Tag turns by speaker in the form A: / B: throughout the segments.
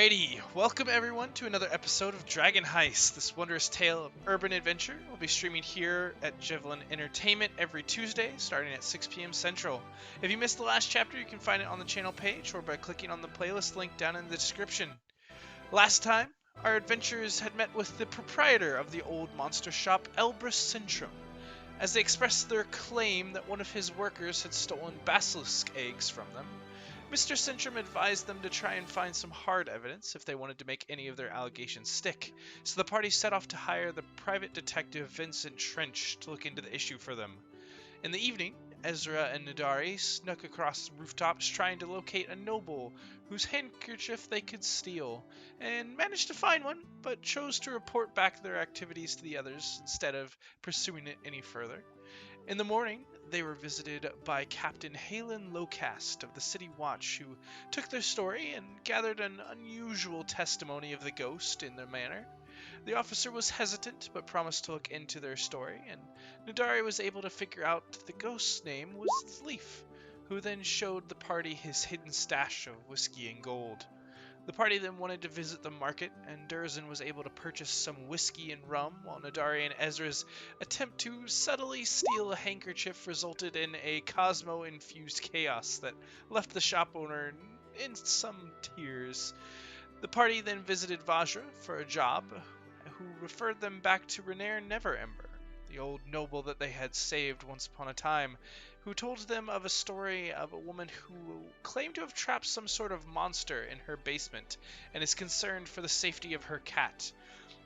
A: Alrighty, welcome everyone to another episode of Dragon Heist, this wondrous tale of urban adventure. We'll be streaming here at Javelin Entertainment every Tuesday, starting at 6 p.m. Central. If you missed the last chapter, you can find it on the channel page or by clicking on the playlist link down in the description. Last time, our adventurers had met with the proprietor of the old monster shop, Elbrus Cyntrum, as they expressed their claim that one of his workers had stolen basilisk eggs from them. Mr. Cyntrum advised them to try and find some hard evidence if they wanted to make any of their allegations stick, so the party set off to hire the private detective Vincent Trench to look into the issue for them. In the evening, Ezra and N'dari snuck across the rooftops trying to locate a noble whose handkerchief they could steal, and managed to find one, but chose to report back their activities to the others instead of pursuing it any further. In the morning, they were visited by Captain Halyn Locast of the City Watch, who took their story and gathered an unusual testimony of the ghost in their manor. The officer was hesitant, but promised to look into their story, and N'dari was able to figure out the ghost's name was Leaf, who then showed the party his hidden stash of whiskey and gold. The party then wanted to visit the market, and Durizen was able to purchase some whiskey and rum, while N'dari and Ezra's attempt to subtly steal a handkerchief resulted in a Cosmo-infused chaos that left the shop owner in some tears. The party then visited Vajra for a job, who referred them back to Renaer Neverember, the old noble that they had saved once upon a time, who told them of a story of a woman who claimed to have trapped some sort of monster in her basement and is concerned for the safety of her cat.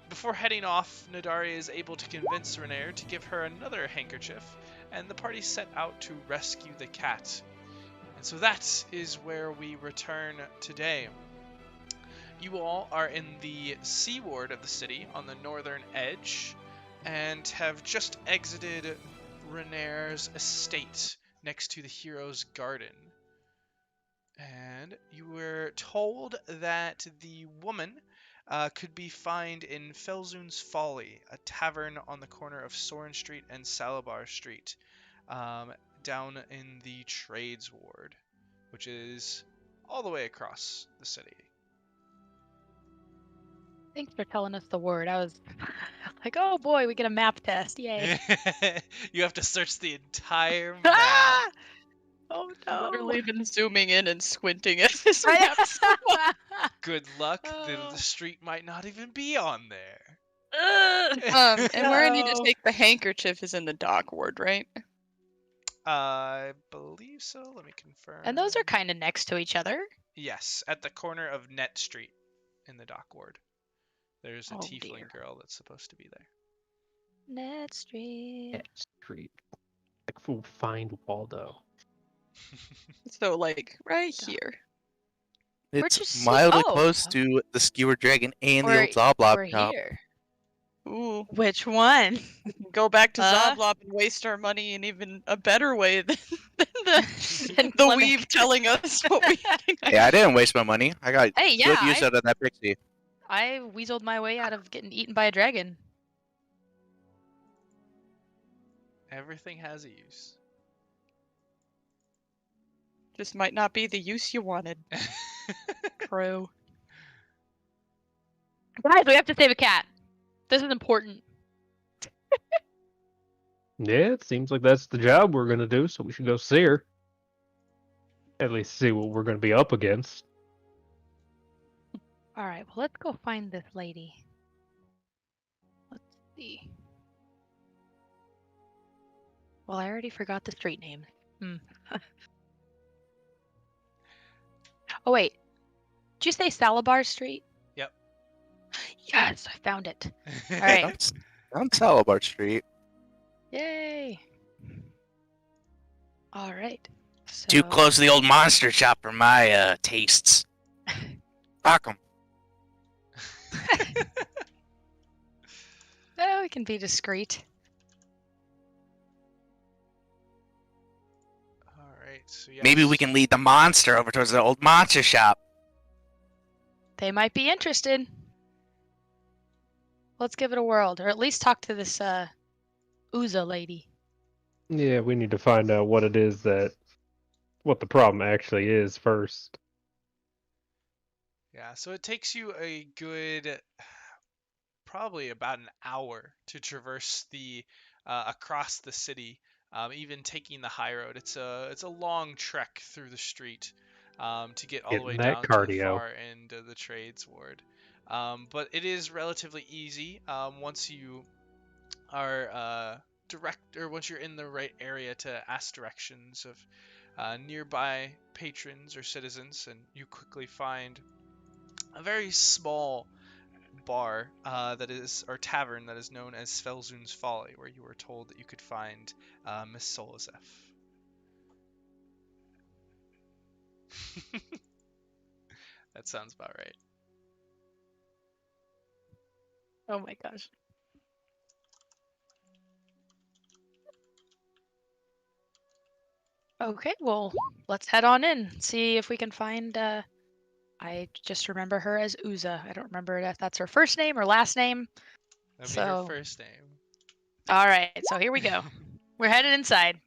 A: Before heading off, N'dari is able to convince Renaer to give her another handkerchief, and the party set out to rescue the cat. And so that is where we return today. You all are in the sea ward of the city on the northern edge, and have just exited Renaer's estate next to the hero's garden. And you were told that the woman could be found in Felzoon's Folly, a tavern on the corner of Soren Street and Salabar Street, down in the Trades Ward, which is all the way across the city.
B: Thanks for telling us the word. I was like, oh boy, we get a map test. Yay.
A: You have to search the entire map.
B: Oh
C: I've
B: no.
C: literally been zooming in and squinting at this map.
A: Good luck. The street might not even be on there.
C: And where I need to take the handkerchief is in the dock ward, right?
A: I believe so. Let me confirm.
B: And those are kind of next to each other.
A: Yes, at the corner of Net Street in the dock ward. There's a
B: Oh,
A: tiefling
B: dear.
A: girl that's supposed to be there.
B: Net Street.
D: Net Street. Like, we'll find Waldo.
C: So, like, right here.
B: Where'd you
E: It's
B: see-
E: mildly
B: oh.
E: close to the Skewer Dragon and the
B: Or-
E: old Zoblob
B: We're
E: shop.
B: here.
C: Ooh,
B: Which one?
C: go back to
B: Huh?
C: Zoblop and waste our money in even a better way than the,
B: Than
C: the
B: Plymouth.
C: weave telling us what we
E: Yeah, I didn't waste my money. I got
B: Hey, yeah,
E: good use out of that pixie.
B: I weaseled my way out of getting eaten by a dragon.
A: Everything has a use.
C: just might not be the use you wanted.
B: True. Guys, we have to save a cat. This is important.
D: Yeah, it seems like that's the job we're gonna do, so we should go see her. At least see what we're gonna be up against.
B: All right, well, let's go find this lady. Let's see. Well, I already forgot the street name. Oh, wait. Did you say Salabar Street?
A: Yep.
B: Yes, I found it. All right.
E: On Salabar Street.
B: Yay. All right. So...
E: Too close to the old monster shop for my tastes. Fuck 'em.
B: Oh, we can be discreet.
A: Alright, so yeah.
E: Maybe we can lead the monster over towards the old monster shop.
B: They might be interested. Let's give it a whirl, or at least talk to this Uza lady.
D: Yeah, we need to find out what it is what the problem actually is first.
A: Yeah, so it takes you a good, probably about an hour to traverse the across the city, even taking the high road. It's a long trek through the street to get all the way
D: Getting that
A: down to the
D: cardio.
A: far end of the trades ward. But it is relatively easy once you are once you're in the right area to ask directions of nearby patrons or citizens, and you quickly find a very small bar or tavern that is known as Svelzun's Folly, where you were told that you could find Miss Solazef. That sounds about right.
B: Oh my gosh. Okay, well, let's head on in. See if we can find. I just remember her as Uza. I don't remember if that's her first name or last name.
A: That'd be her first name.
B: All right, so here we go. We're headed inside.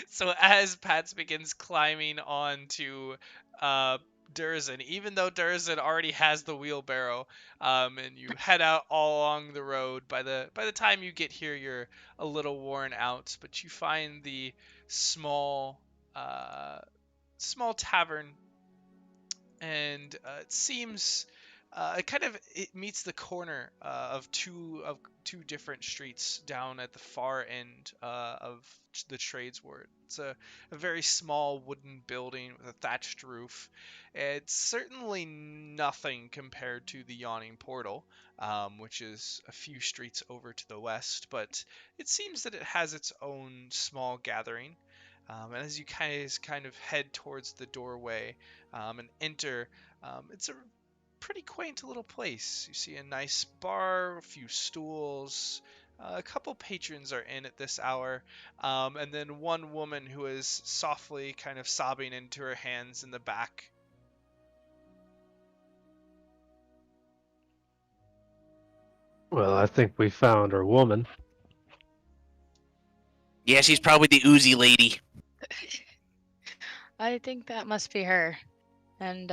A: So as Pats begins climbing onto Durizen, even though Durizen already has the wheelbarrow, and you head out all along the road. By the time you get here, you're a little worn out, but you find the small small tavern, and it seems it meets the corner of two different streets down at the far end of the trades ward. It's a very small wooden building with a thatched roof. It's certainly nothing compared to the Yawning Portal, which is a few streets over to the west, but it seems that it has its own small gathering. And as you guys kind of head towards the doorway and enter, it's a pretty quaint little place. You see a nice bar, a few stools, a couple patrons are in at this hour, and then one woman who is softly kind of sobbing into her hands in the back.
D: Well, I think we found our woman.
E: Yeah, she's probably the Uzi lady.
B: I think that must be her. And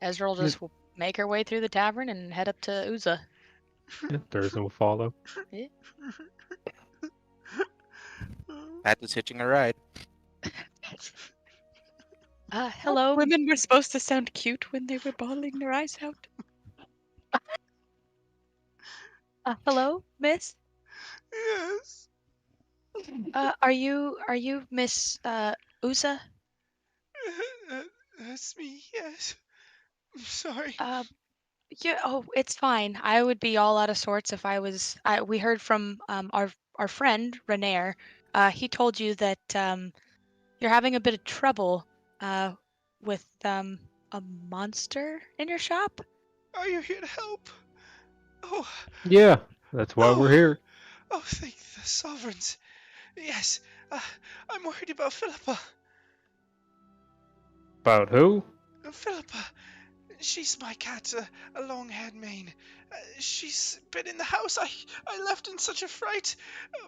B: Ezra will just make her way through the tavern and head up to Uza.
D: Yeah, Durizen will follow.
E: Pat is hitching a ride.
B: Hello.
C: Women were supposed to sound cute when they were bawling their eyes out.
B: Hello, miss?
A: Yes.
B: Are you Miss Uza?
A: That's me, yes. I'm sorry.
B: Yeah, oh, it's fine. I would be all out of sorts if I was. We heard from our friend Renaer. He told you that you're having a bit of trouble with a monster in your shop.
A: Are you here to help? Oh.
D: Yeah, that's why we're here.
A: Oh, thank the sovereigns. Yes, I'm worried about Philippa.
D: About who?
A: Philippa. She's my cat, a long-haired mane. She's been in the house. I left in such a fright,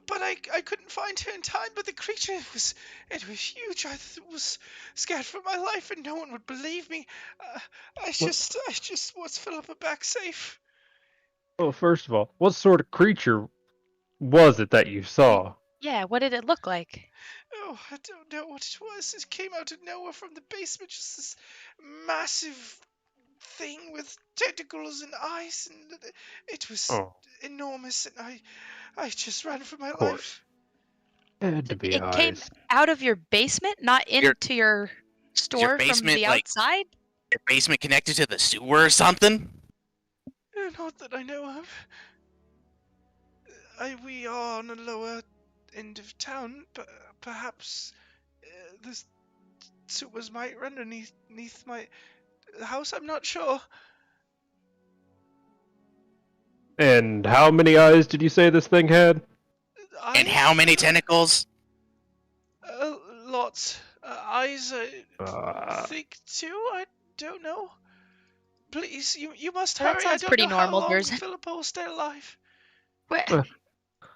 A: but I couldn't find her in time. But the creature it was huge. I was scared for my life, and no one would believe me. I just was Philippa back safe.
D: Well, first of all, what sort of creature was it that you saw?
B: Yeah, what did it look like?
A: Oh, I don't know what it was. It came out of nowhere from the basement. Just this massive thing with tentacles and eyes, and it was enormous, and I just ran for my life.
D: It had to be
B: It
D: eyes.
B: came out of your basement, not into your store from the
E: like,
B: outside?
E: Your basement connected to the sewer or something?
A: Not that I know of. We are on the lower end of town, but perhaps the sewers might run underneath my house. I'm not sure.
D: And how many eyes did you say this thing had?
E: And how many tentacles?
A: Lots. Eyes, I think two? I don't know. Please, you must hurry.
B: That sounds
A: I don't
B: pretty
A: know
B: normal,
A: how long
B: Durizen.
A: Philippa will stay alive.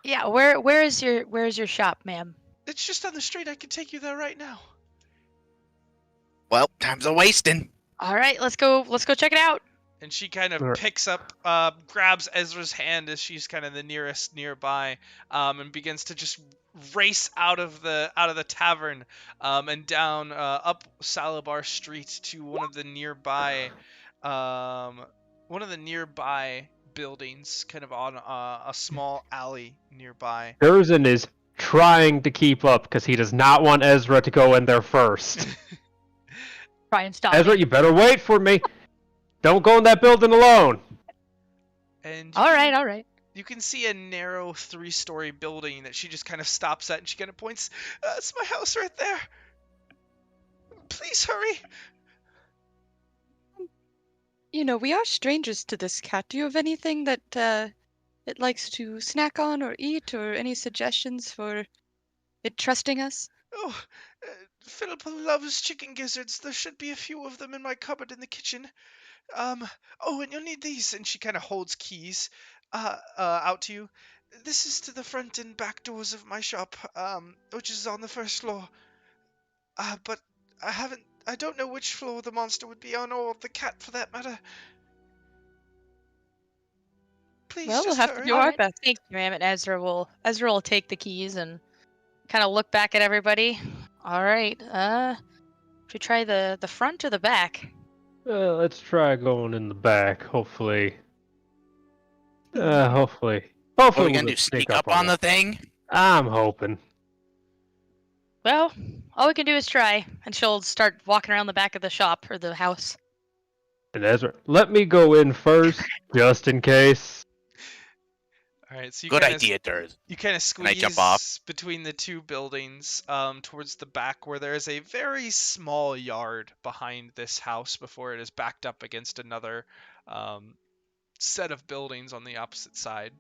B: Yeah, where's your shop, ma'am?
A: It's just down the street. I can take you there right now.
E: Well, time's a wasting.
B: All right, let's go check it out.
A: And she kind of
D: Alright.
A: picks up, grabs Ezra's hand as she's kind of the nearest nearby, and begins to just race out of the tavern, and down up Salabar Street to one of the nearby buildings, kind of on a small alley nearby.
D: Durizen is trying to keep up because he does not want Ezra to go in there first.
B: Try and stop
D: Ezra,
B: me.
D: you better wait for me. Don't go in that building alone.
A: And
B: All right.
A: you can see a narrow 3-story building that she just kind of stops at, and she kind of points, it's my house right there. Please hurry.
C: We are strangers to this cat. Do you have anything that it likes to snack on or eat, or any suggestions for it trusting us?
A: Oh, Philip loves chicken gizzards. There should be a few of them in my cupboard in the kitchen. Oh, and you'll need these. And she kind of holds keys out to you. This is to the front and back doors of my shop, which is on the first floor. But I don't know which floor the monster would be on, or the cat for that matter. Please,
C: Well, we'll
A: just
C: have to
A: hurry.
C: do our best.
B: Thank you, ma'am. And Ezra will take the keys and kind of look back at everybody. All right. Should we try the front or the back?
D: Let's try going in the back. Hopefully. Hopefully
E: What are we
D: we'll
E: gonna do?
D: just
E: Sneak up on the thing?
D: I'm hoping.
B: Well, all we can do is try, and she'll start walking around the back of the shop or the house.
D: And Ezra, let me go in first, just in case.
A: All right, so
E: Good idea, Durs.
A: you kind of
E: Can I jump off?
A: squeeze between the two buildings, towards the back, where there is a very small yard behind this house before it is backed up against another set of buildings on the opposite side.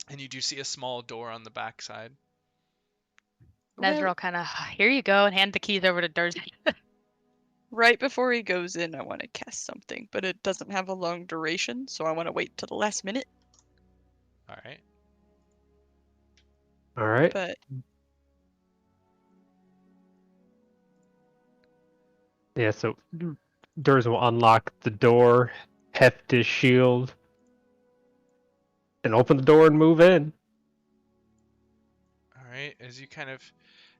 A: And you do see a small door on the back side.
B: And Ezra will kind of, here you go, and hand the keys over to Dursley.
C: Right before he goes in, I want to cast something, but it doesn't have a long duration, so I want to wait till the last minute.
A: All right.
D: All right.
C: But
D: Yeah, so Durs will unlock the door, heft his shield, and open the door and move in.
A: All right. As you kind of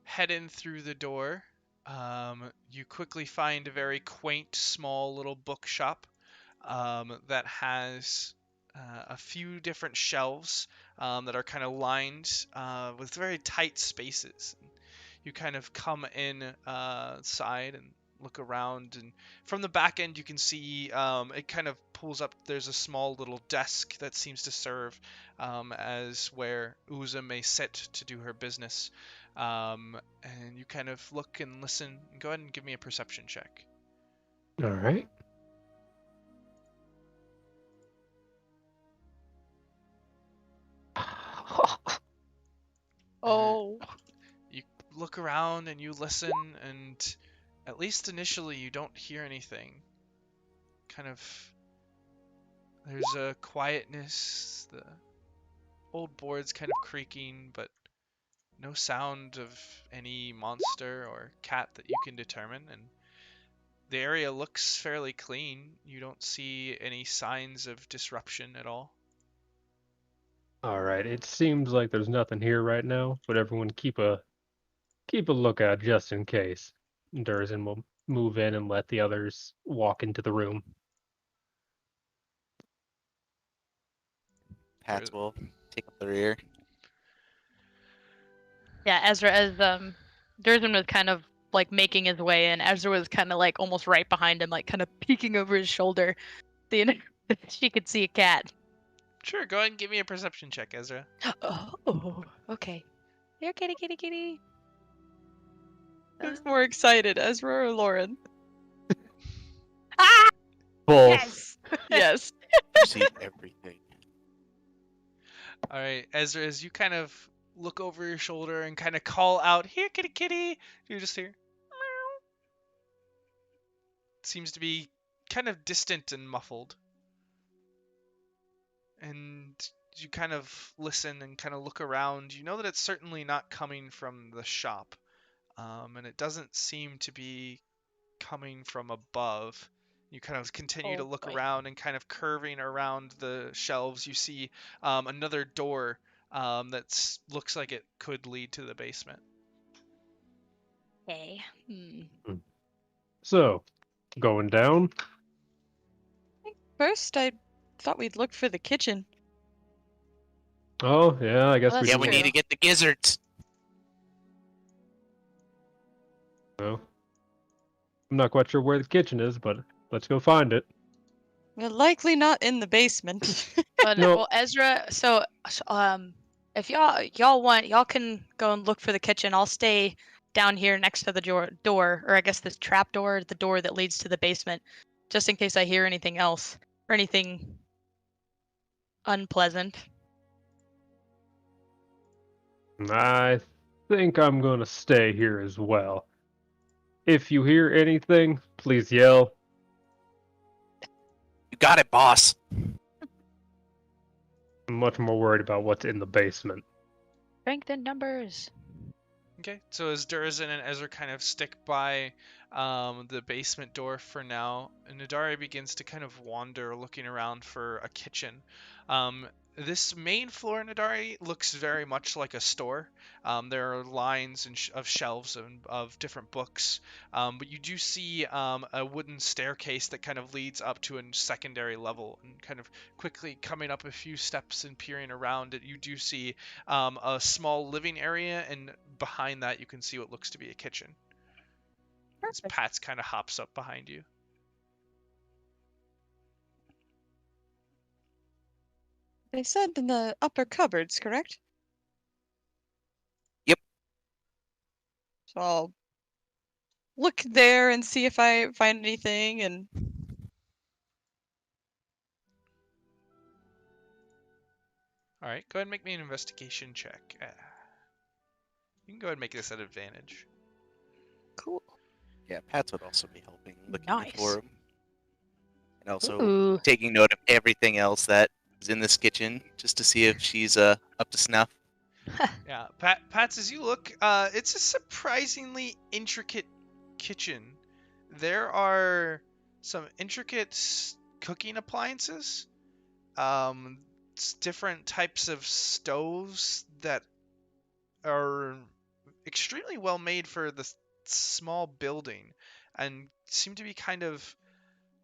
A: head in through the door, you quickly find a very quaint, small little bookshop that has a few different shelves that are kind of lined with very tight spaces. You kind of come inside and look around, and from the back end you can see it kind of pulls up. There's a small little desk that seems to serve as where Uza may sit to do her business. And you kind of look and listen. Go ahead and give me a perception check.
D: All right.
C: oh,
A: You look around and you listen, and at least initially you don't hear anything. Kind of, there's a quietness, the old board's kind of creaking, but no sound of any monster or cat that you can determine, and the area looks fairly clean. You don't see any signs of disruption at all.
D: All right. It seems like there's nothing here right now, but everyone keep a lookout just in case. Durzin will move in and let the others walk into the room.
E: Pats will take up the rear.
B: Yeah, Ezra, as Durzin was kind of like making his way in, Ezra was kind of like almost right behind him, like kind of peeking over his shoulder. She could see a cat.
A: Sure, go ahead and give me a perception check, Ezra.
B: Oh, okay. Here, kitty, kitty, kitty.
C: who's more excited, Ezra or Lauren?
B: Ah!
D: Both.
B: Yes!
C: Yes.
E: You see everything.
A: All right, Ezra, as you kind of look over your shoulder and kind of call out, "Here, kitty, kitty," you just hear meow. Seems to be kind of distant and muffled. And you kind of listen and kind of look around. You know that it's certainly not coming from the shop, and it doesn't seem to be coming from above. You kind of continue to
B: Oh,
A: look
B: boy.
A: around, and kind of curving around the shelves, you see another door that looks like it could lead to the basement.
B: Okay.
D: So, going down.
C: First, I thought we'd look for the kitchen.
D: Oh, yeah, I guess
B: Well,
D: we
B: that's
E: Yeah,
D: do.
E: we
B: true.
E: need to get the gizzards.
D: So, I'm not quite sure where the kitchen is, but let's go find it.
C: Well, likely not in the basement.
B: But
D: No.
B: well, Ezra. So, if y'all want, y'all can go and look for the kitchen. I'll stay down here next to the door, or I guess this trap door, the door that leads to the basement, just in case I hear anything else or anything unpleasant.
D: I think I'm gonna stay here as well. If you hear anything, please yell.
E: You got it, boss.
D: I'm much more worried about what's in the basement.
B: Strength in numbers.
A: Okay, so as Durizen and Ezra kind of stick by the basement door for now, N'dari begins to kind of wander, looking around for a kitchen. This main floor, N'dari, looks very much like a store. There are lines of shelves of different books, but you do see a wooden staircase that kind of leads up to a secondary level, and kind of quickly coming up a few steps and peering around it, you do see a small living area, and behind that you can see what looks to be a kitchen. As
B: Perfect.
A: Pats kind of hops up behind you.
C: They said in the upper cupboards, correct?
E: Yep.
C: So I'll look there and see if I find anything, and
A: All right, go ahead and make me an investigation check. You can go ahead and make this at advantage.
C: cool.
E: Yeah, Pats would also be helping looking
B: Nice.
E: for him. And also
B: Ooh.
E: taking note of everything else that is in this kitchen, just to see if she's up to snuff.
A: Yeah, Pats, as you look, it's a surprisingly intricate kitchen. There are some intricate cooking appliances, different types of stoves that are extremely well made for this small building, and seem to be kind of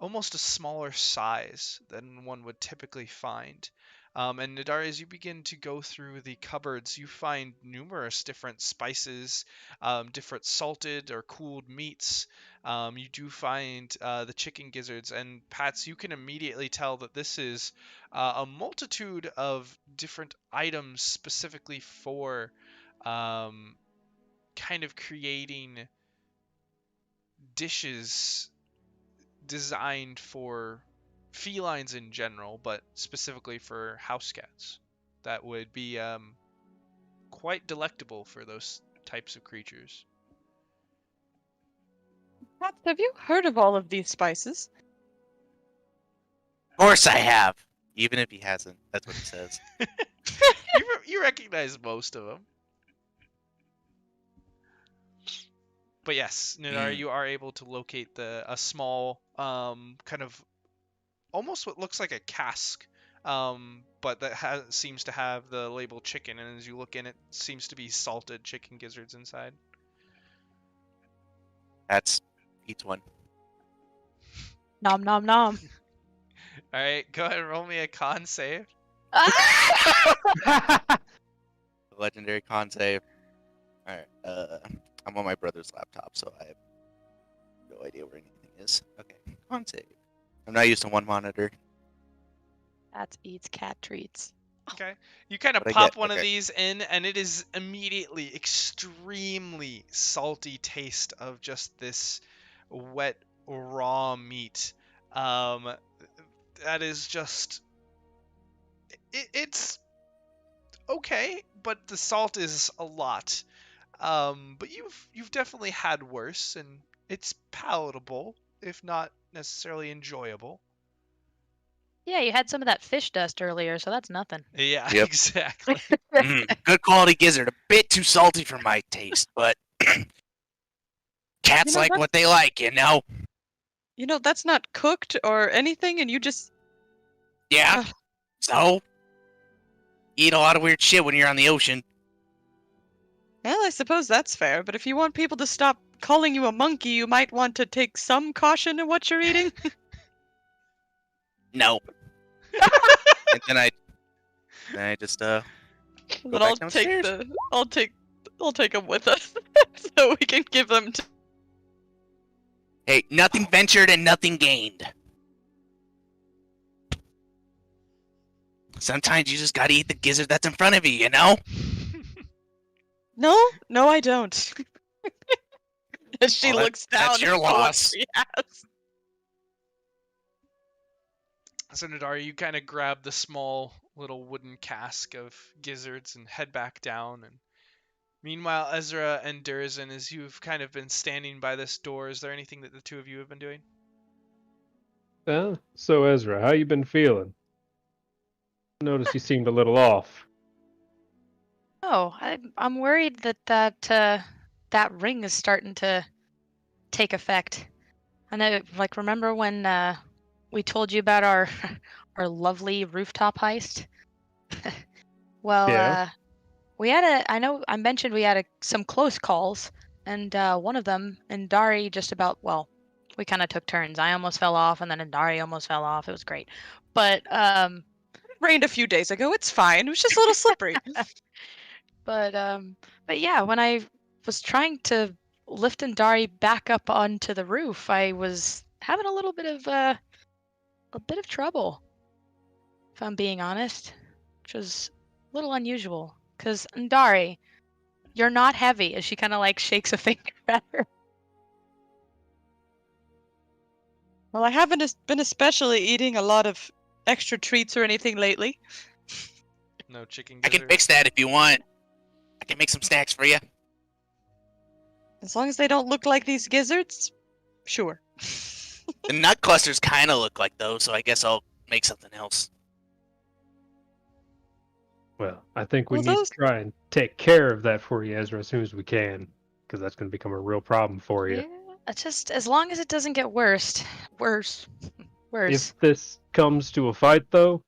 A: almost a smaller size than one would typically find. And N'dari, as you begin to go through the cupboards, you find numerous different spices, different salted or cooled meats. You do find the chicken gizzards, and Pats, you can immediately tell that this is a multitude of different items specifically for kind of creating dishes designed for felines in general, but specifically for house cats. That would be quite delectable for those types of creatures.
C: Pat, have you heard of all of these spices?
E: Of course I have. Even if he hasn't, that's what he says.
A: You recognize most of them. But yes, N'dari, you are able to locate a small kind of almost what looks like a cask, but that seems to have the label chicken, and as you look in, it seems to be salted chicken gizzards inside.
E: Pats eats one.
B: Nom nom nom.
A: All right, go ahead and roll me a con save.
E: Legendary con save. Alright, I'm on my brother's laptop, so I have no idea where anything is. Okay, con save. I'm not used to one monitor.
B: That eats cat treats.
A: Okay, you kind of
E: What'd I
A: pop
E: get?
A: one of
E: Okay.
A: these in, and it is immediately extremely salty taste of just this wet raw meat. That is just it's okay, but the salt is a lot. But you've definitely had worse, and it's palatable, if not necessarily enjoyable.
B: Yeah, you had some of that fish dust earlier, so that's nothing.
A: Yeah,
E: Yep.
A: exactly.
E: Good quality gizzard. A bit too salty for my taste, but cats
C: You know,
E: like what they like, you know?
C: You know, that's not cooked or anything, and you just...
E: Yeah.
C: Ugh.
E: So? Eat a lot of weird shit when you're on the ocean.
C: Well, I suppose that's fair, but if you want people to stop calling you a monkey, you might want to take some caution in what you're eating.
E: No. And then I just go
C: But
E: back downstairs.
C: I'll take them with us so we can give them to...
E: Hey, nothing ventured and nothing gained. Sometimes you just gotta eat the gizzard that's in front of you, you know?
C: No, I don't. As she
E: Well,
C: looks down
E: that's your
C: at what
E: loss.
C: she has.
A: So N'dari, you kind of grab the small little wooden cask of gizzards and head back down. And meanwhile, Ezra and Durizen, as you've kind of been standing by this door, is there anything that the two of you have been doing?
D: So Ezra, how you been feeling? Notice you seemed a little off.
B: Oh, I'm worried that ring is starting to take effect. I know, like, remember when we told you about our our lovely rooftop heist? Well,
D: Yeah.
B: we had I mentioned we had some close calls, and one of them, N'dari, just about, well, we kind of took turns. I almost fell off, and then N'dari almost fell off. It was great. But
C: Rained a few days ago. It's fine. It was just a little slippery.
B: But yeah, when I was trying to lift N'dari back up onto the roof, I was having a little bit of trouble, if I'm being honest, which was a little unusual. Cause N'dari, you're not heavy, as she kind of like shakes a finger at her.
C: Well, I haven't been especially eating a lot of extra treats or anything lately.
A: No chicken
E: I
A: gizzard?
E: can fix that if you want. I can make some snacks for you.
C: As long as they don't look like these gizzards, sure.
E: The nut clusters kind of look like those, so I guess I'll make something else.
D: Well, I think we
C: Well,
D: need
C: those-
D: to try and take care of that for you, Ezra, as soon as we can, because that's going to become a real problem for you.
B: Yeah, it's just as long as it doesn't get worse.
D: If this comes to a fight, though,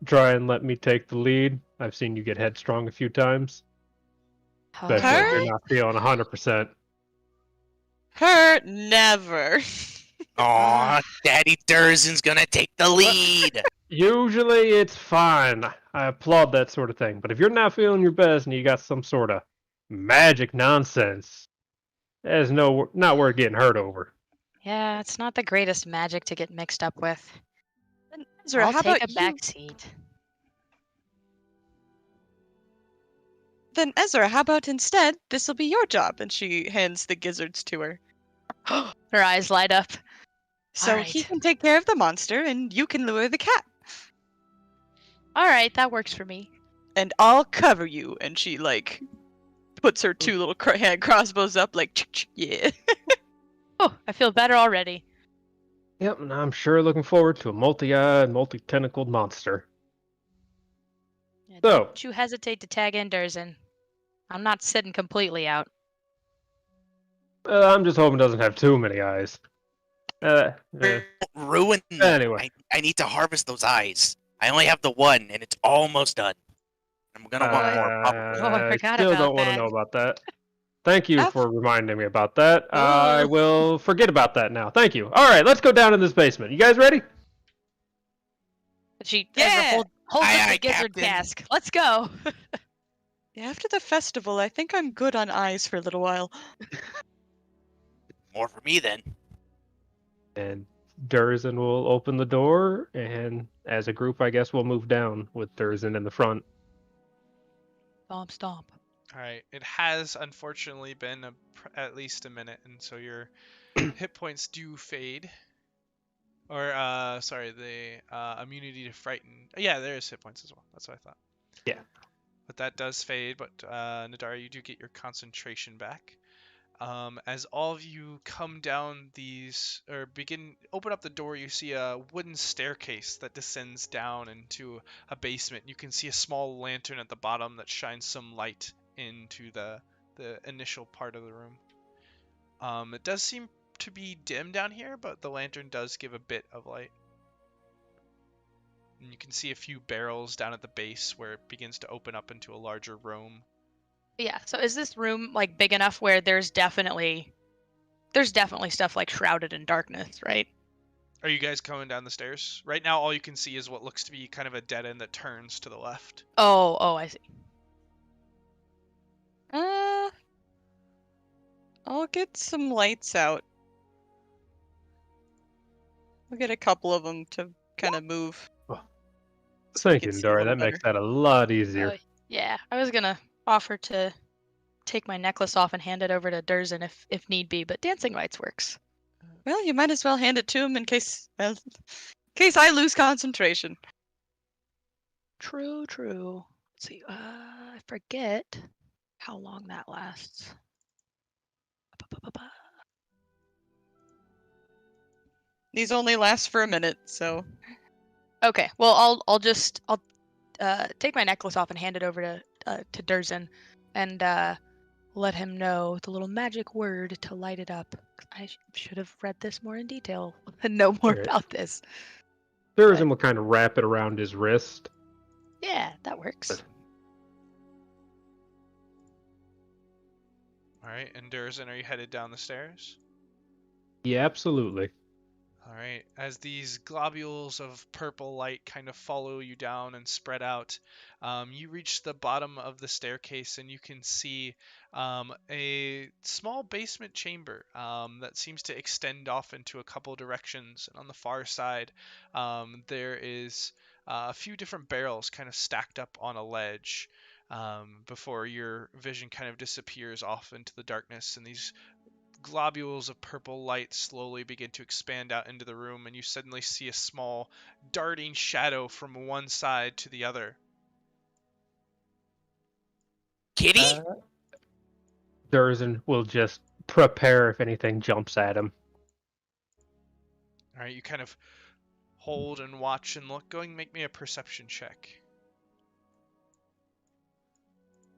D: try and let me take the lead. I've seen you get headstrong a few times, especially if you're not feeling 100%.
C: Her never.
E: Aw, Daddy Durizen's gonna take the lead.
D: Usually it's fine. I applaud that sort of thing. But if you're not feeling your best and you got some sort of magic nonsense, that's not worth getting hurt over.
B: Yeah, it's not the greatest magic to get mixed up with.
C: Then Ezra,
B: I'll
C: how
B: take
C: about
B: a
C: you?
B: back seat.
C: Then Ezra, how about instead this will be your job? And she hands the gizzards to her.
B: Her eyes light up.
C: So
B: Alright.
C: he can take care of the monster, and you can lure the cat.
B: All right, that works for me.
C: And I'll cover you. And she like puts her two little hand crossbows up, like yeah.
B: Oh, I feel better already.
D: Yep, and I'm sure looking forward to a multi-eyed, multi-tentacled monster.
B: Yeah,
D: So-
B: don't you hesitate to tag in, Durizen. I'm not sitting completely out.
D: I'm just hoping it doesn't have too many eyes.
E: Ruin them.
D: Anyway.
E: I need to harvest those eyes. I only have the one, and it's almost done. I'm gonna want more, probably.
B: Oh, I forgot
D: still
B: about
D: don't want to
B: that.
D: know about that. Thank you
C: Af-
D: for reminding me about that. I
C: Oh.
D: will forget about that now. Thank you. All right, let's go down in this basement. You guys ready?
B: She
C: Yeah.
B: holds
E: Aye,
B: up
E: aye,
B: the gizzard
E: Captain.
B: cask. Let's go.
C: Yeah, after the festival, I think I'm good on eyes for a little while.
E: More for me then.
D: And Durizen will open the door, and as a group, I guess we'll move down with Durizen in the front.
B: Stomp, stomp.
A: All right. It has unfortunately been at least a minute, and so your hit points do fade. Or, sorry, the immunity to frighten. Yeah, there is hit points as well. That's what I thought.
D: Yeah.
A: But that does fade. But N'dari, you do get your concentration back. As all of you come down these, or open up the door, you see a wooden staircase that descends down into a basement. You can see a small lantern at the bottom that shines some light into the initial part of the room. It does seem to be dim down here, but the lantern does give a bit of light. And you can see a few barrels down at the base where it begins to open up into a larger room.
B: Yeah, so is this room like big enough where there's definitely stuff like shrouded in darkness, right?
A: Are you guys going down the stairs? Right now, all you can see is what looks to be kind of a dead end that turns to the left.
B: Oh, I see.
C: I'll get some lights out. I'll get a couple of them to kind of move. So we
D: Thank you,
C: can see a
D: N'dari.
C: little
D: That makes
C: better.
D: that a lot easier.
B: Yeah, I was gonna offer to take my necklace off and hand it over to Durizen if need be, but dancing lights works.
C: Well, you might as well hand it to him in case I lose concentration.
B: True. Let's see, I forget how long that lasts.
C: These only last for a minute, so
B: Okay, well I'll take my necklace off and hand it over to Durizen, and let him know the little magic word to light it up. I should have read this more in detail and know more
D: Alright.
B: about this.
D: Durizen will kind of wrap it around his wrist.
B: Yeah, that works.
A: All right, and Durizen, are you headed down the stairs?
D: Yeah, absolutely.
A: All right, as these globules of purple light kind of follow you down and spread out, you reach the bottom of the staircase and you can see a small basement chamber that seems to extend off into a couple directions. And on the far side, there is a few different barrels kind of stacked up on a ledge before your vision kind of disappears off into the darkness. And these globules of purple light slowly begin to expand out into the room, and you suddenly see a small darting shadow from one side to the other.
E: Kitty?
D: Durizen will just prepare if anything jumps at him.
A: All right, you kind of hold and watch and look. Go and make me a perception check.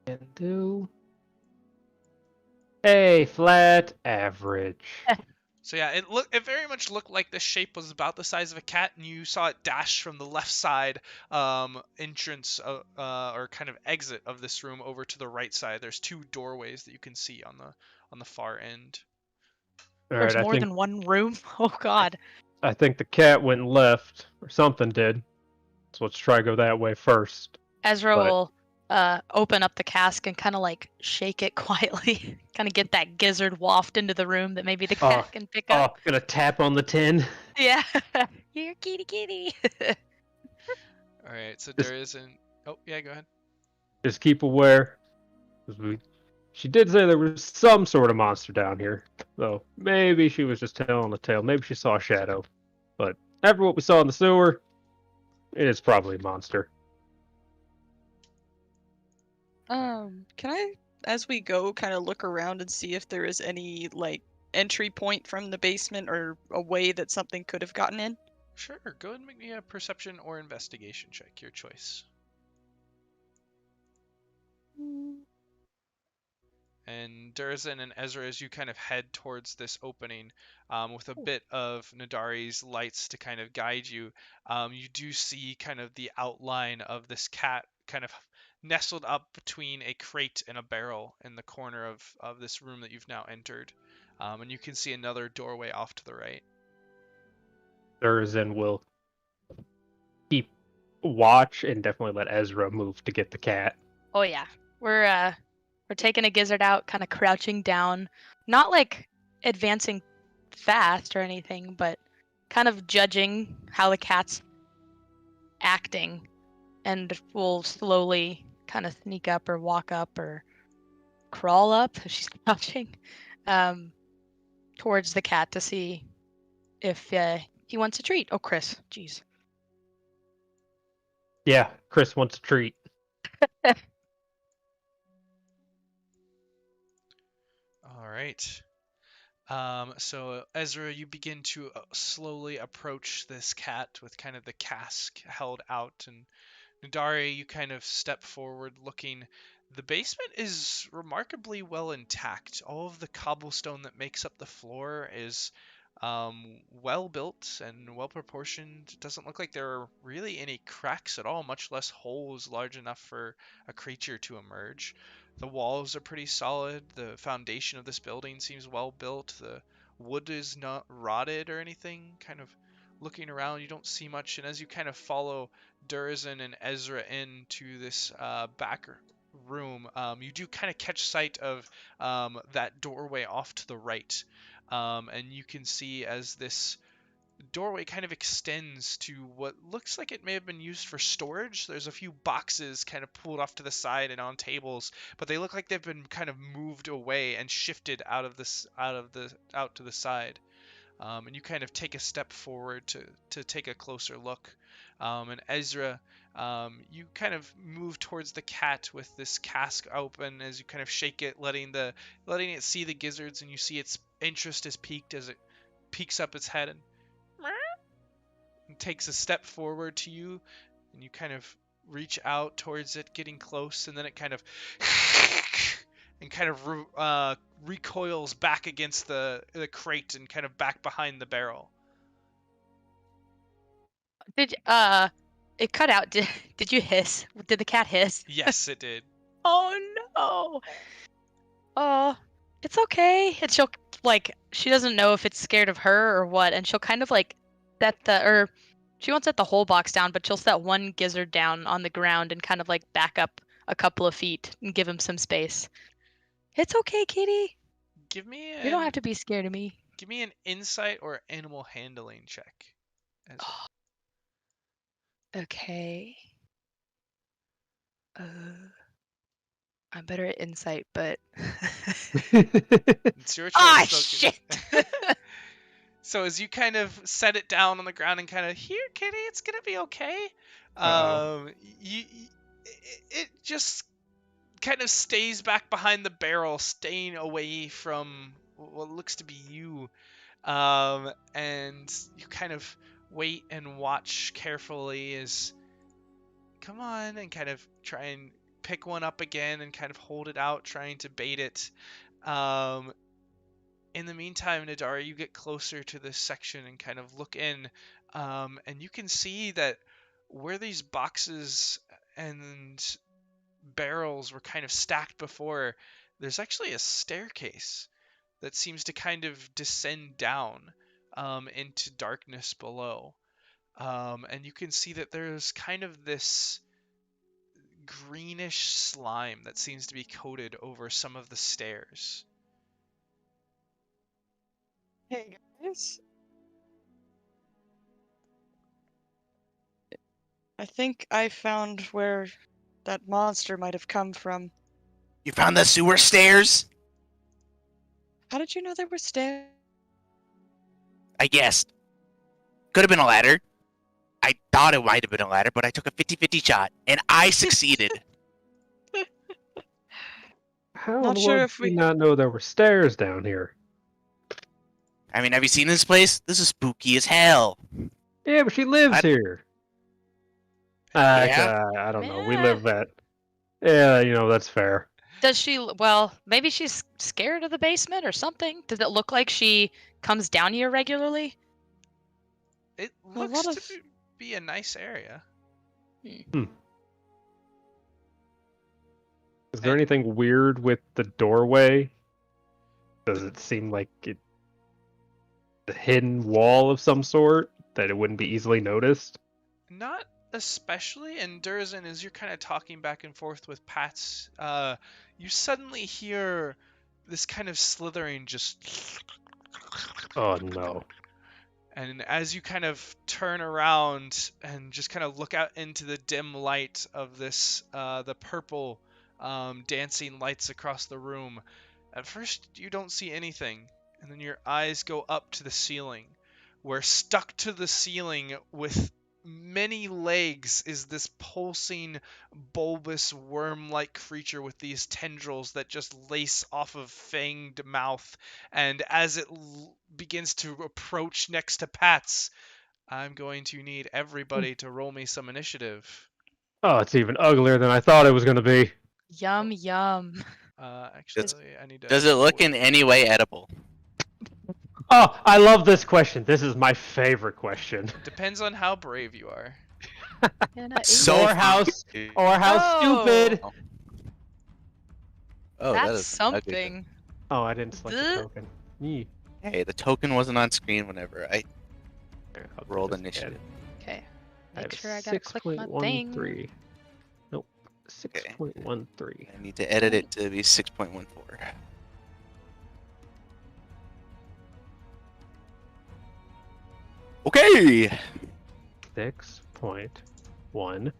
D: And do a flat average.
A: So yeah, it very much looked like the shape was about the size of a cat, and you saw it dash from the left side entrance or kind of exit of this room over to the right side. There's two doorways that you can see on the far end.
D: All
B: There's
D: right,
B: more than one room? Oh god.
D: I think the cat went left, or something did. So let's try go that way first.
B: Ezra
D: But-
B: will open up the cask and kind of like shake it quietly, kind of get that gizzard waft into the room that maybe the cat can pick up.
D: Oh, gonna tap on the tin.
B: Yeah. Here, kitty.
A: All right, so
D: Just-
A: there isn't. Oh yeah, go ahead.
D: Just keep aware. 'Cause she did say there was some sort of monster down here. So maybe she was just telling a tale. Maybe she saw a shadow. But after what we saw in the sewer, it is probably a monster.
C: Can I, as we go, kind of look around and see if there is any like entry point from the basement or a way that something could have gotten in?
A: Sure, go ahead and make me a perception or investigation check, your choice. And Durizen and Ezra, as you kind of head towards this opening, with a bit of N'dari's lights to kind of guide you, you do see kind of the outline of this cat kind of nestled up between a crate and a barrel in the corner of this room that you've now entered. And you can see another doorway off to the right.
D: Durizen will keep watch and definitely let Ezra move to get the cat.
B: Oh yeah. We're taking a gizzard out, kind of crouching down, not like advancing fast or anything, but kind of judging how the cat's acting, and we'll slowly kind of sneak up or walk up or crawl up if she's crouching towards the cat to see if he wants a treat. Oh, Chris, jeez.
D: Yeah, Chris wants a treat.
A: All right. So Ezra, you begin to slowly approach this cat with kind of the cask held out, and N'dari, you kind of step forward looking The basement is remarkably well intact. All of the cobblestone that makes up the floor is well built and well proportioned. It doesn't look like there are really any cracks at all, much less holes large enough for a creature to emerge. The walls are pretty solid. The foundation of this building seems well built. The wood is not rotted or anything. Kind of looking around, you don't see much. And as you kind of follow Durizen and Ezra into this back room, you do kind of catch sight of that doorway off to the right. And you can see as this doorway kind of extends to what looks like it may have been used for storage. There's a few boxes kind of pulled off to the side and on tables, but they look like they've been kind of moved away and shifted out to the side. And you kind of take a step forward to take a closer look. And Ezra, you kind of move towards the cat with this cask open as you kind of shake it, letting it see the gizzards, and you see its interest is piqued as it peeks up its head and takes a step forward to you, and you kind of reach out towards it, getting close, and then it kind of and kind of recoils back against the crate and kind of back behind the barrel.
B: Did it cut out? Did you hiss? Did the cat hiss?
A: Yes, it did.
B: Oh no. Oh, it's okay. And she'll she doesn't know if it's scared of her or what, and she'll kind of she won't set the whole box down, but she'll set one gizzard down on the ground and kind of back up a couple of feet and give him some space. It's okay, kitty. You don't have to be scared of me.
A: Give me an insight or animal handling check.
B: Okay. I'm better at insight, but
A: it's your choice.
B: Shit.
A: So as you kind of set it down on the ground and kind of, here, kitty, it's gonna be okay. It just kind of stays back behind the barrel, staying away from what looks to be you. And you kind of wait and watch carefully as, come on, and kind of try and pick one up again and kind of hold it out, trying to bait it. In the meantime, N'dari, you get closer to this section and kind of look in, and you can see that where these boxes and barrels were kind of stacked before, there's actually a staircase that seems to kind of descend down into darkness below. And you can see that there's kind of this greenish slime that seems to be coated over some of the stairs.
C: Hey guys. I think I found where that monster might have come from.
E: You found the sewer stairs?
C: How did you know there were stairs?
E: I guessed. Could have been a ladder. I thought it might have been a ladder, but I took a 50-50 shot, and I succeeded.
D: How
C: Not
D: in the
C: sure
D: world
C: if
D: did you
C: we-
D: not know there were stairs down here?
E: I mean, have you seen this place? This is spooky as hell.
D: Yeah, but she lives here.
E: Yeah?
D: I don't know. We
B: Yeah.
D: live at... Yeah, that's fair.
B: Does she? Well, maybe she's scared of the basement or something. Does it look like she comes down here regularly?
A: It
C: A
A: looks
C: lot
A: to
C: of-
A: be a nice area.
D: Is there anything weird with the doorway? Does it seem like it's a hidden wall of some sort that it wouldn't be easily noticed?
A: Not especially. And Durizen, as you're kind of talking back and forth with Pats, you suddenly hear this kind of slithering just...
D: Oh no.
A: And as you kind of turn around and just kind of look out into the dim light of this, the purple dancing lights across the room, at first you don't see anything. And then your eyes go up to the ceiling, where stuck to the ceiling with many legs is this pulsing, bulbous, worm-like creature with these tendrils that just lace off of fanged mouth. And as it begins to approach next to Pat's, I'm going to need everybody to roll me some initiative.
D: Oh, it's even uglier than I thought it was going to be.
B: Yum yum.
A: Actually, I need to.
E: Does it look in any way edible?
D: Oh, I love this question. This is my favorite question.
A: Depends on how brave you are.
B: Can I eat
E: So
D: Or how
E: stupid.
D: stupid.
E: Oh,
B: That's
E: that is ugly.
B: something.
D: Oh, I didn't select the
B: Bleh.
D: token. Yee.
E: Hey, the token wasn't on screen whenever I
D: There, I'll do
E: rolled
D: this
E: initiative.
D: again.
B: Okay.
D: I
B: Make
D: have
B: sure I gotta click my thing.
D: 6.13. Nope. 6.13.
E: I need to edit it to be 6.14. Okay.
D: 6.13.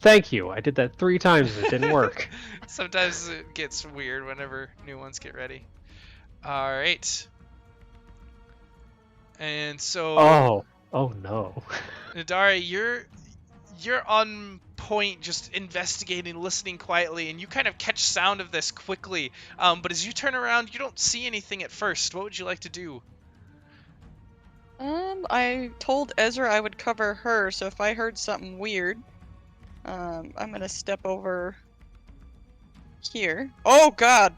D: Thank you. I did that 3 times and it didn't work.
A: Sometimes it gets weird whenever new ones get ready. All right. And so,
D: Oh no.
A: N'dari, you're on point, just investigating, listening quietly, and you kind of catch sound of this quickly. But as you turn around, you don't see anything at first. What would you like to do?
C: I told Ezra I would cover her, so if I heard something weird, I'm gonna step over here. Oh God.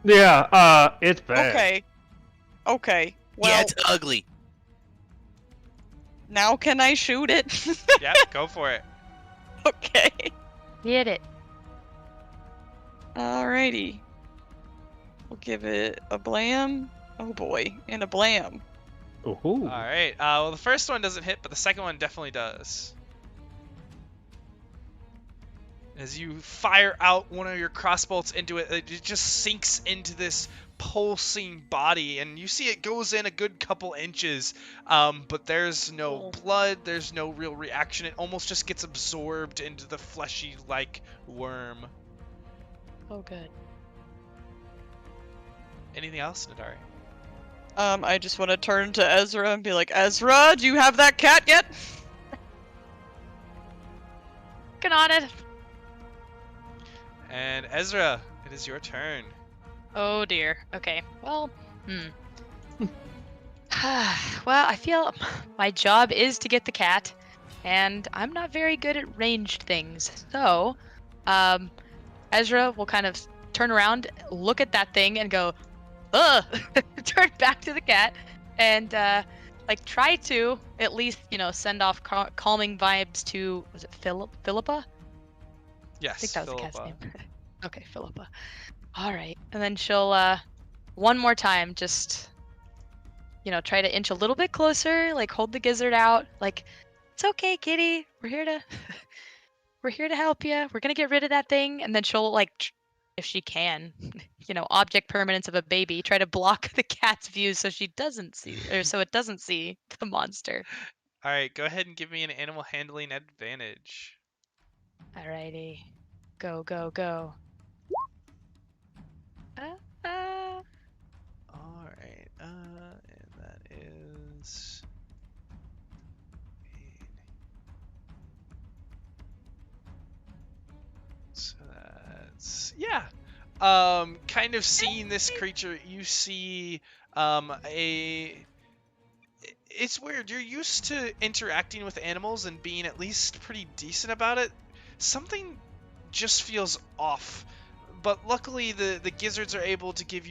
D: Yeah, it's bad.
C: Okay. Okay. Well,
E: Yeah, it's ugly.
C: now can I shoot it?
A: Yep, go for it.
C: Okay.
B: Hit it.
C: Alrighty. We'll give it a blam. Oh boy, and a blam.
D: Ooh.
A: All right. Well, the first one doesn't hit, but the second one definitely does. As you fire out one of your crossbolts into it, it just sinks into this pulsing body, and you see it goes in a good couple inches, but there's no blood, there's no real reaction. It almost just gets absorbed into the fleshy-like worm.
B: Oh, good.
A: Anything else, N'dari?
C: I just want to turn to Ezra and be like, Ezra, do you have that cat yet?
B: Working on it.
A: And Ezra, it is your turn.
B: Oh dear. Okay. Well, well, I feel my job is to get the cat, and I'm not very good at ranged things. So, Ezra will kind of turn around, look at that thing, and go, ugh, turn back to the cat, and like try to at least, send off calming vibes to, was it Philippa?
A: Yes,
B: I think that was the cat's
A: Philippa.
B: name. Okay, Philippa. All right, and then she'll one more time just try to inch a little bit closer, like hold the gizzard out, like it's okay, kitty, we're here to help you. We're gonna get rid of that thing, and then she'll like, if she can, object permanence of a baby, try to block the cat's view so she doesn't see, or so it doesn't see the monster.
A: All right, go ahead and give me an animal handling advantage.
B: Alrighty, go go go.
A: All right, and that is. So that's kind of seeing this creature, you see it's weird. You're used to interacting with animals and being at least pretty decent about it. Something just feels off. But luckily the gizzards are able to give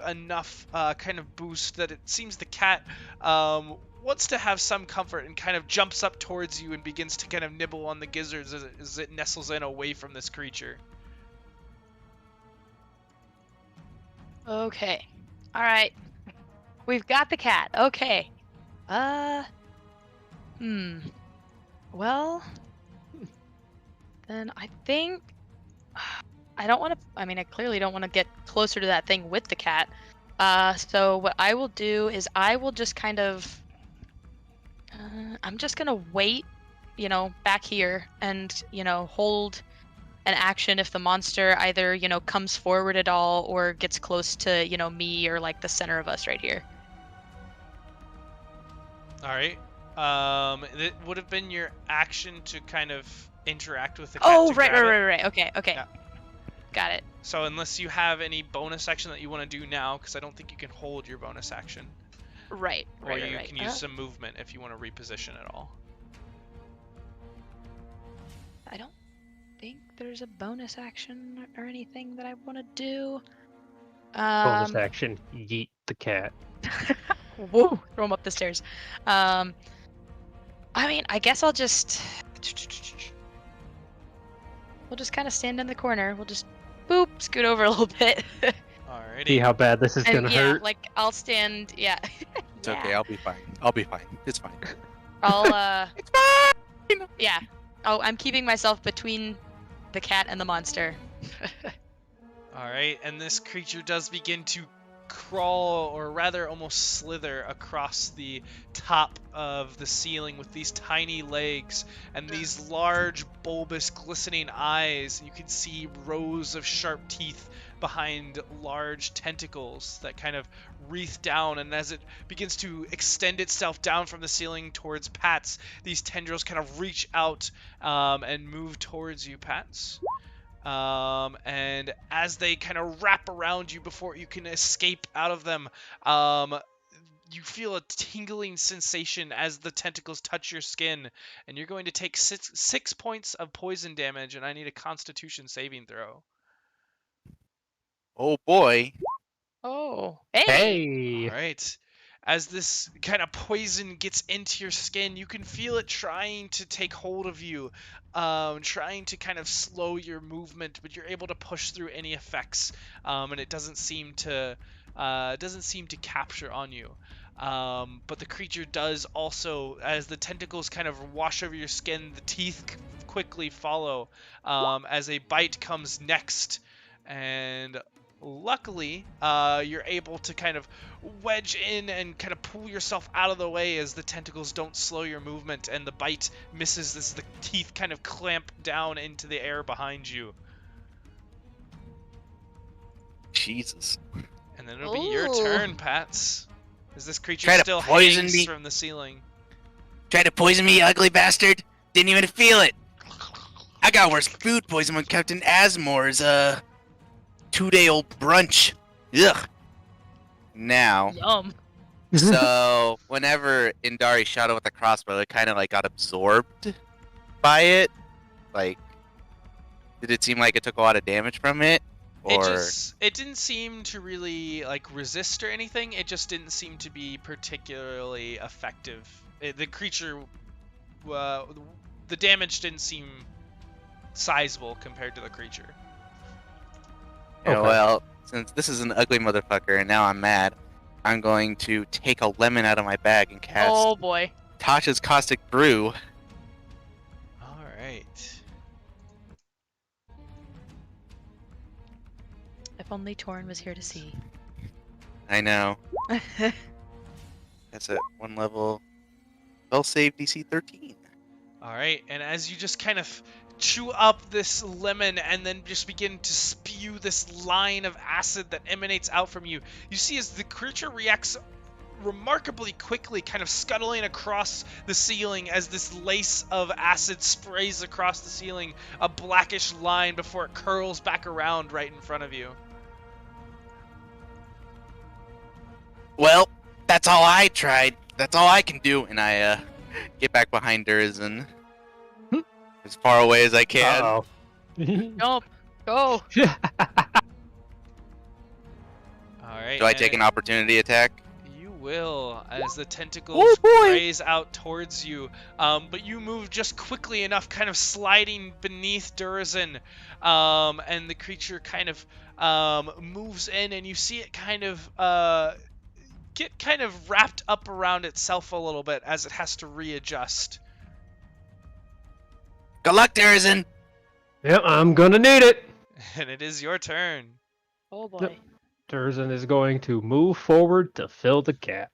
A: enough kind of boost that it seems the cat wants to have some comfort and kind of jumps up towards you and begins to kind of nibble on the gizzards as it nestles in away from this creature.
B: Okay. All right. We've got the cat. Okay. Well, then I think I don't want to. I mean, I clearly don't want to get closer to that thing with the cat. So what I will do is I will just kind of. I'm just gonna wait, back here and hold an action if the monster either comes forward at all or gets close to me or like the center of us right here.
A: All right. It would have been your action to kind of interact with the cat.
B: Oh,
A: to
B: right.
A: grab it.
B: Okay.
A: Yeah.
B: Got it.
A: So unless you have any bonus action that you want to do now, because I don't think you can hold your bonus action.
B: Right.
A: Or you can use some movement if you want to reposition at all.
B: I don't think there's a bonus action or anything that I want to do.
D: Bonus action, yeet the cat.
B: Whoa! Throw him up the stairs. I mean, I guess I'll just. We'll just kind of stand in the corner. We'll just boop, scoot over a little bit.
A: Alrighty.
D: See how bad this is
B: And
D: gonna
B: yeah,
D: hurt.
B: like I'll stand. Yeah.
E: It's okay. I'll be fine. I'll be fine. It's fine.
B: I'll
E: It's fine.
B: yeah. Oh, I'm keeping myself between the cat and the monster.
A: Alright, and this creature does begin to crawl, or rather almost slither, across the top of the ceiling with these tiny legs and these large, bulbous, glistening eyes. You can see rows of sharp teeth behind large tentacles that kind of wreath down, and as it begins to extend itself down from the ceiling towards Pats, these tendrils kind of reach out and move towards you, Pats. And as they kind of wrap around you before you can escape out of them, you feel a tingling sensation as the tentacles touch your skin, and you're going to take six points of poison damage, and I need a Constitution saving throw.
E: Oh boy.
B: Oh. Hey.
D: Hey!
A: All right. As this kind of poison gets into your skin, you can feel it trying to take hold of you, trying to kind of slow your movement, but you're able to push through any effects, and it doesn't seem to capture on you. But the creature does also, as the tentacles kind of wash over your skin, the teeth quickly follow, as a bite comes next, and luckily, you're able to kind of wedge in and kind of pull yourself out of the way as the tentacles don't slow your movement, and the bite misses as the teeth kind of clamp down into the air behind you.
E: Jesus.
A: And then it'll be your
B: Ooh.
A: turn, Pats. As this creature
E: Try to
A: still
E: poison
A: hangs
E: me.
A: from the ceiling.
E: Tried to poison me, you ugly bastard. Didn't even feel it. I got worse food poison when Captain Asmore's 2-day-old brunch. Ugh. Now,
B: Yum.
E: so whenever N'dari shot it with the crossbow, it kind of like got absorbed by it. Like, did it seem like it took a lot of damage from it? Or
A: It didn't seem to really like resist or anything. It just didn't seem to be particularly effective. The creature, the damage didn't seem sizable compared to the creature.
E: Yeah,
D: Okay.
E: well, since this is an ugly motherfucker and now I'm mad, I'm going to take a lemon out of my bag and cast
B: Oh boy.
E: Tasha's Caustic Brew.
A: All right.
B: If only Torn was here to see.
E: I know. That's at 1 level. Spell save DC 13.
A: All right, and as you just kind of chew up this lemon and then just begin to spew this line of acid that emanates out from you, you see as the creature reacts remarkably quickly, kind of scuttling across the ceiling as this lace of acid sprays across the ceiling, a blackish line before it curls back around right in front of you.
E: Well, that's all I tried. That's all I can do. And I get back behind Durizen as far away as I can.
D: Uh-oh.
B: Nope. Go.
A: All right.
E: Do I take an opportunity attack?
A: You will, as the tentacles raise out towards you. But you move just quickly enough, kind of sliding beneath Durizen, and the creature kind of moves in, and you see it kind of get kind of wrapped up around itself a little bit as it has to readjust.
E: Good luck, Durizen!
D: Yep, I'm gonna need it.
A: And it is your turn.
B: Oh boy.
D: Durizen is going to move forward to fill the gap.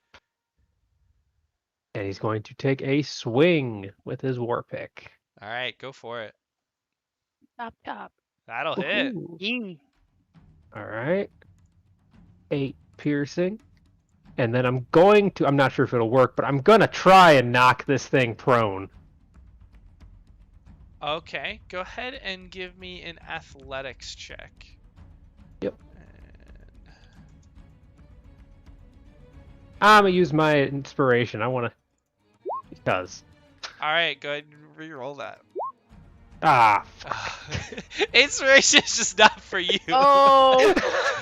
D: And he's going to take a swing with his war pick.
A: All right, go for it.
B: Top.
A: That'll hit.
D: Woohoo.
B: Yee.
D: All right. 8 piercing. And then I'm not sure if it'll work, but I'm gonna try and knock this thing prone.
A: Okay, go ahead and give me an athletics check.
D: Yep.
A: And...
D: I'm gonna use my inspiration. Because.
A: All right, go ahead and re-roll that.
D: Ah,
A: Inspiration is just not for you.
F: Oh.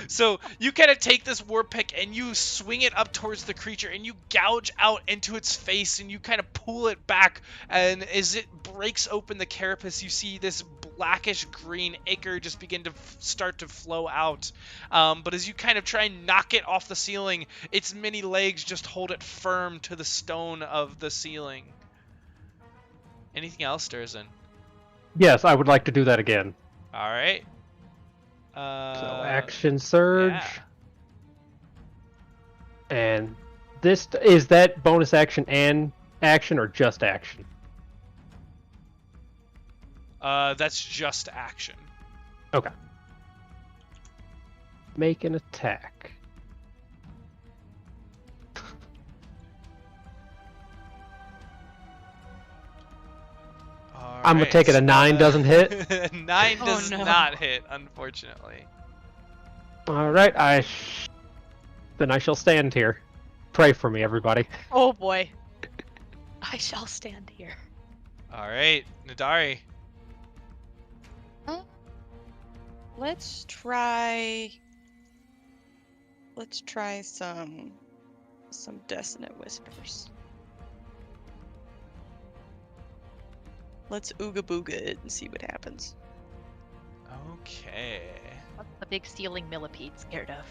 A: So you kind of take this war pick and you swing it up towards the creature and you gouge out into its face and you kind of pull it back, and as it breaks open the carapace, you see this blackish green ichor just begin to start to flow out. But as you kind of try and knock it off the ceiling, its many legs just hold it firm to the stone of the ceiling. Anything else, Durizen?
D: yes, I would like to do that again.
A: All right.
D: So action surge.
A: Yeah.
D: And this is that bonus action and action or just action?
A: That's just action.
D: Okay. Make an attack. I'm gonna take it a 9 doesn't hit.
A: 9 does
B: no.
A: not hit, unfortunately.
D: All right, then I shall stand here. Pray for me, everybody.
F: Oh boy.
B: I shall stand here.
A: All right, N'dari.
C: Let's try some dissonant whispers. Let's ooga booga it and see what happens.
A: Okay.
F: What's the big ceiling millipede scared of?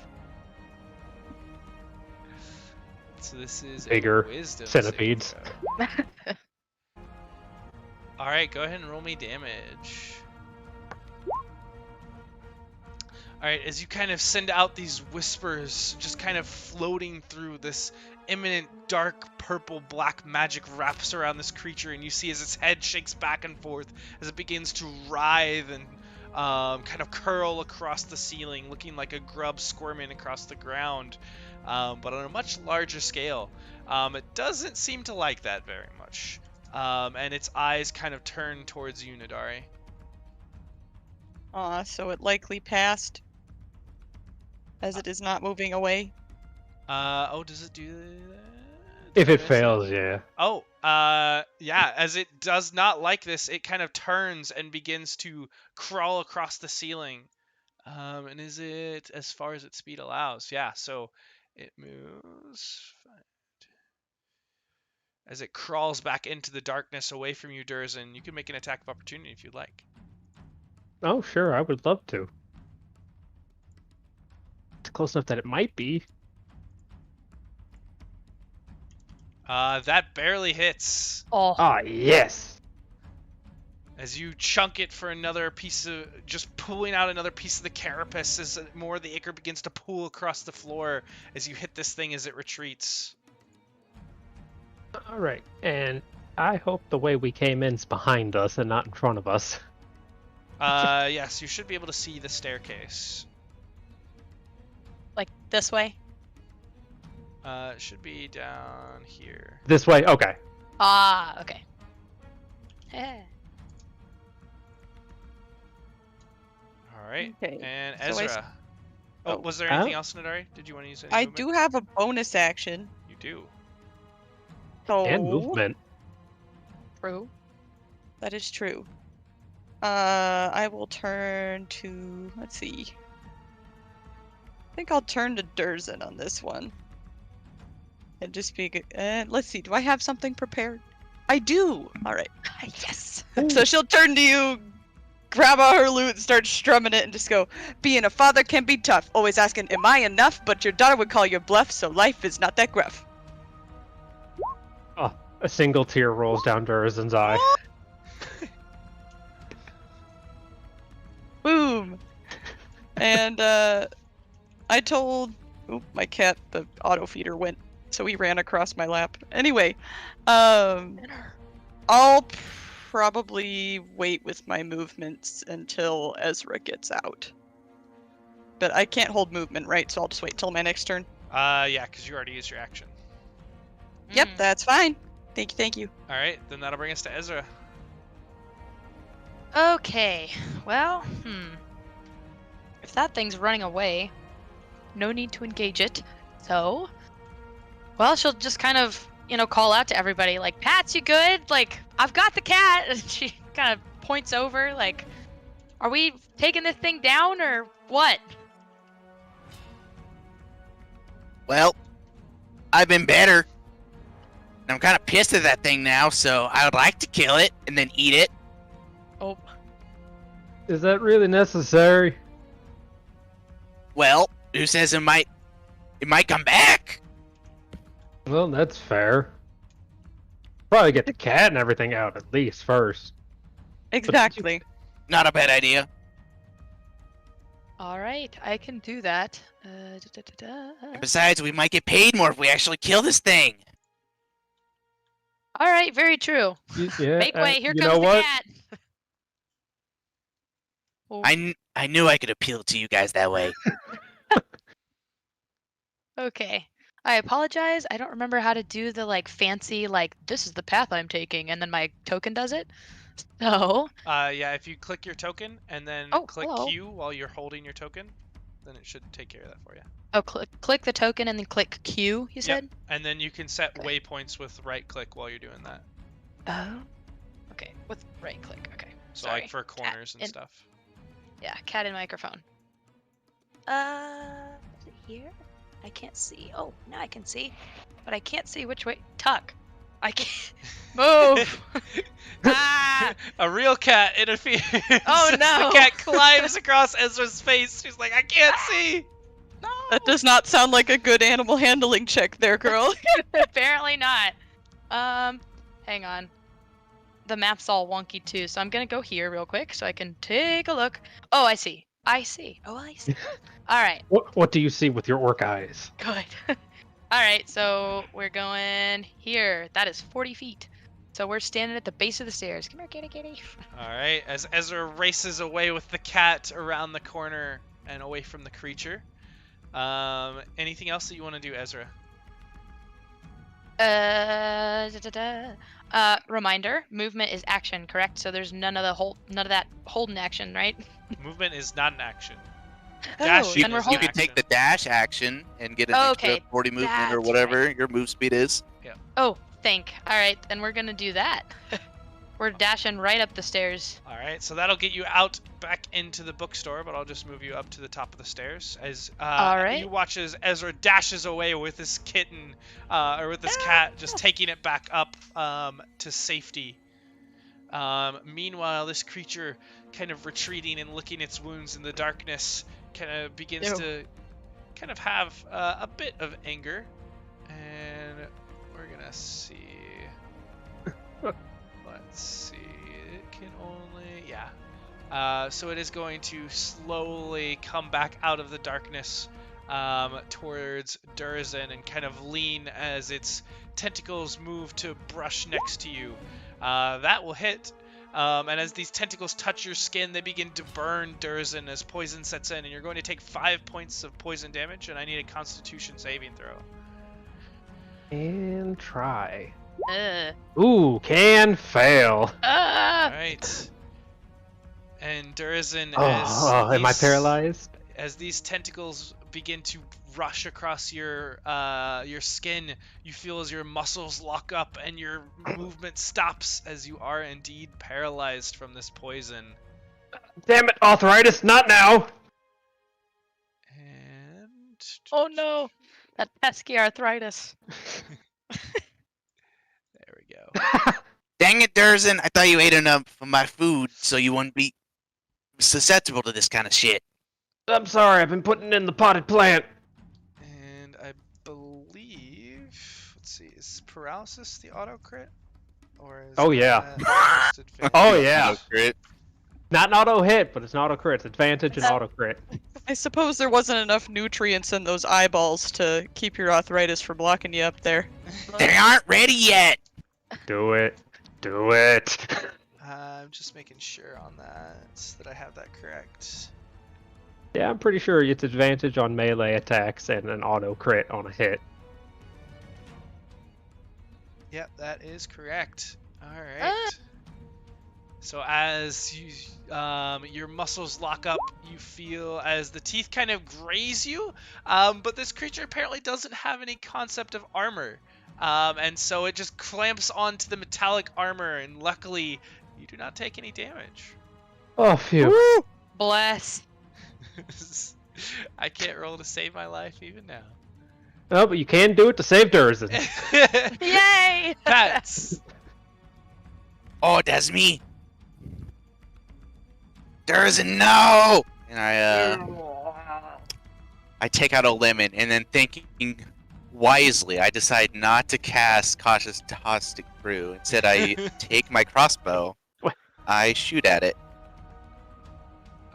A: So this is
D: Bigger
A: a wisdom
D: centipedes.
A: saving throw. All right, go ahead and roll me damage. All right, as you kind of send out these whispers, just kind of floating through this imminent dark purple black magic wraps around this creature, and you see as its head shakes back and forth as it begins to writhe and kind of curl across the ceiling, looking like a grub squirming across the ground, but on a much larger scale. It doesn't seem to like that very much, and its eyes kind of turn towards you, N'dari.
C: So it likely passed, as it is not moving away.
A: Oh, does it do that?
D: If
A: Did I
D: it
A: miss
D: fails, yeah.
A: Oh, yeah, as it does not like this, it kind of turns and begins to crawl across the ceiling. And is it as far as its speed allows? Yeah, so it moves. As it crawls back into the darkness away from you, Durizen, you can make an attack of opportunity if you'd like.
D: Oh, sure, I would love to. It's close enough that it might be.
A: That barely hits.
F: Oh.
D: Ah, yes!
A: As you chunk it for another piece of, just pulling out another piece of the carapace as more of the ichor begins to pool across the floor as you hit this thing as it retreats.
D: Alright, and I hope the way we came in's behind us and not in front of us.
A: Yes, you should be able to see the staircase.
B: Like this way?
A: It should be down here.
D: This way? Okay.
B: Ah, okay. Yeah.
A: All right.
C: Okay.
A: And
C: So
A: Ezra. Oh, was there anything else, N'dari? Did you want to use any
C: I
A: movement?
C: do have a bonus action.
A: You do.
C: So
D: And movement.
B: True.
C: That is true. I will turn to, let's see. I think I'll turn to Durizen on this one. And just be, let's see, do I have something prepared? I do! Alright.
B: Yes.
C: So she'll turn to you, grab out her lute and start strumming it and just go, being a father can be tough. Always asking, am I enough? But your daughter would call you bluff, so life is not that gruff.
D: Oh, a single tear rolls down Durizen's eye.
C: Boom! And, I told... Oop, my cat, the auto feeder went, so he ran across my lap. Anyway, I'll probably wait with my movements until Ezra gets out. But I can't hold movement, right? So I'll just wait till my next turn.
A: Yeah, because you already used your action.
C: Yep, that's fine. Thank you.
A: All right, then that'll bring us to Ezra.
B: Okay. Well, if that thing's running away, no need to engage it. So, well, she'll just kind of, call out to everybody, like, Pat, you good? Like, I've got the cat. And she kind of points over, like, are we taking this thing down or what?
E: Well, I've been better. And I'm kind of pissed at that thing now, so I would like to kill it and then eat it.
B: Oh,
D: Is that really necessary?
E: Well, who says it might come back?
D: Well, that's fair. Probably get the cat and everything out at least first.
C: Exactly.
E: Not a bad idea.
B: all right, I can do that.
E: And besides, we might get paid more if we actually kill this thing.
B: All right, very true.
D: Yeah,
B: Make way, here
D: you
B: comes
D: know
B: the
D: what?
B: cat. Oh,
E: I knew I could appeal to you guys that way.
B: okay. I apologize. I don't remember how to do the like fancy like this is the path I'm taking and then my token does it. So,
A: Yeah, if you click your token and then
B: Oh,
A: click
B: hello.
A: Q while you're holding your token, then it should take care of that for you.
B: oh, click the token and then click Q, you said?
A: And then you can set
B: Okay.
A: waypoints with right click while you're doing that.
B: Oh. Okay, with right click. Okay.
A: So
B: Sorry.
A: like for corners and
B: in-
A: stuff.
B: Yeah, cat and microphone. Is it here? I can't see. Oh, now I can see. But I can't see which way. Tuck. I can't. Move! Ah!
A: A real cat interferes.
B: Oh, no.
A: The cat climbs across Ezra's face. She's like, I can't see.
B: No!
C: That does not sound like a good animal handling check there, girl.
B: Apparently not. Hang on. The map's all wonky too, so I'm gonna go here real quick so I can take a look. Oh, I see. I see. Oh, I see. All right.
D: What do you see with your orc eyes?
B: Good. All right, so we're going here. That is 40 feet. So we're standing at the base of the stairs. Come here, kitty, kitty.
A: All right, as Ezra races away with the cat around the corner and away from the creature. Anything else that you want to do, Ezra?
B: Reminder: movement is action, correct? So there's none of that holding action, right?
A: Movement is not an action.
B: Oh,
A: Dashing
B: then we're
A: is
E: You
A: an
B: holding.
E: can take
A: action.
E: the dash action and get an
B: Oh,
E: extra
B: okay.
E: 40 movement or
B: That's
E: whatever your move speed is.
B: Oh, think. All right, then we're gonna do that. We're dashing right up the stairs.
A: All right, so that'll get you out back into the bookstore, but I'll just move you up to the top of the stairs as
B: All right.
A: you watch as Ezra dashes away with this kitten or with this cat, just taking it back up to safety. Meanwhile, this creature, kind of retreating and licking its wounds in the darkness, kind of begins
B: Ew.
A: to kind of have a bit of anger, and we're gonna see. Let's see. It can only so it is going to slowly come back out of the darkness towards Durizen and kind of lean as its tentacles move to brush next to you. That will hit. And as these tentacles touch your skin, they begin to burn Durizen as poison sets in, and you're going to take 5 points of poison damage, and I need a Constitution saving throw.
D: And try.
B: Ugh.
D: Can fail.
A: All right. And Durizen,
D: Am I paralyzed?
A: as these tentacles begin to rush across your skin, you feel as your muscles lock up and your movement stops as you are indeed paralyzed from this poison.
D: Damn it, arthritis, not now!
A: And
B: Oh no, that pesky arthritis.
A: there we go.
E: Dang it, Durizen. I thought you ate enough of my food so you wouldn't be susceptible to this kind of shit.
D: I'm sorry, I've been putting in the potted plant.
A: And I believe, let's see, is paralysis the auto crit? Or is
D: Oh, yeah.
A: that just advantage?
D: Oh, yeah.
E: Crit.
D: Not an auto hit, but it's an auto crit. It's advantage and auto crit.
C: I suppose there wasn't enough nutrients in those eyeballs to keep your arthritis from locking you up there.
E: They aren't ready yet.
D: Do it. Do it.
A: I'm just making sure on that I have that correct.
D: Yeah, I'm pretty sure it's advantage on melee attacks and an auto crit on a hit.
A: Yep, that is correct. All right. So as you, your muscles lock up, you feel as the teeth kind of graze you. But this creature apparently doesn't have any concept of armor. And so it just clamps onto the metallic armor, and luckily You do not take any damage.
D: Oh, phew.
C: Woo!
B: Bless.
A: I can't roll to save my life even now.
D: Oh, but you can do it to save Durizen.
B: Yay!
A: Pats.
E: Oh, that's me. Durizen, no! And I take out a lemon, and then thinking wisely, I decide not to cast Cautious Caustic Brew. Instead, I take my crossbow,
D: What?
E: I shoot at it,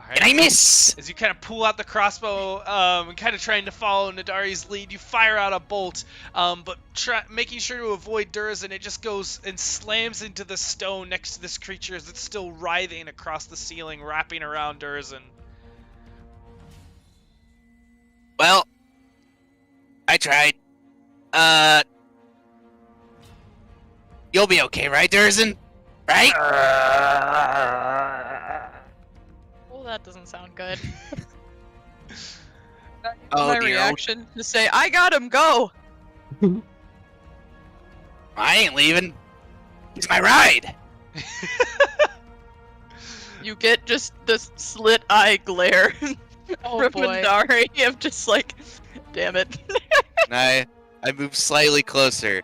A: Alright.
E: and I miss!
A: As you kind of pull out the crossbow, and kind of trying to follow N'dari's lead, you fire out a bolt, but making sure to avoid Durizen, it just goes and slams into the stone next to this creature as it's still writhing across the ceiling, wrapping around Durizen.
E: Well, I tried. You'll be okay, right, Durizen? Right?
F: Well, that doesn't sound good.
E: Oh,
C: My
E: dear.
C: reaction to say, I got him, go!
E: I ain't leaving. It's my ride.
C: You get just this slit eye glare
F: Oh
C: from
F: boy.
C: N'dari of just like, damn it.
E: And I move slightly closer,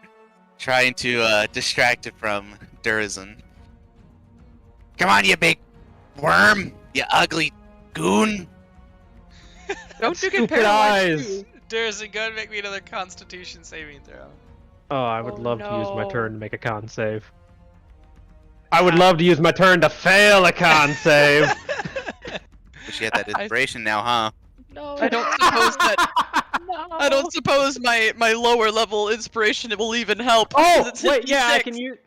E: trying to distract it from Durizen. Come on, you big worm! You ugly goon!
C: Don't you get
D: Stupid
C: paralyzed?
D: eyes.
C: too?
A: Durizen, go ahead and make me another Constitution saving throw.
D: Oh, I would
B: Oh,
D: love to use my
B: no.
D: turn to make a con save. I would love to use my turn to fail a con save.
E: Wish you had that inspiration now, huh?
F: No.
C: I don't suppose that.
F: No.
C: I don't suppose my lower level inspiration will even help.
D: Oh,
C: 'cause it's
D: wait, yeah, I
C: 56.
D: can use.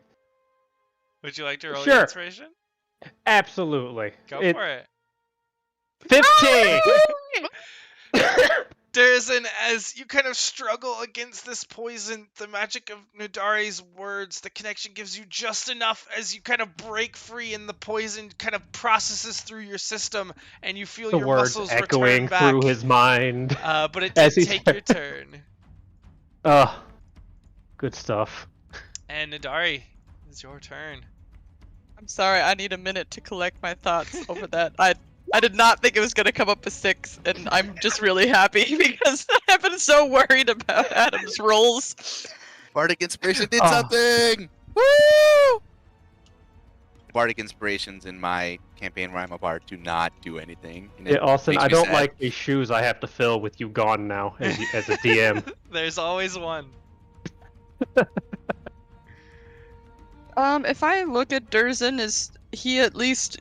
A: Would you like to roll
D: Sure.
A: your inspiration?
D: Absolutely.
A: Go for it.
D: 15!
A: Durizen, as you kind of struggle against this poison, the magic of N'dari's words, the connection gives you just enough as you kind of break free and the poison kind of processes through your system and you feel
D: The
A: your
D: words
A: muscles
D: echoing
A: return back.
D: through his mind.
A: But it
D: as
A: did
D: he
A: take your
D: said-
A: turn.
D: Good stuff.
A: And N'dari, it's your turn.
C: I'm sorry, I need a minute to collect my thoughts over that. I did not think it was gonna come up with 6, and I'm just really happy because I've been so worried about Adam's rolls.
E: Bardic Inspiration did
D: Oh.
E: something! Woo! Bardic Inspirations in my campaign where I'm a bard do not do anything. And it
D: Yeah, Austin,
E: makes
D: I
E: me
D: don't
E: sad.
D: like these shoes I have to fill with you gone now as a DM.
A: There's always one.
C: If I look at Durizen, is he at least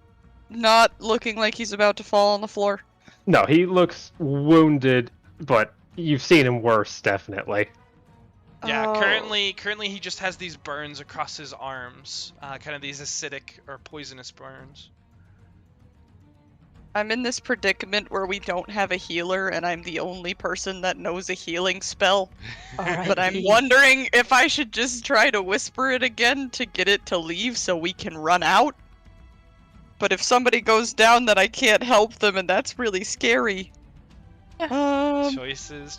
C: not looking like he's about to fall on the floor?
D: No, he looks wounded, but you've seen him worse, definitely.
A: Yeah,
C: Oh.
A: currently he just has these burns across his arms, kind of these acidic or poisonous burns.
C: I'm in this predicament where we don't have a healer, and I'm the only person that knows a healing spell. But I'm
B: R.I.P.
C: wondering if I should just try to whisper it again to get it to leave so we can run out. But if somebody goes down, then I can't help them, and that's really scary.
A: Choices.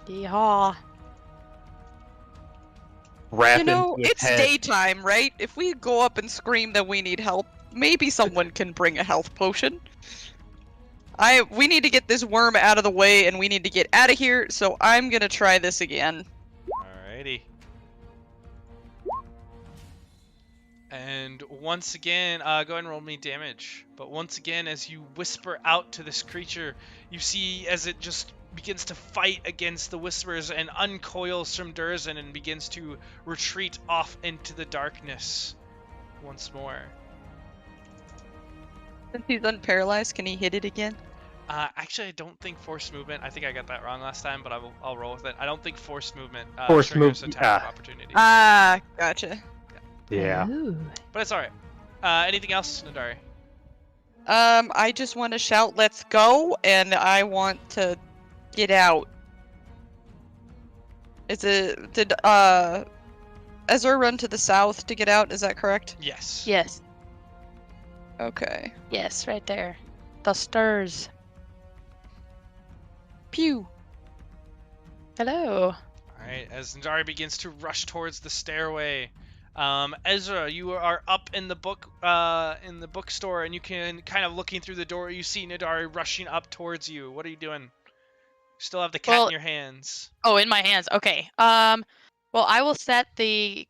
B: Yeehaw.
D: Wrap
C: You know,
D: into his
C: it's
D: head.
C: daytime, right? If we go up and scream that we need help, maybe someone can bring a health potion. We need to get this worm out of the way, and we need to get out of here, so I'm gonna try this again.
A: Alrighty. And once again, go ahead and roll me damage. But once again, as you whisper out to this creature, you see as it just begins to fight against the whispers and uncoils from Durizen and begins to retreat off into the darkness once more.
C: Since he's unparalyzed, can he hit it again?
A: Actually, I don't think forced movement. I think I got that wrong last time, but I'll roll with it. I don't think forced movement
D: Forced
A: triggers
D: move-
A: attack of
D: ah.
A: opportunity.
C: Ah, gotcha.
D: Yeah.
B: Ooh.
A: But it's alright. Anything else, N'dari?
C: I just want to shout, let's go, and I want to get out. Did Ezra run to the south to get out, is that correct?
A: Yes.
B: Yes.
C: Okay.
B: Yes, right there. The stars.
C: Pew.
B: Hello.
A: Alright, as N'dari begins to rush towards the stairway, Ezra, you are up in the bookstore, and you can kind of looking through the door. You see N'dari rushing up towards you. What are you doing? Still have the cat
F: Well-
A: in your hands.
F: Oh, in my hands. Okay. Well, I will set the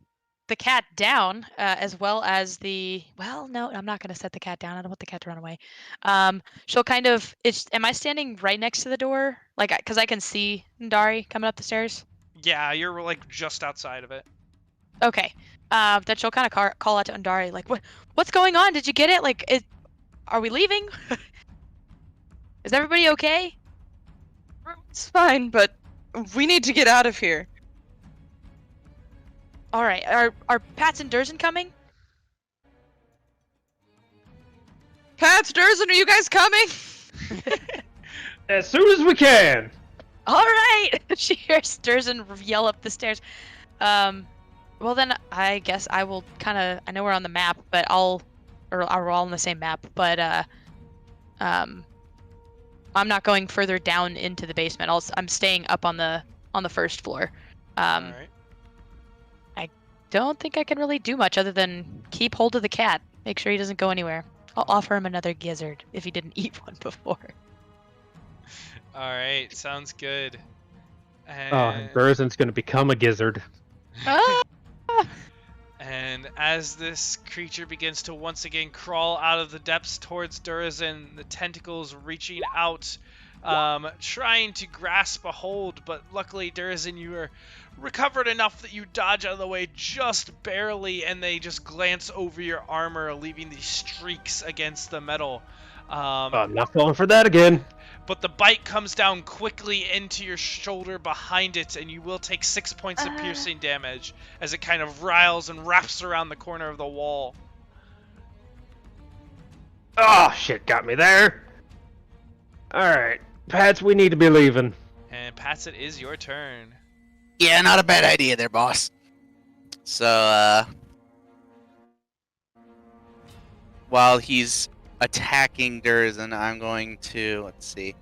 F: cat down, as well as the. Well, no, I'm not gonna set the cat down. I don't want the cat to run away. She'll kind of. Am I standing right next to the door? Like, because I can see N'dari coming up the stairs.
A: Yeah, you're like just outside of it.
F: Okay. Then she'll kind of call out to N'dari, like, what's going on? Did you get it? Like, are we leaving? Is everybody okay?
C: It's fine, but we need to get out of here.
F: All right. Are Pats and Durizen coming?
C: Pats, Durizen, are you guys coming?
D: As soon as we can.
F: All right. She hears Durizen yell up the stairs. Well then, I guess I will kind of. I know we're on the map, but we're all on the same map, but I'm not going further down into the basement. I'm staying up on the first floor.
A: All right.
F: I don't think I can really do much other than keep hold of the cat. Make sure he doesn't go anywhere. I'll offer him another gizzard if he didn't eat one before.
A: All right. Sounds good.
D: Oh, Durizen's gonna become a gizzard.
F: Ah!
A: And as this creature begins to once again crawl out of the depths towards Durizen, the tentacles reaching out, trying to grasp a hold, but luckily, Durizen, you are recovered enough that you dodge out of the way just barely, and they just glance over your armor, leaving these streaks against the metal.
D: I'm not falling for that again.
A: But the bite comes down quickly into your shoulder behind it, and you will take 6 points of piercing damage as it kind of riles and wraps around the corner of the wall.
D: Oh, shit, got me there. Alright, Pats, we need to be leaving.
A: And Pats, it is your turn.
E: Yeah, not a bad idea there, boss. So, while he's attacking Durizen, I'm going to, let's see.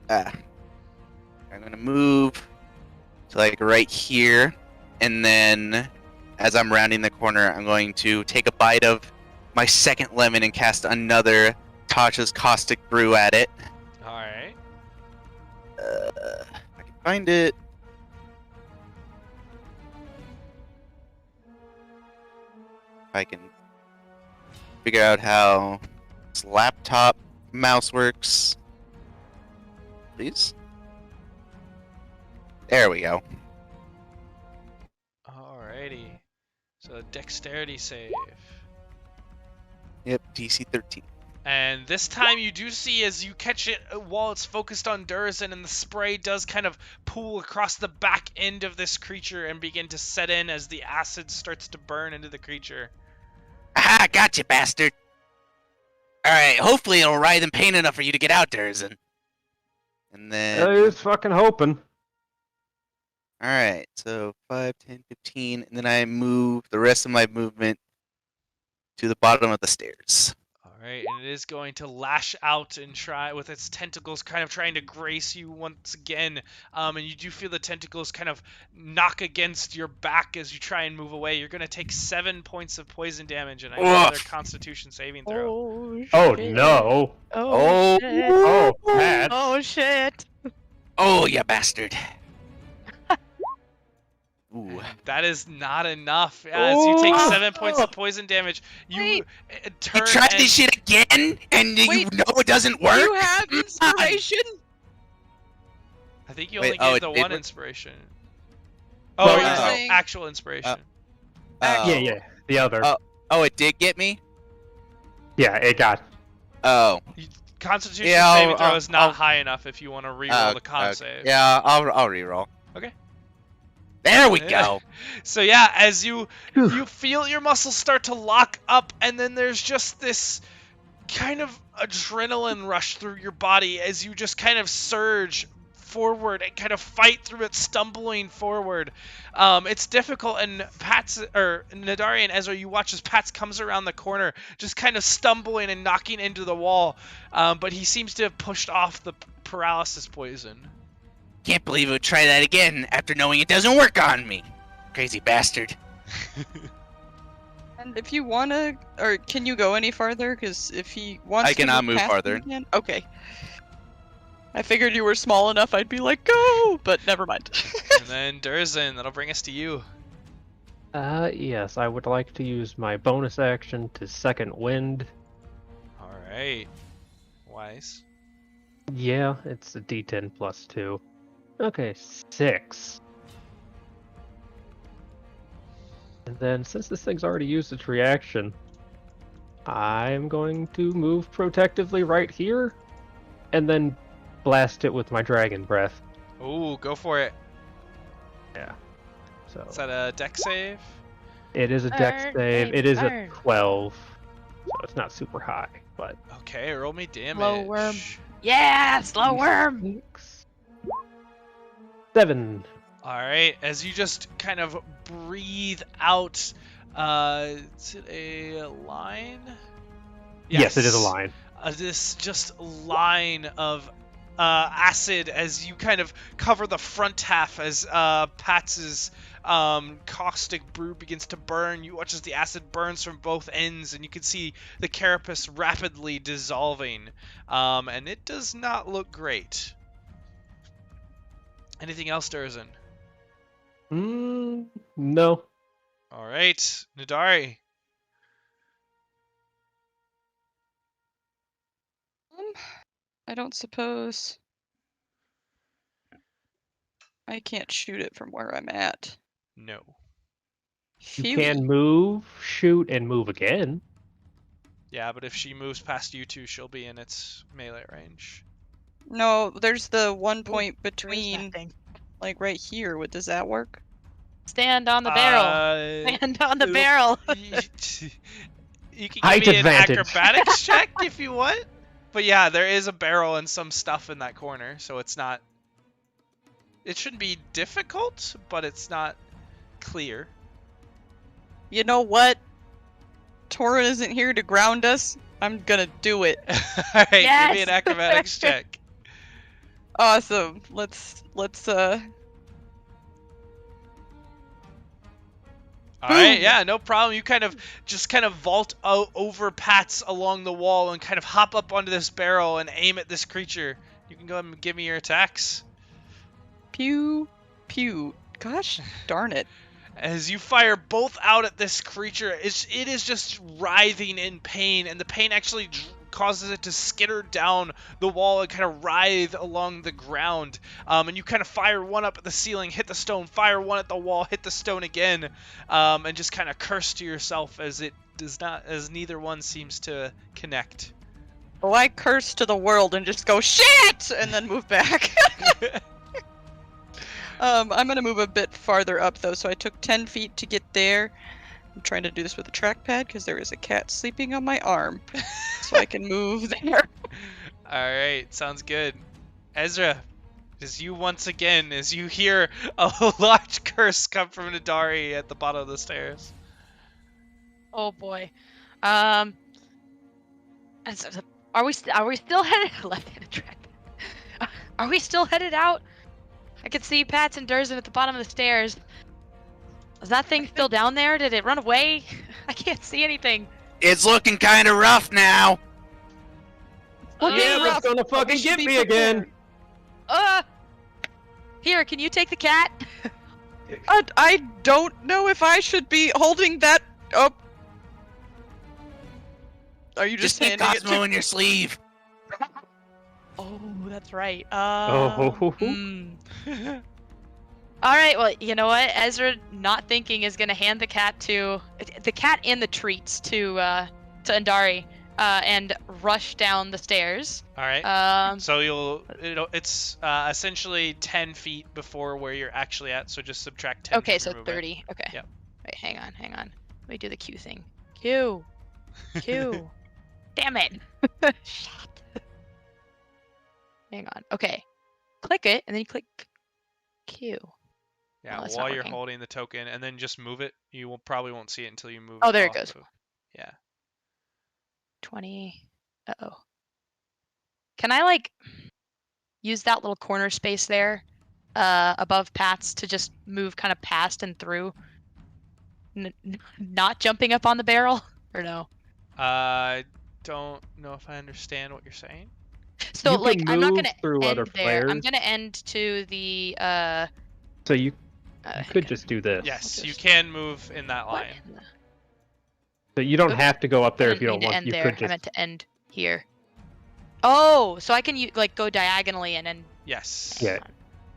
E: I'm going to move to like right here, and then as I'm rounding the corner, I'm going to take a bite of my second lemon and cast another Tasha's Caustic Brew at it.
A: Alright.
E: If I can find it. If I can figure out how this laptop mouse works. Please. There we go.
A: Alrighty. So a dexterity save.
E: Yep, DC 13.
A: And this time you do see as you catch it while it's focused on Durizen, and the spray does kind of pool across the back end of this creature and begin to set in as the acid starts to burn into the creature.
E: Aha, gotcha, bastard. Alright, hopefully it'll writhe in pain enough for you to get out, Durizen. And then...
D: I was fucking hoping.
E: Alright, so 5, 10, 15, and then I move the rest of my movement to the bottom of the stairs.
A: Alright, and it is going to lash out and try with its tentacles, kind of trying to grace you once again. And you do feel the tentacles kind of knock against your back as you try and move away. You're going to take 7 points of poison damage, and I need another Constitution saving throw.
D: Oh no.
E: Oh.
F: Shit.
D: Oh, Pat.
F: Oh shit.
E: Oh, you bastard. Ooh.
A: That is not enough. As you take 7 points of poison damage, you
F: Wait.
A: turn
E: You tried
A: and...
E: this shit again, and you
C: Wait.
E: know it doesn't work?
C: You have inspiration?
A: I think you only
E: Wait,
A: gave
E: it
A: the
E: did
A: one
E: work?
A: inspiration.
D: Well,
A: Oh,
D: you're
A: no,
C: saying-
A: actual inspiration.
D: Yeah, the other.
E: Oh, it did get me?
D: Yeah, it got.
E: Oh.
A: Constitution
E: Yeah,
A: saving
E: I'll-
A: throw is not
E: I'll-
A: high enough if you want to reroll the con save.
E: Yeah, I'll reroll.
A: Okay.
E: There we go.
A: So yeah, as you feel your muscles start to lock up, and then there's just this kind of adrenaline rush through your body as you just kind of surge forward and kind of fight through it, stumbling forward. It's difficult, and N'dari and Ezra, you watch as Pats comes around the corner, just kind of stumbling and knocking into the wall, but he seems to have pushed off the paralysis poison.
E: Can't believe it would try that again after knowing it doesn't work on me. Crazy bastard.
C: And if you wanna, or can you go any farther? Because if he wants
E: I cannot
C: to
E: move
C: past
E: farther.
C: me again, okay. I figured you were small enough. I'd be like, go, but never mind.
A: And then Durizen, that'll bring us to you.
D: Yes, I would like to use my bonus action to second wind.
A: All right. Wise.
D: Yeah, it's a D10 plus 2. Okay, 6. And then, since this thing's already used its reaction, I'm going to move protectively right here, and then blast it with my dragon breath.
A: Ooh, go for it.
D: Yeah. So
A: Is that a deck save?
D: it is a dex
B: Burn,
D: save.
B: baby,
D: It is a
B: burn.
D: 12, so it's not super high, but
A: Okay, roll me damage.
B: Slow worm. Yeah, slow worm.
D: 6, 7.
A: All right, as you just kind of breathe out, is it a line?
D: Yes, it is a line.
A: This just line of acid as you kind of cover the front half as Pats's caustic brew begins to burn. You watch as the acid burns from both ends, and you can see the carapace rapidly dissolving, and it does not look great. Anything else, Durizen?
D: No.
A: All right, N'dari.
C: I don't suppose I can't shoot it from where I'm at.
A: No.
D: You
C: Phew.
D: can move, shoot, and move again.
A: Yeah, but if she moves past you two, she'll be in its melee range.
C: No, there's the one point
B: Where's
C: between,
B: that thing?
C: like right here. Does that work?
B: Stand on the barrel. Stand on the
A: it'll-
B: barrel.
A: You can
D: Height
A: give me
D: advantage.
A: an acrobatics check if you want. But yeah, there is a barrel and some stuff in that corner, so it's not... It shouldn't be difficult, but it's not clear.
C: You know what? Torin isn't here to ground us. I'm gonna do it.
A: Alright, give me
B: Yes!
A: an acrobatics check.
C: Awesome. Let's
A: Alright,
C: Boom.
A: yeah, no problem. You kind of vault over Pats along the wall and kind of hop up onto this barrel and aim at this creature. You can go ahead and give me your attacks.
C: pew pew. Gosh darn it.
A: As you fire both out at this creature, it is just writhing in pain, and the pain actually causes it to skitter down the wall and kind of writhe along the ground. And you kind of fire one up at the ceiling, hit the stone, fire one at the wall, hit the stone again, and just kind of curse to yourself as it does not, as neither one seems to connect.
C: Well, I curse to the world and just go shit and then move back. I'm gonna move a bit farther up though, so I took 10 feet to get there. I'm trying to do this with a trackpad because there is a cat sleeping on my arm, so I can move there.
A: Alright, sounds good. Ezra, as you once again, as you hear a large curse come from N'dari at the bottom of the stairs.
B: Oh boy. Are we still headed left-handed track? Are we still headed out? I can see Pats and Durizen at the bottom of the stairs. Is that thing still down there? Did it run away? I can't see anything.
E: It's looking kind of rough now.
D: Yeah, it's gonna fucking get me again.
B: Here, can you take the cat?
C: I don't know if I should be holding that up. Are you
E: Just
C: just
E: stick
C: handing it
E: Cosmo
C: to
E: in your sleeve.
B: Oh, that's right.
D: Oh.
B: All right. Well, you know what? Ezra, not thinking, is gonna hand the cat and the treats to N'dari, and rush down the stairs.
A: Alright. So it's essentially 10 feet before where you're actually at, so just subtract 10.
B: Okay,
A: from
B: so
A: your movement.
B: 30. Okay.
A: Yep.
B: Wait, hang on. Let me do the Q thing. Q. Damn it. Shit. Hang on. Okay. Click it, and then you click Q.
A: Yeah,
B: Oh, that's
A: while
B: not
A: you're
B: working.
A: holding the token, and then just move it. You probably won't see it until you move
B: Oh,
A: it
B: there it
A: off
B: goes.
A: of- Yeah.
B: 20. Uh-oh. Can I, use that little corner space there above Pat's to just move kind of past and through
F: not jumping up on the barrel, or no?
A: I don't know if I understand what you're saying.
F: So
D: You
F: like
D: can
F: I'm not
D: move
F: gonna
D: through
F: end
D: other
F: there. I'm
D: players.
F: gonna end to the
D: So you
F: hang
D: could
F: on.
D: just do this.
A: Yes, you
F: just-
A: can move in that
F: What?
A: line.
D: So you don't
F: Oops.
D: have to go up there
F: I
D: if you
F: didn't
D: don't
F: mean to
D: want.
F: end
D: You
F: there.
D: could
F: I
D: just.
F: meant to end here. Oh, so I can like go diagonally and then
A: Yes.
D: Yeah.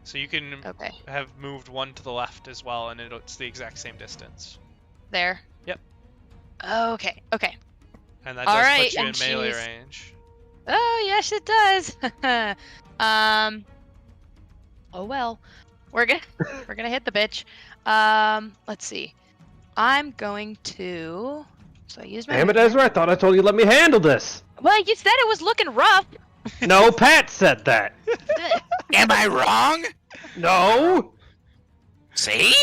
A: So you can
F: okay
A: have moved one to the left as well, and it's the exact same distance.
F: there.
A: Yep.
F: Okay. Okay.
A: And that
F: All
A: does
F: right,
A: put you in
F: and
A: melee
F: she's-
A: range.
F: Oh yes, it does. Oh well, we're gonna hit the bitch. Let's see. I'm going to. So I use my.
D: Damn it,
F: movement.
D: Ezra! I thought I told you to let me handle this.
F: Well, you said it was looking rough.
D: No, Pat said that.
E: Am I wrong?
D: No.
E: See?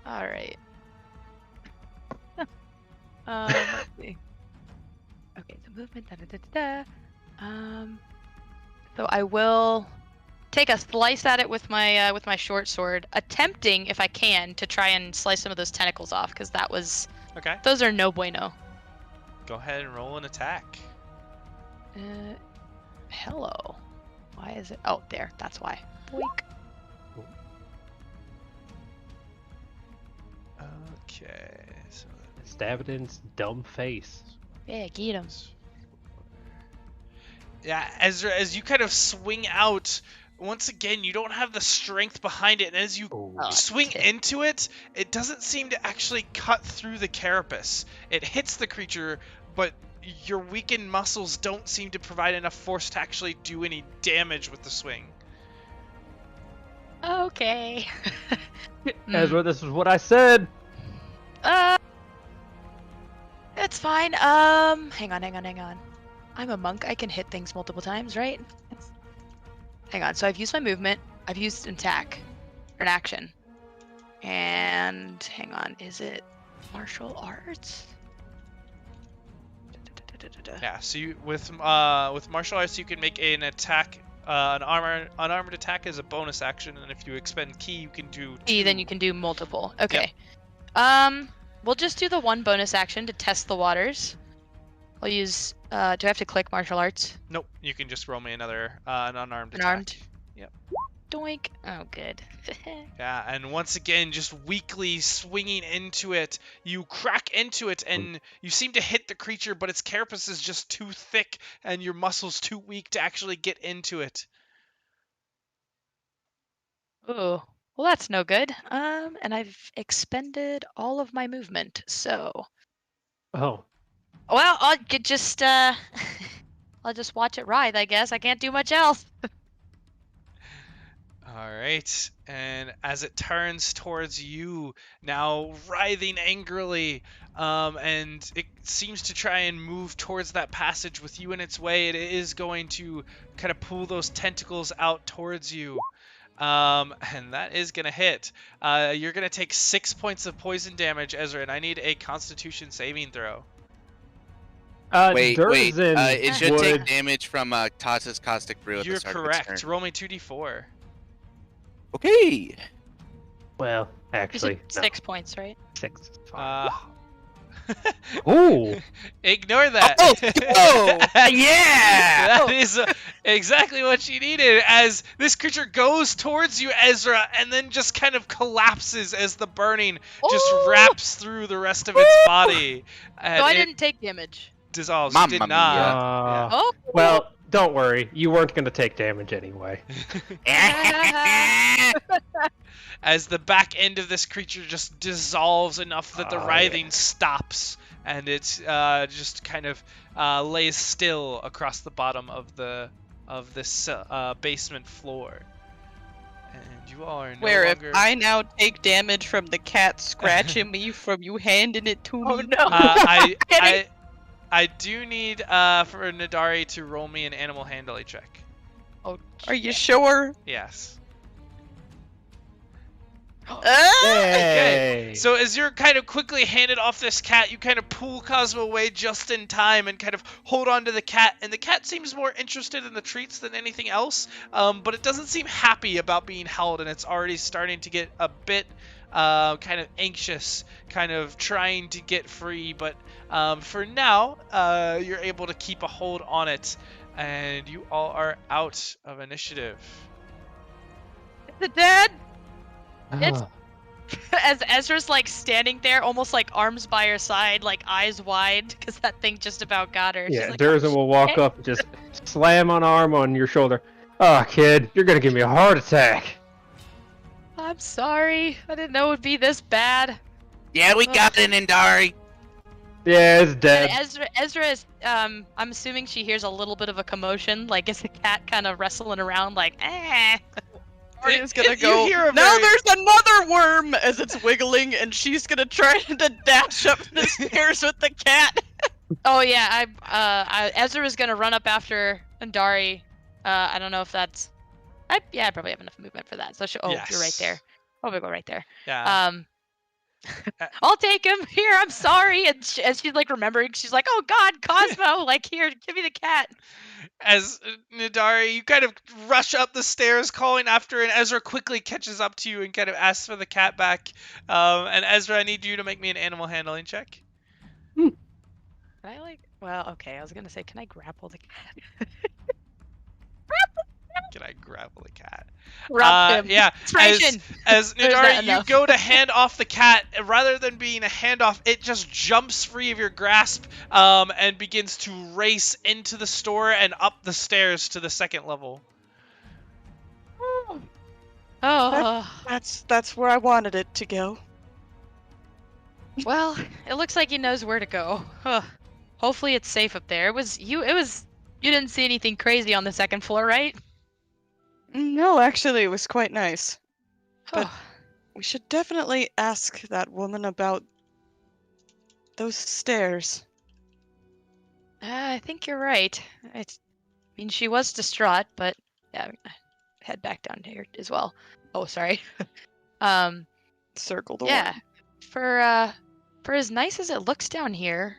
F: All right. Let's see. Okay, so movement. So I will take a slice at it with my short sword, attempting, if I can, to try and slice some of those tentacles off, because
A: Okay.
F: those are no bueno.
A: Go ahead and roll an attack.
F: Hello. Why is it? Oh, there. That's why. Boink.
A: Okay. So
D: Stab it in its dumb face.
F: Yeah, get him.
A: yeah, Ezra, as you kind of swing out, once again, you don't have the strength behind it, and as you
F: Oh,
A: swing
F: shit.
A: into it, it doesn't seem to actually cut through the carapace. It hits the creature, but your weakened muscles don't seem to provide enough force to actually do any damage with the swing.
F: Okay.
D: Ezra, this is what I said.
F: It's fine. Hang on. I'm a monk. I can hit things multiple times, right? Hang on. So I've used my movement. I've used an attack, or an action. And hang on. Is it martial arts?
A: Yeah, so you, with martial arts, you can make an attack, an unarmored attack as a bonus action, and if you expend ki, you can do two.
F: Then you can do multiple. Okay. We'll just do the one bonus action to test the waters. I'll use. Do I have to click martial arts?
A: Nope, you can just roll me another an unarmed
F: Unarmed?
A: attack. Yep.
F: Doink. Oh, good.
A: Yeah, and once again, just weakly swinging into it, you crack into it, and you seem to hit the creature, but its carapace is just too thick, and your muscles too weak to actually get into it.
F: Ooh. Well, that's no good. And I've expended all of my movement, so.
D: Oh,
F: Well, I'll just I'll just watch it writhe, I guess. I can't do much else.
A: All right, and as it turns towards you, now writhing angrily, and it seems to try and move towards that passage with you in its way, it is going to kind of pull those tentacles out towards you. And that is going to hit. You're going to take 6 points of poison damage, Ezra, and I need a Constitution saving throw.
E: Wait.
D: Durizen
E: It should
D: would...
E: take damage from Tassa's Caustic Brew at
A: You're
E: the start
A: correct.
E: of its turn.
A: Roll me 2d4.
E: Okay.
D: Well,
F: You
D: actually,
F: said 6 points, right?
D: 6. is fine.
A: Ooh.
D: Ooh.
A: Ignore that.
E: Oh, yeah!
A: That is exactly what you needed, as this creature goes towards you, Ezra, and then just kind of collapses as the burning just
F: Ooh.
A: wraps through the rest of its body. And
F: So I
A: it
F: didn't take damage.
A: dissolves.
E: Mamma
A: You did
E: mia.
A: not.
F: Oh.
D: Well, don't worry. You weren't going to take damage anyway.
A: As the back end of this creature just dissolves enough that the
D: Oh,
A: writhing
D: yeah.
A: stops, and it's just kind of lays still across the bottom of this basement floor. And you all are no
C: Where
A: longer.
C: if I now take damage from the cat scratching me from you handing it to me.
F: Oh no.
A: I do need for N'dari to roll me an animal handling check.
F: Oh.
C: Are you sure?
A: Yes.
C: Ah!
D: Yay!
A: So as you're kind of quickly handed off this cat, you kind of pull Cosmo away just in time and kind of hold on to the cat. And the cat seems more interested in the treats than anything else, but it doesn't seem happy about being held, and it's already starting to get a bit kind of anxious, kind of trying to get free, but for now, you're able to keep a hold on it, and you all are out of initiative.
F: Is it dead? It's
D: Ah,
F: as Ezra's like standing there, almost like arms by her side, like eyes wide, because that thing just about got her. She's
D: yeah,
F: like,
D: Durizen will walk
F: shit."
D: up and just slam an arm on your shoulder. Ah, kid, you're gonna give me a heart attack.
F: I'm sorry. I didn't know it would be this bad.
E: Yeah, we got it, N'dari.
D: Yeah, it's
F: And
D: dead.
F: Ezra is, I'm assuming she hears a little bit of a commotion, like is the cat kind of wrestling around, like, eh.
C: Arya's gonna
A: You
C: go,
A: hear a
C: now
A: very-
C: there's another worm, as it's wiggling, and she's gonna try to dash up the stairs with the cat.
F: Oh yeah, Ezra is gonna run up after N'dari. I don't know if that's, I probably have enough movement for that. So you're right
A: Yes.
F: there. Oh, we go right there.
A: Yeah.
F: I'll take him. Here, I'm sorry. And as she's like remembering, she's like, oh God, Cosmo, like here, give me the cat.
A: As N'dari, you kind of rush up the stairs calling after, and Ezra quickly catches up to you and kind of asks for the cat back. And Ezra, I need you to make me an animal handling check.
F: Can I well, okay, I was gonna say, can I grapple the cat?
A: Can I grapple the cat?
F: Grab him.
A: Yeah.
F: Inspiration.
A: As
F: There's not
A: N'dari, you
F: enough.
A: go to hand off the cat, and rather than being a handoff, it just jumps free of your grasp and begins to race into the store and up the stairs to the second level.
F: Oh,
C: That's where I wanted it to go.
F: well, it looks like he knows where to go. Huh. Hopefully it's safe up there. You didn't see anything crazy on the second floor, right?
C: No, actually, it was quite nice. But-
F: Oh,
C: We should definitely ask that woman about those stairs.
F: I think you're right. I mean, she was distraught, but yeah, head back down here as well. Oh, sorry.
C: Circle the
F: Yeah,
C: worm.
F: for as nice as it looks down here,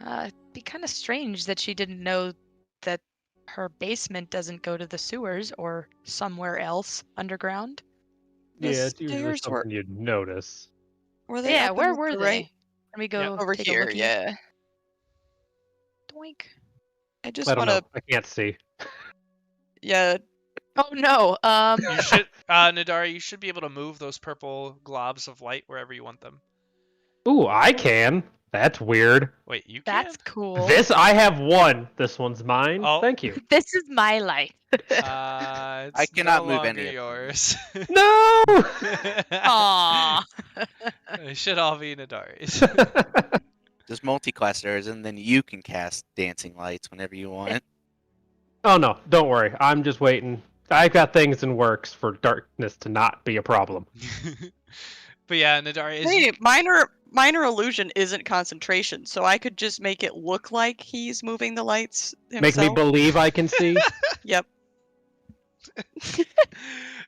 F: it'd be kind of strange that she didn't know that her basement doesn't go to the sewers or somewhere else underground.
C: The
D: Yeah, it's usually
C: stairs were,
D: something you'd notice.
C: were they
F: Yeah,
C: up
F: where
C: in
F: were
C: the
F: they?
C: right
F: Let me go
C: over
F: take a
C: here?
F: looky.
C: Yeah.
F: Doink.
C: I just
D: I don't
C: want
D: know.
C: to.
D: I can't see.
C: Yeah.
F: Oh no.
A: You should, N'dari, you should be able to move those purple globs of light wherever you want them.
D: Ooh, I can. That's weird.
A: Wait, you
F: That's
A: can?
F: cool.
D: This, I have one. This one's mine.
A: Oh.
D: Thank you.
F: This is my life.
A: It's
E: I cannot
A: no
E: move
A: longer
E: any of them.
A: yours.
D: No!
F: Aww.
A: They should all be N'dari's.
E: Just multi-class theirs, and then you can cast dancing lights whenever you want.
D: Oh no, don't worry. I'm just waiting. I've got things in works for darkness to not be a problem.
A: But yeah, N'dari is.
C: Hey, minor illusion isn't concentration, so I could just make it look like he's moving the lights himself.
D: Make me believe I can see.
C: Yep.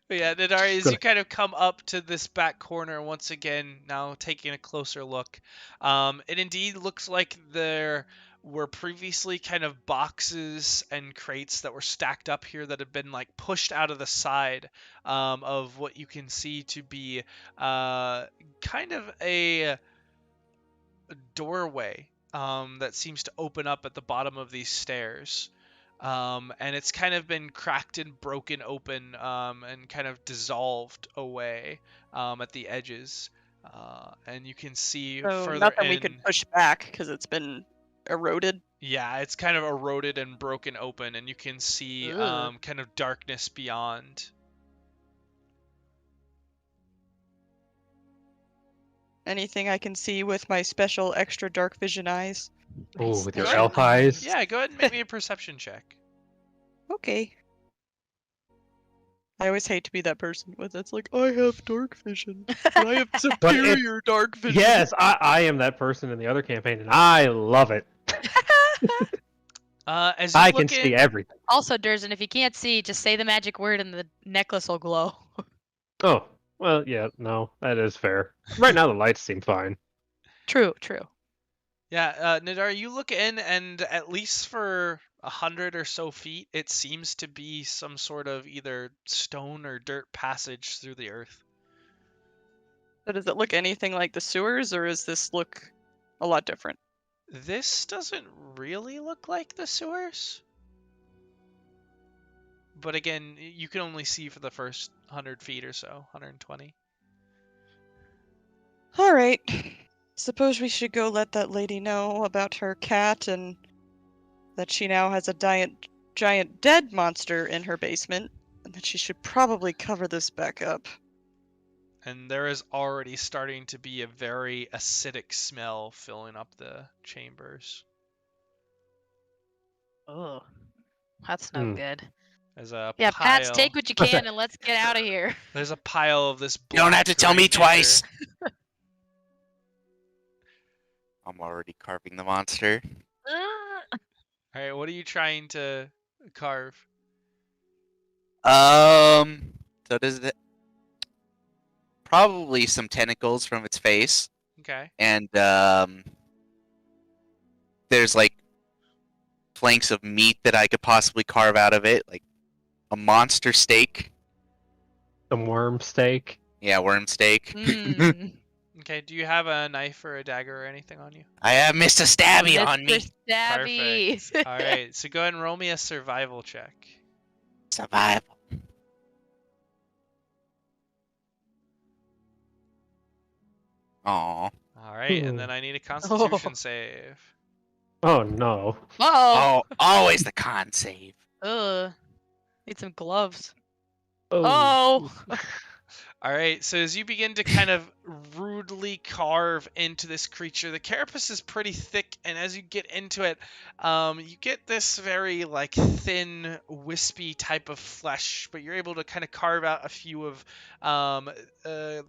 A: But yeah, N'dari, as
D: Good.
A: you kind of come up to this back corner once again, now taking a closer look, it indeed looks like there were previously kind of boxes and crates that were stacked up here that had been like pushed out of the side of what you can see to be kind of a doorway that seems to open up at the bottom of these stairs. And it's kind of been cracked and broken open and kind of dissolved away at the edges. And you can see
C: So
A: further
C: nothing
A: in.
C: we could push back because it's been eroded.
A: Yeah, it's kind of eroded and broken open, and you can see
F: Ugh.
A: kind of darkness beyond.
C: Anything I can see with my special extra dark vision eyes.
D: Ooh, with your
A: Nice.
D: elf eyes.
A: Yeah, go ahead and make me a perception check.
C: Okay. I always hate to be that person with it's like, I have dark vision. But I have superior dark vision.
D: Yes, I am that person in the other campaign, and I love it.
A: As you
D: I
A: look
D: can see
A: in-
D: everything.
F: Also, Durizen, if you can't see, just say the magic word and the necklace will glow.
D: Oh, well, yeah, no, that is fair. Right now, the lights seem fine.
F: True.
A: Yeah, N'dari, you look in, and at least for 100 or so feet, it seems to be some sort of either stone or dirt passage through the earth.
C: So does it look anything like the sewers, or does this look a lot different?
A: This doesn't really look like the sewers. But again, you can only see for the first 100 feet or so, 120.
C: All right. Suppose we should go let that lady know about her cat and that she now has a giant dead monster in her basement, and that she should probably cover this back up.
A: And there is already starting to be a very acidic smell filling up the chambers.
F: Oh, that's no good.
A: There's a
F: Yeah,
A: pile.
F: Pats, take what you can and let's get out of here.
A: There's a pile of this.
E: You don't have to tell me
A: black-green matter.
E: twice. I'm already carving the monster.
A: All right, what are you trying to carve?
E: So does it probably some tentacles from its face,
A: Okay.
E: and there's like flanks of meat that I could possibly carve out of it, like a monster steak.
D: Some worm steak.
E: Yeah, worm steak.
F: Mm.
A: Okay. Do you have a knife or a dagger or anything on you?
E: I have Mr. Stabby on me.
F: Mr. Stabby.
A: Perfect. All right. So go ahead and roll me a survival check.
E: Survival. Aw.
A: All right, and then I need a Constitution save.
D: Oh no.
F: Oh.
E: Oh, always the con save.
F: Ugh. Need some gloves.
D: Oh.
F: Oh.
A: All right, so as you begin to kind of rudely carve into this creature, the carapace is pretty thick, and as you get into it, you get this very like thin, wispy type of flesh, but you're able to kind of carve out a few of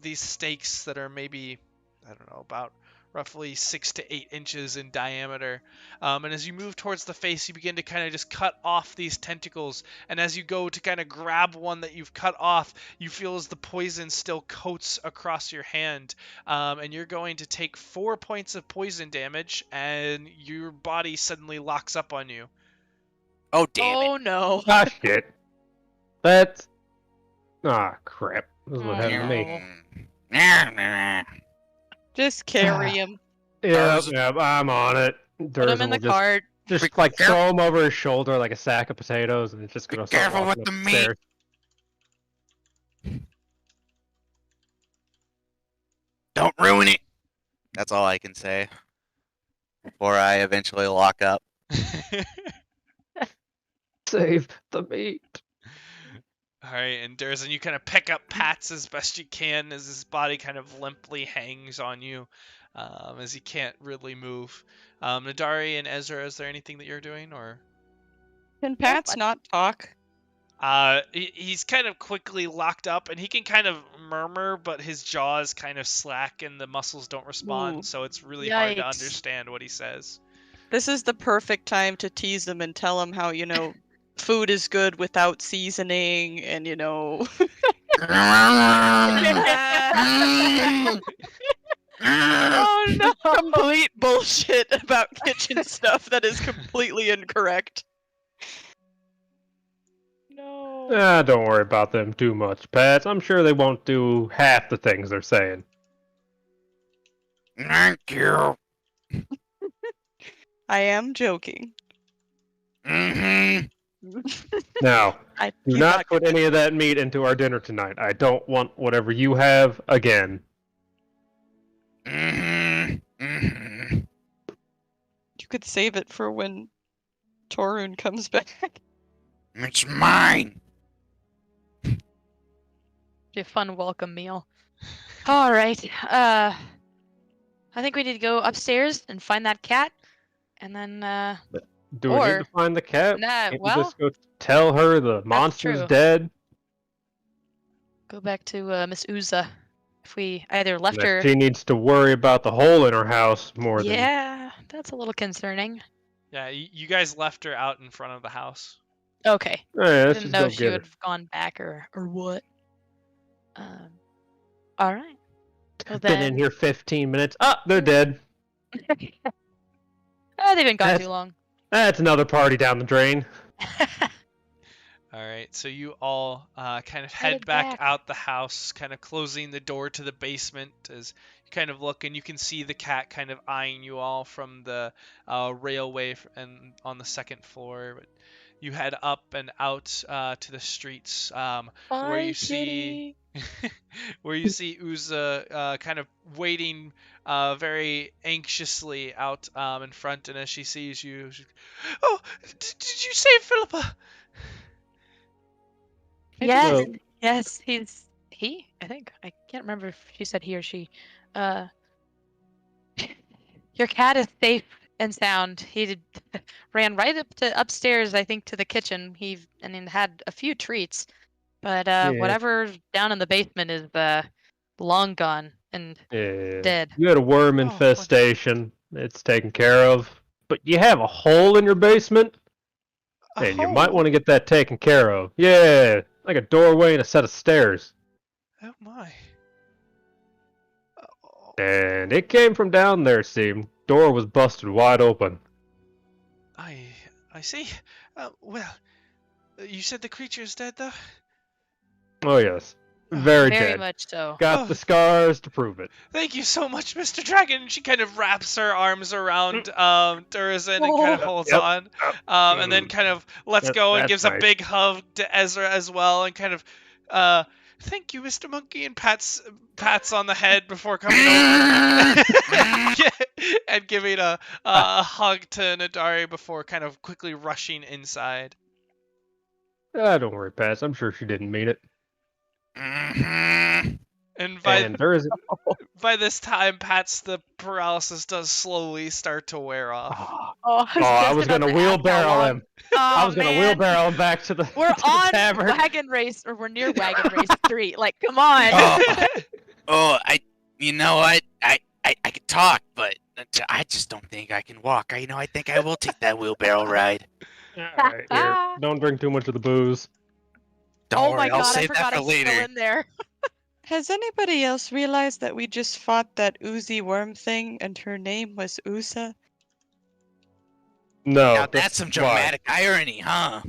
A: these steaks that are maybe, I don't know, about roughly 6 to 8 inches in diameter. And as you move towards the face, you begin to kind of just cut off these tentacles. And as you go to kind of grab one that you've cut off, you feel as the poison still coats across your hand. And you're going to take 4 points of poison damage, and your body suddenly locks up on you.
E: Oh, damn it.
F: Oh no.
D: Ah, shit. That's... Ah, crap. This is what happened to me.
C: Just carry him.
D: Yeah, I'm on it.
F: Put him in the cart.
D: Just like throw him over his shoulder like a sack of potatoes, and it's just gonna start
E: careful
D: walking
E: with the
D: up
E: meat.
D: stairs.
E: Don't ruin it. That's all I can say. Before I eventually lock up.
D: Save the meat.
A: All right, and Durizen, you kind of pick up Pats as best you can as his body kind of limply hangs on you, as he can't really move. N'dari and Ezra, is there anything that you're doing, or?
C: Can Pats not talk?
A: He's kind of quickly locked up, and he can kind of murmur, but his jaw is kind of slack, and the muscles don't respond,
C: Ooh.
A: so it's really hard to
F: Yikes.
A: understand what he says.
C: This is the perfect time to tease him and tell him how, food is good without seasoning, and,
F: Oh no.
C: complete bullshit about kitchen stuff that is completely incorrect.
F: No.
D: Ah, don't worry about them too much, Pats. I'm sure they won't do half the things they're saying.
E: Thank you.
C: I am joking.
E: Mm-hmm.
D: Now, do
C: He's
D: not put any of that meat into our dinner tonight. I don't want whatever you have again.
E: Mm-hmm. Mm-hmm.
C: You could save it for when Torun comes back.
E: It's mine.
F: Be a fun welcome meal. All right. I think we need to go upstairs and find that cat, and then
D: Do we need
F: Or-
D: to find the cat?
F: nah,
D: Can't we
F: well,
D: just go tell her the monster's
F: true.
D: dead?
F: go back to Miss Uza. If we either left
D: That
F: her.
D: she needs to worry about the hole in her house more than...
F: Yeah, that's a little concerning.
A: Yeah, you guys left her out in front of the house.
F: Okay.
D: Yeah,
F: I
D: let's
F: didn't
D: just
F: know
D: go
F: if she
D: get
F: would
D: her.
F: have gone back or what. All right. Well,
D: Been in
F: then-
D: here 15 minutes. Ah, they're dead.
F: They've been gone
D: That's-
F: too long.
D: That's another party down the drain.
A: All right, so you all kind of head
B: Headed
A: back
B: back.
A: out the house, kind of closing the door to the basement as you kind of look, and you can see the cat kind of eyeing you all from the railway and on the second floor. But you head up and out to the streets, where you
B: Bye,
A: see
B: kitty.
A: where you see Uza kind of waiting very anxiously out in front, and as she sees you, oh, did you save Philippa?
B: Yes,
D: Well,
B: yes, he. I think I can't remember if she said he or she. Uh, your cat is safe and sound. Ran right up to upstairs, I think, to the kitchen. Had a few treats, but
D: yeah,
B: whatever's down in the basement is long gone and
D: yeah.
B: dead.
D: You had a worm
A: Oh,
D: infestation. It's taken care of. But you have a hole in your basement,
A: A
D: and you might
A: hole?
D: want to get that taken care of. Yeah, like a doorway and a set of stairs.
A: Oh my. Oh,
D: And it came from down there, seemed. Door was busted wide open.
A: I see. Well, you said the creature is dead, though?
D: Oh, yes.
A: Oh,
D: Very
B: Very
D: dead.
B: much so.
D: Got
A: Oh.
D: the scars to prove it.
A: Thank you so much, Mr. Dragon. She kind of wraps her arms around Durizen and kind of holds
D: Yep.
A: on, and then kind of lets
D: That-
A: go and
D: that's
A: gives a
D: nice.
A: big hug to Ezra as well, and kind of, thank you, Mr. Monkey, and pats on the head before coming over. Yeah, and giving a hug to N'dari before kind of quickly rushing inside.
D: Don't worry, Pats. I'm sure she didn't mean it.
E: Mhm.
A: And
D: And there is.
A: by this time, the paralysis does slowly start to wear off.
B: Oh,
D: I was gonna wheelbarrow him. I was gonna wheelbarrow him back to the,
B: We're
D: to the
B: on
D: tavern.
B: Wagon Race, or we're near Wagon Race Street. Like, come on.
E: Oh, you know what? I could talk, but I just don't think I can walk. I think I will take that wheelbarrow ride.
D: Alright, here. Don't drink too much of the booze.
E: Don't
B: Oh
E: worry,
B: my
E: I'll
B: god, I
E: save
B: forgot
E: that for
B: it's still
E: later.
B: in there.
C: Has anybody else realized that we just fought that oozy worm thing and her name was Usa?
D: No.
E: Now that's some dramatic irony, huh?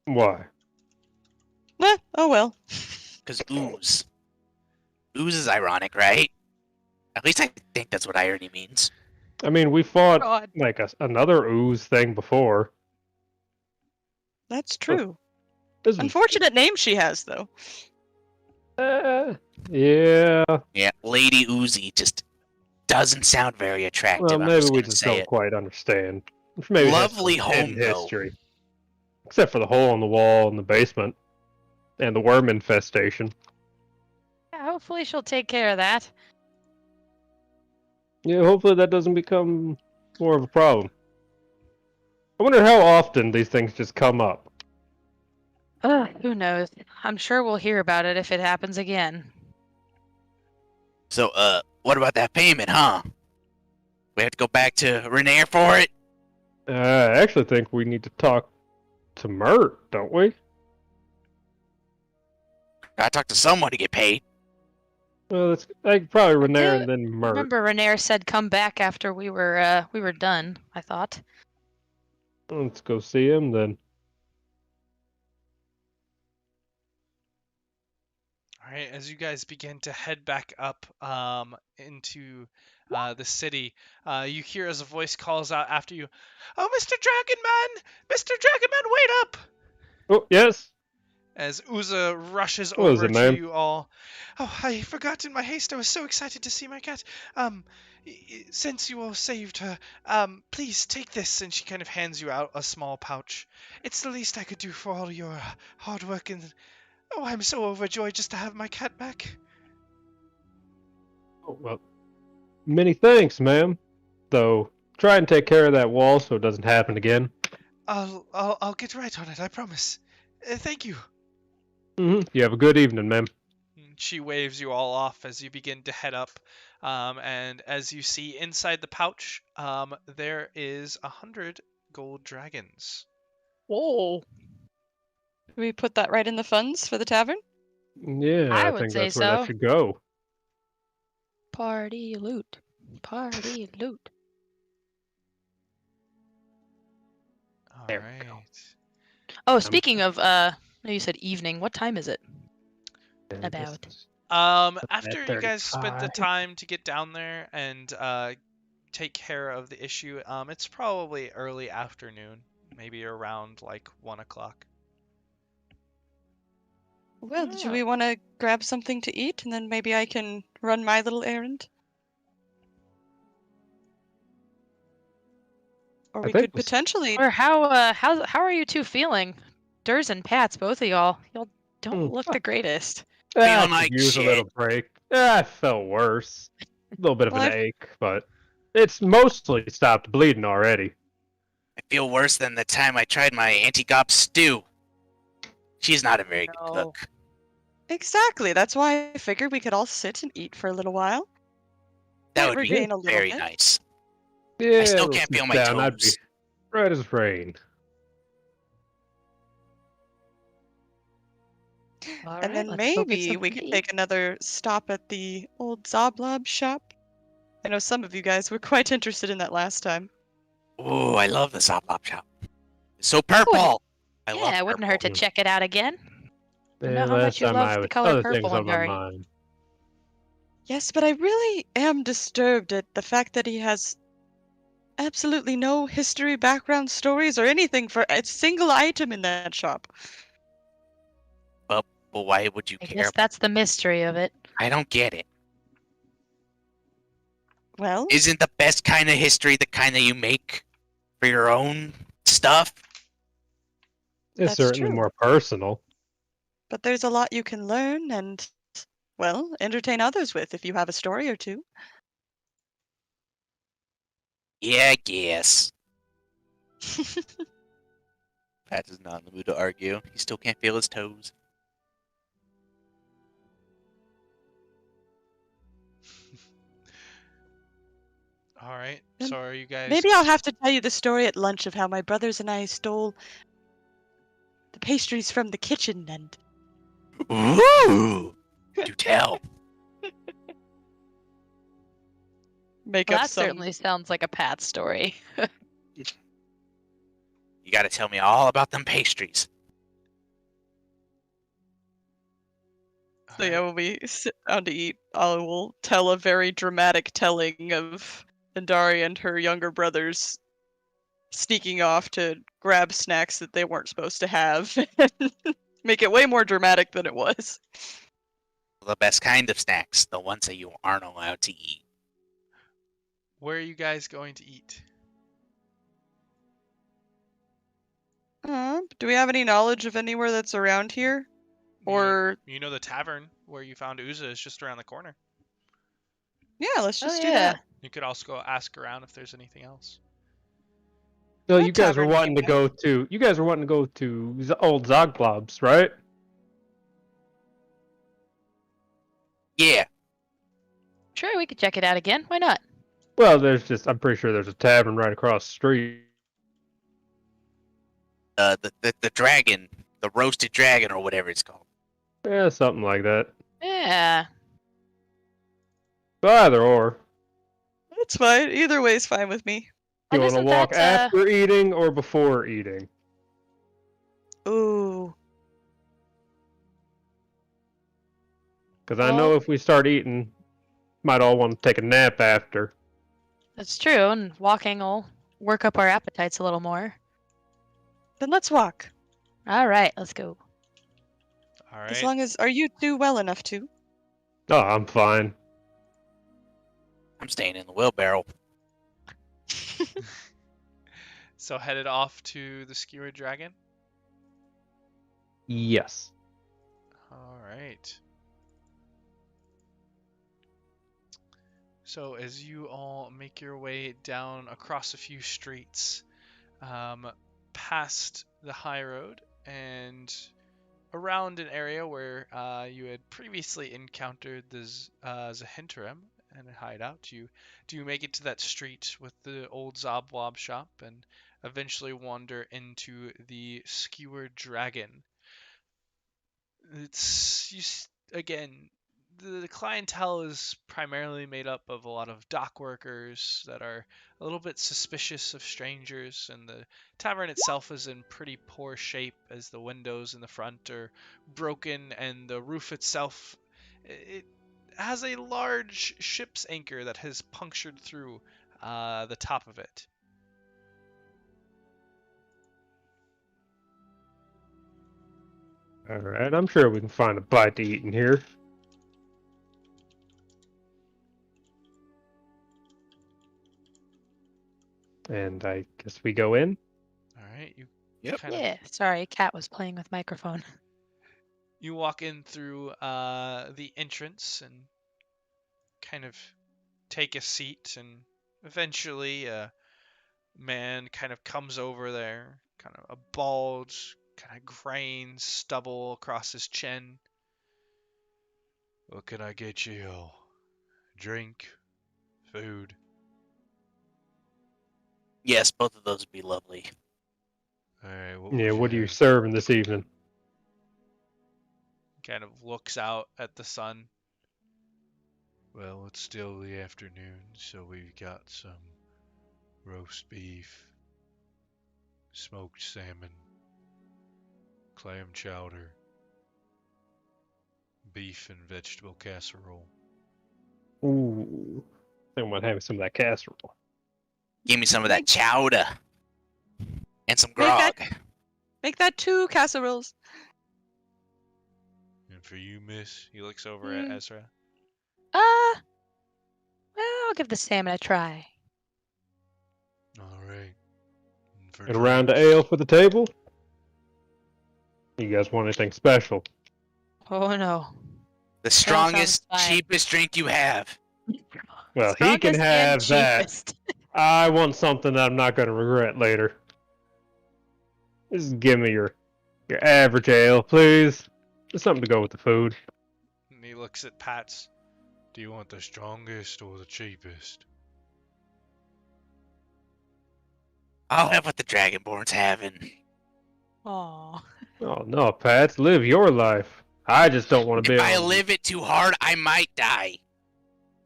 D: Why?
C: Oh well.
E: Because ooze. Ooze is ironic, right? At least I think that's what irony means.
D: I mean, we fought
B: God.
D: like another ooze thing before.
C: That's true.
D: This was,
C: Unfortunate name she has, though.
D: yeah.
E: Yeah, Lady Oozy just doesn't sound very attractive.
D: Well,
E: I'm
D: maybe
E: just
D: we
E: gonna
D: just
E: say
D: don't
E: it.
D: quite understand. Maybe it has
E: Lovely
D: some hidden
E: home, though.
D: history. Except for the hole in the wall in the basement. And the worm infestation.
B: Yeah, hopefully she'll take care of that.
D: Yeah, hopefully that doesn't become more of a problem. I wonder how often these things just come up.
B: Who knows? I'm sure we'll hear about it if it happens again.
E: So, what about that payment, huh? We have to go back to Renaer for it?
D: I actually think we need to talk to Mert, don't we?
E: Gotta talk to someone to get paid.
D: Well, it's like probably Renaer
B: do
D: and then Mert.
B: Remember, Renaer said come back after we were done. I thought.
D: Let's go see him then.
A: All right, as you guys begin to head back up into the city, you hear as a voice calls out after you, "Oh, Mr. Dragonman! Mr. Dragonman, wait up!"
D: Oh, yes.
A: As Uza rushes
D: What was
A: over
D: it,
A: to
D: man?
A: you all. "Oh, I forgot in my haste. I was so excited to see my cat. Since you all saved her, please take this." And she kind of hands you out a small pouch. "It's the least I could do for all your hard work, and oh, I'm so overjoyed just to have my cat back."
D: Oh, well, many thanks, ma'am. Though, try and take care of that wall so it doesn't happen again.
A: I'll get right on it, I promise. Thank you.
D: You have a good evening, ma'am.
A: She waves you all off as you begin to head up, and as you see inside the pouch, there is 100 gold dragons.
B: Whoa.
C: Do we put that right in the funds for the tavern?
D: Yeah,
B: I
D: I
B: would
D: think
B: say
D: that's where that
B: so.
D: should go.
B: Party loot. Party loot.
A: All
D: There we
A: right.
D: go.
F: Oh, speaking of, you said evening. What time is it?
D: Yeah,
F: About.
D: this-
A: After you guys spent the
D: 35.
A: time to get down there and take care of the issue, it's probably early afternoon, maybe around like 1 o'clock.
C: Well, do
F: Oh.
C: we want to grab something to eat, and then maybe I can run my little errand? Or
D: I
C: we
D: think
C: could potentially.
F: Or how are you two feeling? Durs and Pats, both of y'all. Y'all don't look the greatest.
D: I
E: Feeling
D: could
E: like
D: use a
E: shit.
D: little break. I felt worse. A little bit of
C: Well,
D: an ache, but it's mostly stopped bleeding already.
E: I feel worse than the time I tried my anti-gop stew. She's not a very good
F: No.
E: cook.
C: Exactly. That's why I figured we could all sit and eat for a little while.
E: That
C: Might
E: would be
C: regain a little
E: very
C: bit.
E: nice.
D: Yeah,
E: still
D: it'll
E: can't feel
D: sit
E: my
D: down. I'd be
E: toes.
D: right as rain.
F: All
C: And
F: right,
C: then
F: let's go get
C: maybe we
F: something
C: could
F: to
C: take
F: eat.
C: another stop at the old Zoblob shop. I know some of you guys were quite interested in that last time.
E: Ooh, I love the Zoplop shop. It's so purple. I love
F: Yeah, it wouldn't hurt to
D: purple.
F: check it out again. I
D: Yeah,
F: know how much
D: last
F: you
D: time
F: love
D: I
F: the
D: was
F: color
D: other
F: purple,
D: things on my
F: N'dari.
D: mind.
C: Yes, but I really am disturbed at the fact that he has absolutely no history, background stories, or anything for a single item in that shop.
E: Well, why would you
F: I
E: care?
F: guess that's the mystery of it.
E: I don't get it.
C: Well,
E: Isn't the best kind of history the kind that you make for your own stuff?
D: It's
C: That's
D: certainly
C: true.
D: more personal.
C: but there's a lot you can learn and, well, entertain others with if you have a story or two.
E: Yeah, I guess. Pat is not in the mood to argue. He still can't feel his toes.
A: All right.
C: Then
A: So are you guys?
C: Maybe I'll have to tell you the story at lunch of how my brothers and I stole the pastries from the kitchen and
E: Ooh! Do tell.
C: make
F: Well,
C: up
F: that
C: some.
F: certainly sounds like a Pat story.
E: You gotta tell me all about them pastries.
A: All
C: So yeah,
A: right.
C: when we sit down to eat, I will tell a very dramatic telling of N'dari and her younger brothers sneaking off to grab snacks that they weren't supposed to have. Make it way more dramatic than it was.
E: The best kind of snacks, the ones that you aren't allowed to eat.
A: Where are you guys going to eat?
C: Do we have any knowledge of anywhere that's around here? Or
A: You know the tavern where you found Uza is just around the corner.
C: yeah, let's
F: Oh,
C: just do
F: yeah.
C: that.
A: You could also go ask around if there's anything else.
D: So
C: That
D: you guys were
C: tavern
D: wanting to
C: came
D: go to old Zogblobs, right?
E: Yeah,
F: Sure, we could check it out again. Why not?
D: Well, I'm pretty sure there's a tavern right across the street.
E: the dragon, the roasted dragon or whatever it's called.
D: Yeah, something like that.
F: Yeah.
D: So either or.
C: That's fine. Either way is fine with me.
D: You
F: And
D: want to
F: isn't
D: walk
F: that,
D: after eating or before eating?
C: Ooh.
D: Because I know
F: Well-
D: if we start eating, might all want to take a nap after.
F: That's true, and walking will work up our appetites a little more.
C: Then let's walk.
F: All right, let's go.
A: All
C: As
A: right.
C: long as are you two well enough to?
D: Oh, I'm fine.
E: I'm staying in the wheelbarrow.
A: So headed off to the skewered dragon.
D: Yes.
A: All right. So as you all make your way down across a few streets, past the high road and around an area where you had previously encountered the Zahintrim and a hideout, do you make it to that street with the old Zobwob shop and eventually wander into the Skewered Dragon. It's again, the clientele is primarily made up of a lot of dock workers that are a little bit suspicious of strangers, and the tavern itself is in pretty poor shape as the windows in the front are broken, and the roof itself, it has a large ship's anchor that has punctured through the top of it.
D: All right, I'm sure we can find a bite to eat in here. And I guess we go in.
A: All right, you
E: Yep.
A: kind of
B: Yeah, sorry, cat was playing with microphone.
A: you walk in through the entrance and kind of take a seat, and eventually a man kind of comes over there, kind of a bald, kind of graying stubble across his chin. What can I get you? Drink? Food?
E: Yes, both of those would be lovely.
A: Alright,
D: Yeah, what are you serving this evening?
A: Kind of looks out at the sun. Well, it's still the afternoon, so we've got some roast beef, smoked salmon, clam chowder, beef and vegetable casserole.
D: Ooh, I think I'm having some of that casserole.
E: Give me some of that chowder. And some
C: Make that-
E: grog.
C: Make that 2 casseroles.
A: And for you, miss, he looks over at Ezra.
B: Well, I'll give the salmon a try.
A: Alright.
D: And a round of ale for the table? You guys want anything special?
B: Oh no.
E: The strongest,
B: sounds fine.
E: cheapest drink you have.
D: Well, he can
B: Strongest and
D: have that.
B: cheapest.
D: I want something that I'm not going to regret later. Just give me your average ale, please. Just something to go with the food.
A: And he looks at Pat's. Do you want the strongest or the cheapest?
E: I'll have what the Dragonborn's having.
B: Aw.
D: Oh no, Pat, live your life. I just don't want to be
E: If I
D: on-
E: live it too hard, I might die.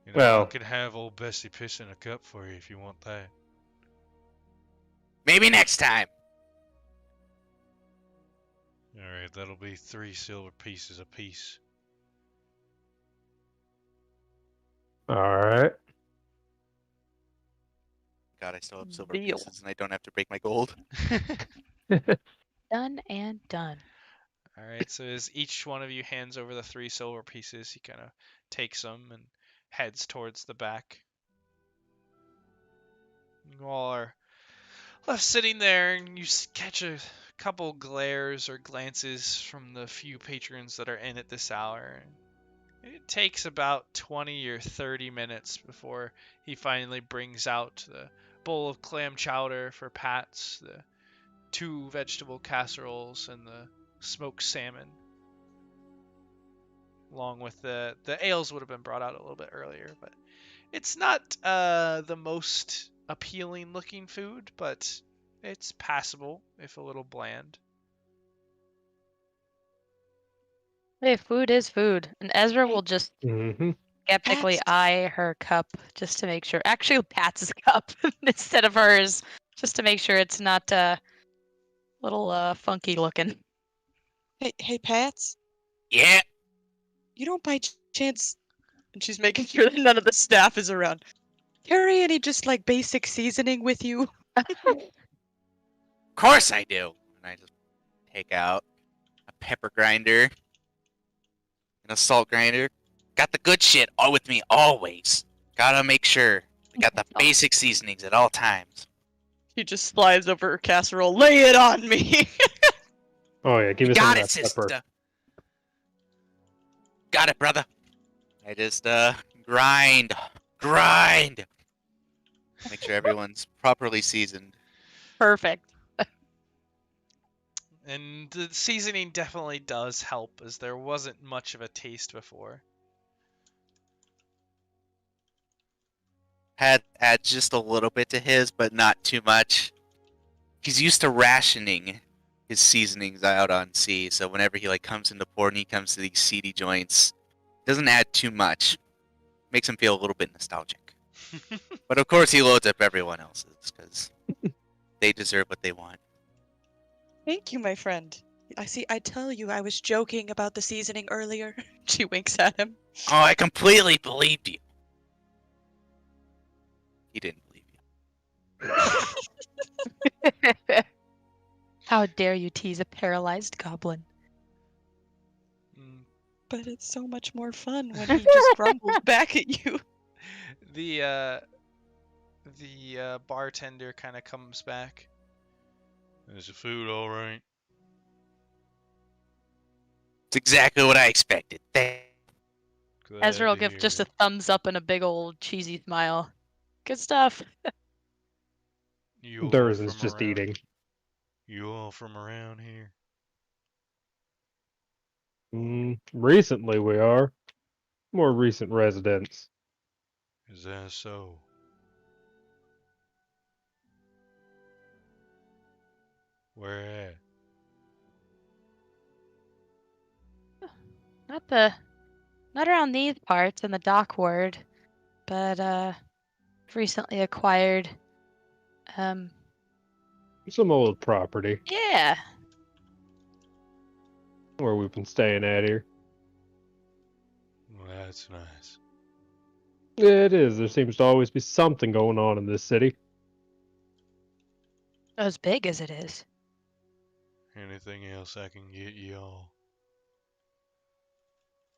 A: You know,
D: Well-
A: I can have old Bessie piss in a cup for you if you want that.
E: Maybe next time.
A: Alright, that'll be 3 silver pieces apiece.
D: Alright.
E: God, I still have silver
C: Deal.
E: pieces and I don't have to break my gold.
B: Done and done.
A: Alright, so as each one of you hands over the 3 silver pieces, he kind of takes them and heads towards the back. You all are left sitting there, and you catch a couple glares or glances from the few patrons that are in at this hour. It takes about 20 or 30 minutes before he finally brings out the bowl of clam chowder for Pat's, the 2 vegetable casseroles, and the smoked salmon. Along with the ales would have been brought out a little bit earlier, but it's not the most appealing looking food, but it's passable if a little bland.
B: Hey, food is food. And Ezra will just
D: Mm-hmm.
B: skeptically
C: Pat's-
B: eye her cup just to make sure. Actually, Pat's cup instead of hers, just to make sure it's not little funky looking.
C: Hey, Pats.
E: Yeah.
C: You don't by chance, and she's making sure that none of the staff is around, carry any just like basic seasoning with you?
E: Of course I do. And I just take out a pepper grinder and a salt grinder. Got the good shit all with me always. Gotta make sure I got the basic seasonings at all times.
C: She just slides over her casserole. Lay it on me.
D: Oh yeah, give me some
E: Got
D: of
E: it,
D: that pepper.
E: sister. Got it, brother. I just grind. Make sure everyone's properly seasoned.
B: Perfect.
A: And the seasoning definitely does help, as there wasn't much of a taste before.
E: Had add just a little bit to his, but not too much. He's used to rationing his seasonings out on sea, so whenever he comes into port and he comes to these seedy joints, Doesn't add too much. Makes him feel a little bit nostalgic. But of course he loads up everyone else's, because they deserve what they want.
C: Thank you, my friend. I tell you, I was joking about the seasoning earlier. She winks at him.
E: Oh, I completely believed you. He didn't believe you.
B: How dare you tease a paralyzed goblin?
A: Mm,
C: But it's so much more fun when he just grumbles back at you.
A: The bartender kind of comes back. Is the food all right?
E: It's exactly what I expected.
A: Glad
B: Ezra will
A: to
B: give
A: hear
B: just
A: it.
B: a thumbs up and a big old cheesy smile. Good stuff.
A: You all
D: Durizen's
A: from
D: just
A: around-
D: eating.
A: You all from around here?
D: Recently we are. More recent residents.
A: Is that so? Where at?
B: Not around these parts in the dock ward, but recently acquired
D: Some old property
B: yeah.
D: where we've been staying at here.
A: Well, that's nice.
D: Yeah, it is. There seems to always be something going on in this city.
B: As big as it is.
A: Anything else I can get y'all?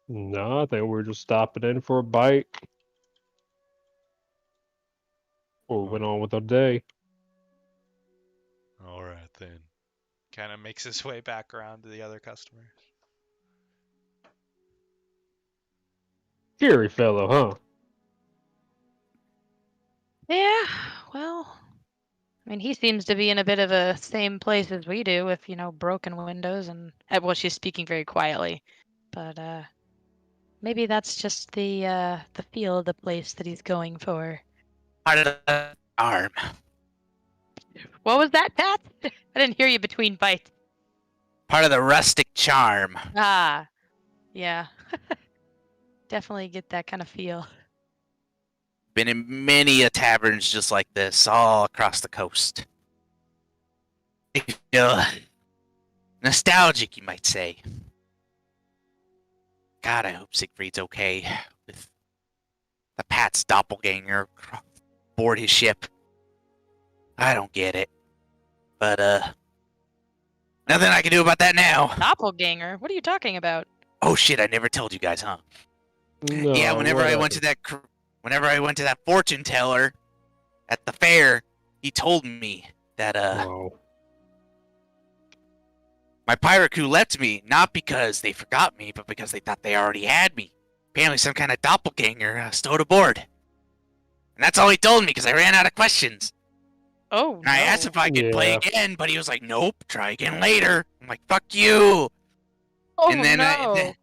D: No, I think we're just stopping in for a bite. Or went on with our day.
A: All right then. Kind of makes his way back around to the other customers.
D: Cheery fellow, huh?
B: Yeah, well, I mean, he seems to be in a bit of a same place as we do with, broken windows and well, she's speaking very quietly. But maybe that's just the feel of the place that he's going for.
E: Part of the arm.
B: What was that, Pat? I didn't hear you between bites.
E: Part of the rustic charm.
B: Ah, yeah. Definitely get that kind of feel.
E: Been in many a taverns just like this, all across the coast. I feel nostalgic, you might say. God, I hope Siegfried's okay with the Pat's doppelganger aboard his ship. I don't get it. But, nothing I can do about that now.
B: Doppelganger? What are you talking about?
E: Oh shit, I never told you guys, huh?
D: No,
E: Yeah, whenever I went to that fortune teller at the fair, he told me that
D: Oh.
E: my pirate crew left me not because they forgot me, but because they thought they already had me. Apparently, some kind of doppelganger stowed aboard, and that's all he told me because I ran out of questions.
B: Oh,
E: And I asked if I could play
D: Yeah.
E: again, but he was like, "Nope, try again later." I'm like, "Fuck you!"
B: Oh,
E: And then
B: no.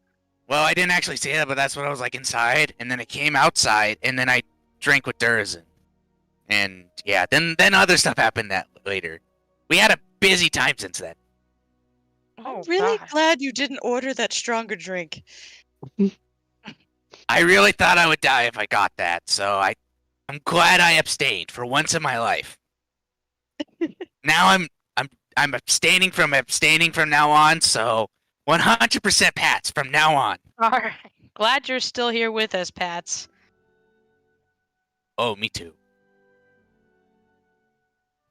E: well, I didn't actually say that, but that's what I was like inside. And then I came outside, and then I drank with Durizen. And yeah, then other stuff happened that later. We had a busy time since then.
B: Oh,
C: I'm really
B: gosh.
C: glad you didn't order that stronger drink.
E: I really thought I would die if I got that, so I'm glad I abstained for once in my life. Now I'm abstaining from now on, so 100% Pats from now on.
B: All right. Glad you're still here with us, Pats.
E: Oh, me too.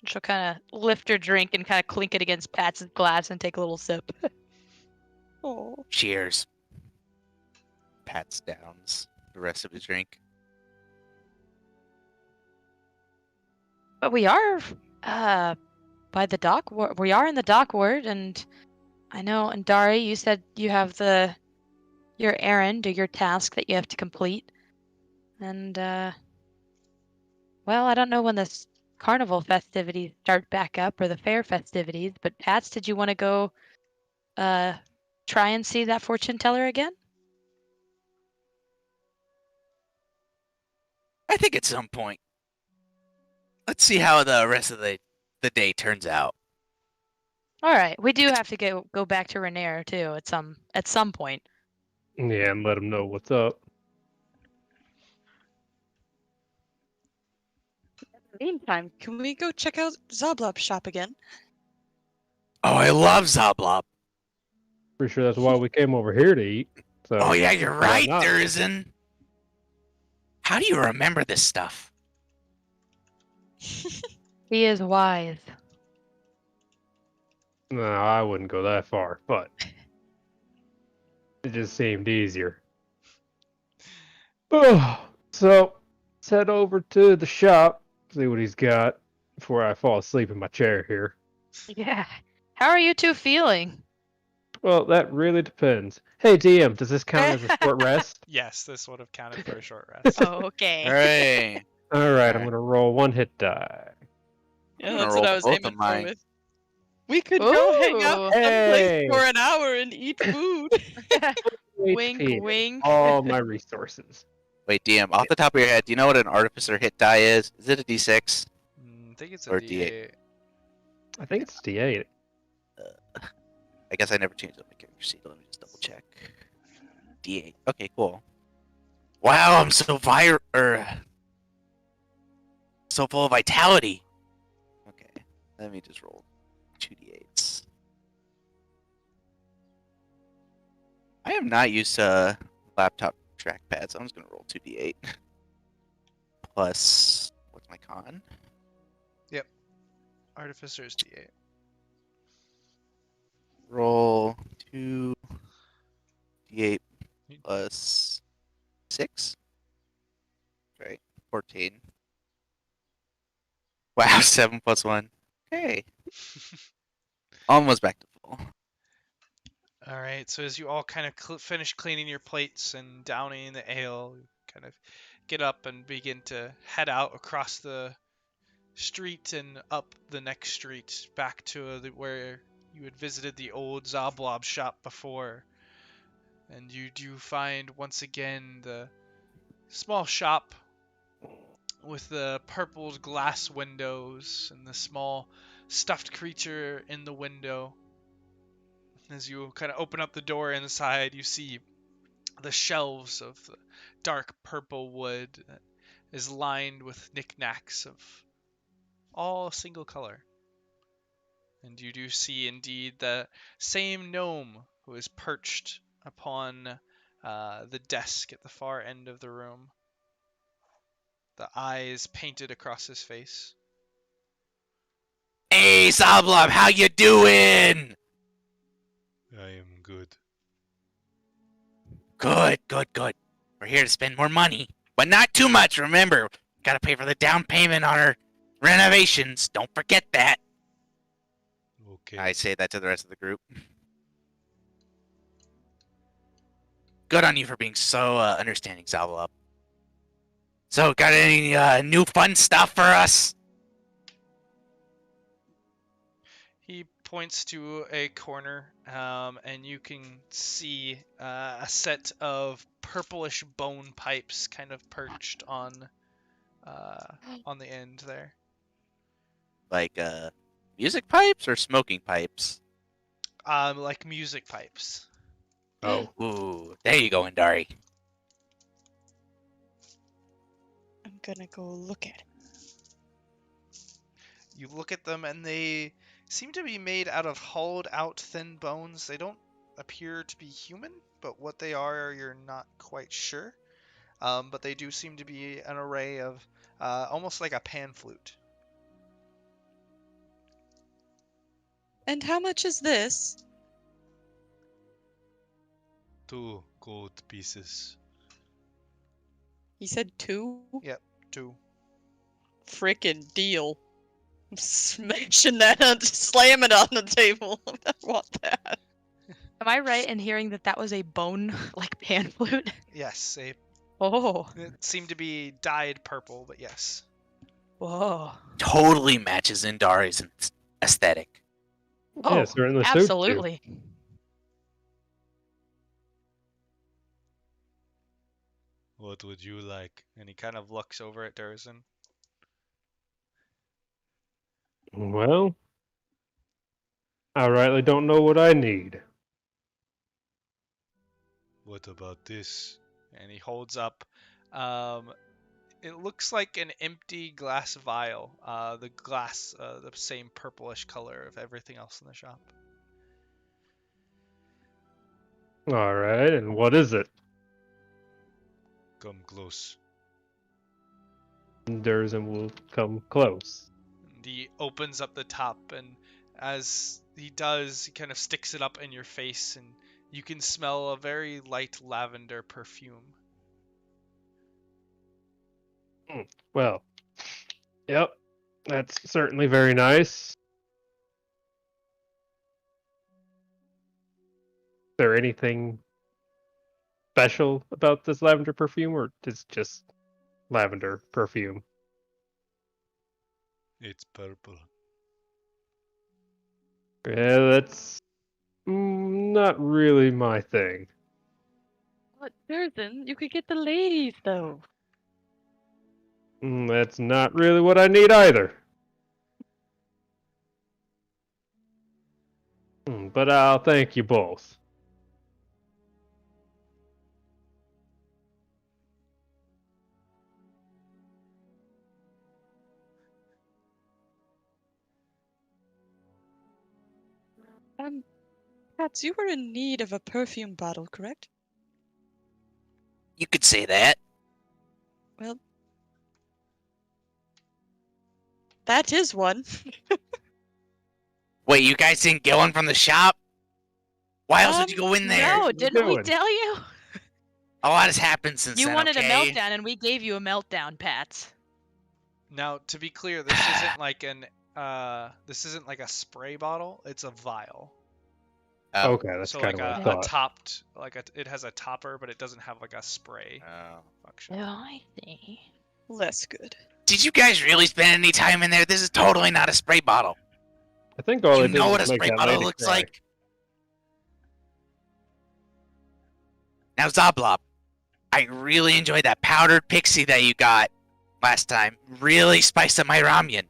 B: She'll kind of lift her drink and kind of clink it against Pat's glass and take a little sip.
C: Oh.
E: Cheers. Pats downs the rest of his drink.
B: But we are by the dock. We are in the dock ward, and I know, N'dari, you said you have your errand or your task that you have to complete. And well, I don't know when the carnival festivities start back up or the fair festivities, but Pats, did you want to go try and see that fortune teller again?
E: I think at some point. Let's see how the rest of the day turns out.
B: All right, we do have to go back to Renaer too at some point.
D: Yeah, and let him know what's up.
C: Meantime, can we go check out Zoblob's shop again?
E: Oh, I love Zoblob.
D: Pretty sure that's why we came over here to eat. So
E: Oh yeah, you're
D: why
E: right,
D: not?
E: Durizen. How do you remember this stuff?
B: He is wise.
D: No, I wouldn't go that far, but it just seemed easier. Oh, so let's head over to the shop, see what he's got before I fall asleep in my chair here.
B: Yeah. How are you two feeling?
D: Well, that really depends. Hey, DM, does this count as a short rest?
A: Yes, this would have counted for a short rest.
F: Okay.
E: Hooray!
D: All right, I'm
E: Alright.
D: gonna roll one hit die.
C: Yeah,
E: I'm gonna
C: that's
E: roll
C: what I was
E: both
C: aiming
E: of
C: for
E: mine.
C: with. We could go hang out
B: Ooh.
C: someplace
D: Hey!
C: for an hour and eat food.
B: Wink,
D: HP and
B: wink.
D: all my resources.
E: Wait, DM, off the top of your head, do you know what an artificer hit die is? Is it a D6
A: I think it's a
E: or
A: D8.
D: I think it's D8.
E: I guess I never changed up my character sheet. Let me just double check. D8. Okay, cool. Wow, I'm so so full of vitality. Okay, let me just roll 2d8s. I am not used to laptop trackpad, so I'm just gonna roll 2d8 plus what's my con?
A: Artificer's D8.
E: Roll 2d8 plus 6. Right, 14. Wow, 7 plus 1. Okay. Almost back to full.
A: All right, so as you all kind of finish cleaning your plates and downing the ale, you kind of get up and begin to head out across the street and up the next street back to where you had visited the old Zoblob shop before. And you do find once again the small shop with the purpled glass windows and the small stuffed creature in the window. As you kind of open up the door inside, you see the shelves of the dark purple wood that is lined with knickknacks of all a single color. And you do see indeed the same gnome who is perched upon the desk at the far end of the room, the eyes painted across his face.
E: Hey, Zoblob, how you doing?
A: I am good.
E: Good, good, good. We're here to spend more money, but not too much. Remember, gotta pay for the down payment on our renovations. Don't forget that.
A: Okay.
E: I say that to the rest of the group. Good on you for being so understanding, Zoblob. So, got any new fun stuff for us?
A: He points to a corner, and you can see a set of purplish bone pipes kind of perched on the end there.
E: Like music pipes or smoking pipes?
A: Like music pipes.
D: Oh,
E: Ooh, there you go, N'dari.
C: I'm gonna go look at it.
A: You look at them, and they seem to be made out of hollowed out thin bones. They don't appear to be human, but what they are, you're not quite sure. But they do seem to be an array of almost like a pan flute.
C: And how much is this?
A: 2 gold pieces.
C: He said 2?
A: Yep, 2.
C: Frickin' deal. I'm smashing that and slam it on the table. I want that.
B: Am I right in hearing that that was a bone, like pan flute?
A: Yes,
B: Oh,
A: it seemed to be dyed purple, but yes.
B: whoa.
E: Totally matches N'dari's aesthetic.
D: yeah,
B: Oh,
D: certainly suits you.
B: absolutely.
A: What would you like? And he kind of looks over at Durizen.
D: Well, I rightly don't know what I need.
A: What about this? And he holds up. It looks like an empty glass vial. The glass, the same purplish color of everything else in the shop.
D: All right, and what is it?
A: Come close.
D: Durizen will come close.
A: And he opens up the top, and as he does, he kind of sticks it up in your face, and you can smell a very light lavender perfume.
D: Well, yep, that's certainly very nice. Is there anything special about this lavender perfume, or is it just lavender perfume?
A: It's purple.
D: Yeah, that's not really my thing.
F: But Durizen, you could get the ladies though.
D: That's not really what I need either. But I'll thank you both.
C: Cats, you were in need of a perfume bottle, correct?
E: You could say that.
C: Well, that is one.
E: Wait, you guys didn't get one from the shop? Why else would you go in there?
F: No,
D: you
F: didn't we
D: doing?
F: tell you?
E: A lot has happened since
F: You
E: then,
F: wanted
E: okay?
F: a meltdown, and we gave you a meltdown, Pats.
A: Now, to be clear, this isn't like this isn't like a spray bottle. It's a vial.
E: Oh.
D: Okay, that's
A: So
D: kind
A: like
D: of what I
A: a
D: thought.
A: topped, it has a topper, but it doesn't have like a spray
E: Oh.
A: function.
F: Oh, I see.
C: Less good.
E: Did you guys really spend any time in there? This is totally not a spray bottle.
D: I think all
E: You
D: I did
E: know
D: was
E: what a
D: make
E: spray
D: that
E: bottle
D: lady
E: looks
D: cry.
E: like? Now, Zoblob, I really enjoyed that powdered pixie that you got last time. Really spiced up my ramen.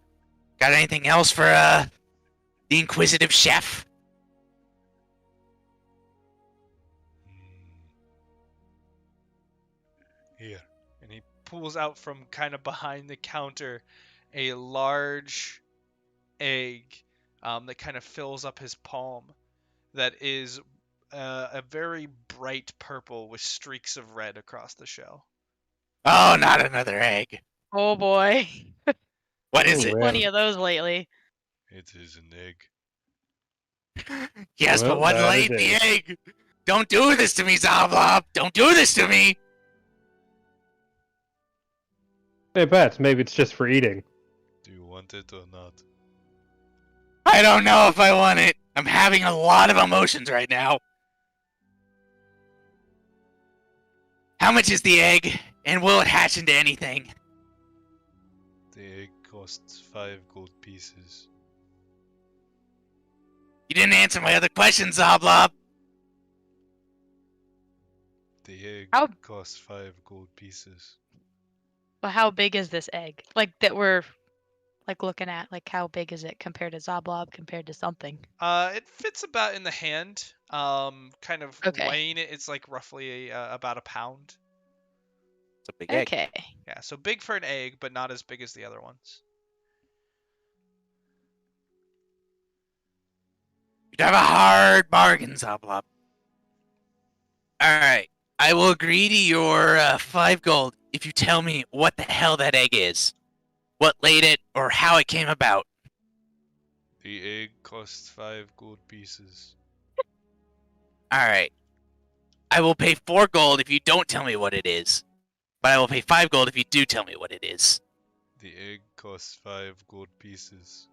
E: Got anything else for the inquisitive chef?
A: Here. And he pulls out from kind of behind the counter a large egg that kind of fills up his palm. That is a very bright purple with streaks of red across the shell.
E: Oh, not another egg.
F: Oh boy.
E: What is
D: Oh,
E: it?
D: man.
F: Plenty of those lately.
A: It is an egg.
E: Yes,
D: Well,
E: but what
D: that
E: laid
D: it
E: the
D: is.
E: egg? Don't do this to me, Zoblob! Don't do this to me!
D: Hey, Bats, maybe it's just for eating.
A: Do you want it or not?
E: I don't know if I want it. I'm having a lot of emotions right now. How much is the egg? And will it hatch into anything?
A: The egg costs 5 gold pieces.
E: You didn't answer my other question, Zoblob.
A: The egg
F: How-
A: costs 5 gold pieces.
F: But how big is this egg? Like that we're like looking at, like how big is it compared to Zoblob compared to something?
A: It fits about in the hand. Kind of
F: Okay.
A: weighing it, it's like roughly about a pound.
E: It's a big egg.
F: Okay.
A: Yeah, so big for an egg, but not as big as the other ones.
E: You'd have a hard bargain, Zoblob. Alright, I will agree to your 5 gold if you tell me what the hell that egg is. What laid it, or how it came about.
A: The egg costs 5 gold pieces.
E: Alright. I will pay 4 gold if you don't tell me what it is. But I will pay 5 gold if you do tell me what it is.
A: The egg costs 5 gold pieces.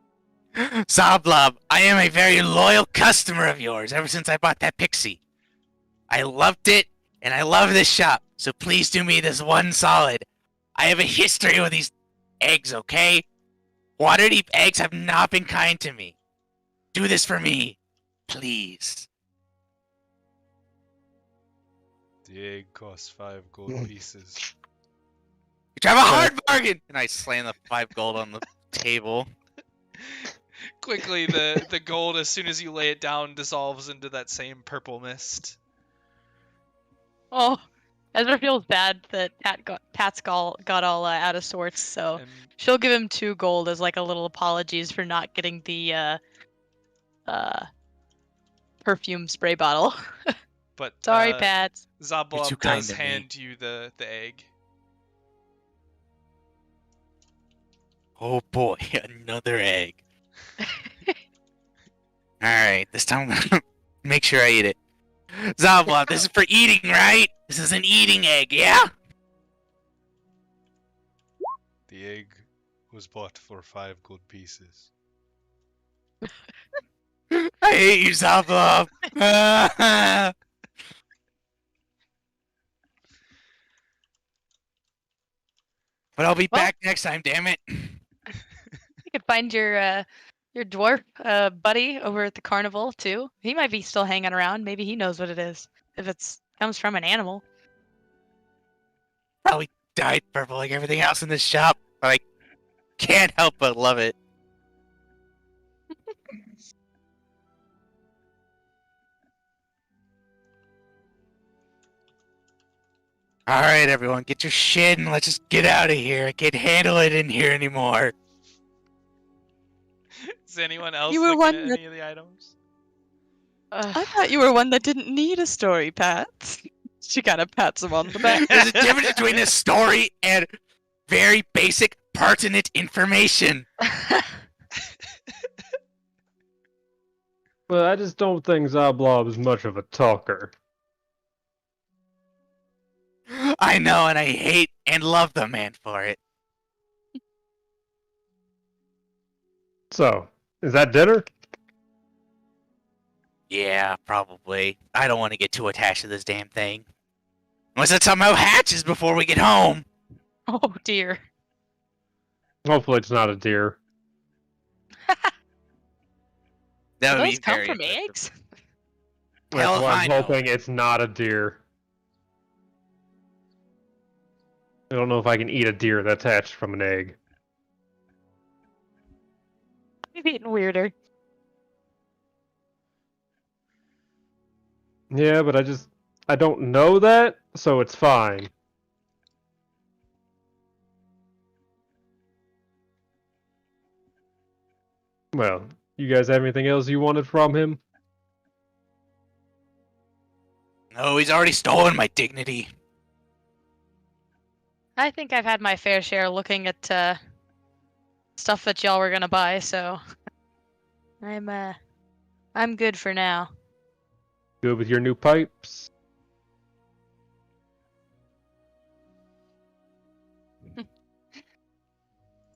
E: Zoblob, I am a very loyal customer of yours ever since I bought that pixie. I loved it, and I love this shop, so please do me this one solid. I have a history with these eggs, okay? Waterdeep eggs have not been kind to me. Do this for me, please.
A: The egg costs 5 gold pieces.
E: You have a hard bargain! And I slam the 5 gold on the table.
A: Quickly, the gold, as soon as you lay it down, dissolves into that same purple mist.
F: Oh, Ezra feels bad that Pat's got all out of sorts, so
A: And
F: she'll give him 2 gold as like a little apologies for not getting the perfume spray bottle.
A: but
F: Sorry, Pat.
E: You're
A: Zablob
E: too kind
A: does
E: to me.
A: hand you the egg.
E: Oh boy, another egg. Alright, this time I'm gonna make sure I eat it. Zablob, this is for eating, right? This is an eating egg, yeah?
G: The egg was bought for 5 gold pieces.
E: I hate you, Zablob. But I'll be
F: Well-
E: back next time, damn it.
F: You could find your dwarf buddy over at the carnival too. He might be still hanging around. Maybe he knows what it is. If it's comes from an animal.
E: Probably dyed purple like everything else in this shop, but I can't help but love it. Alright, everyone, get your shit and let's just get out of here. I can't handle it in here anymore.
A: Is anyone else
C: You were
A: looking
C: one
A: at
C: that-
A: any of the items?
C: I thought you were one that didn't need a story, Pat. She kind of pats him on the back.
E: There's a difference between a story and very basic, pertinent information.
D: Well, I just don't think Zablob is much of a talker.
E: I know, and I hate and love the man for it.
D: So, is that dinner?
E: Yeah, probably. I don't want to get too attached to this damn thing. Unless it somehow hatches before we get home.
F: Oh dear.
D: Hopefully it's not a deer.
E: That
F: Do
E: would
F: those
E: be
F: come
E: very
F: from
E: impressive.
F: eggs?
D: That's
E: Hell if
D: why
E: I
D: I'm
E: know.
D: hoping it's not a deer. I don't know if I can eat a deer that's hatched from an egg.
F: You've eaten weirder.
D: Yeah, but I don't know that, so it's fine. Well, you guys have anything else you wanted from him?
E: No, he's already stolen my dignity.
F: I think I've had my fair share looking at stuff that y'all were gonna buy, so I'm good for now.
D: Good with your new pipes?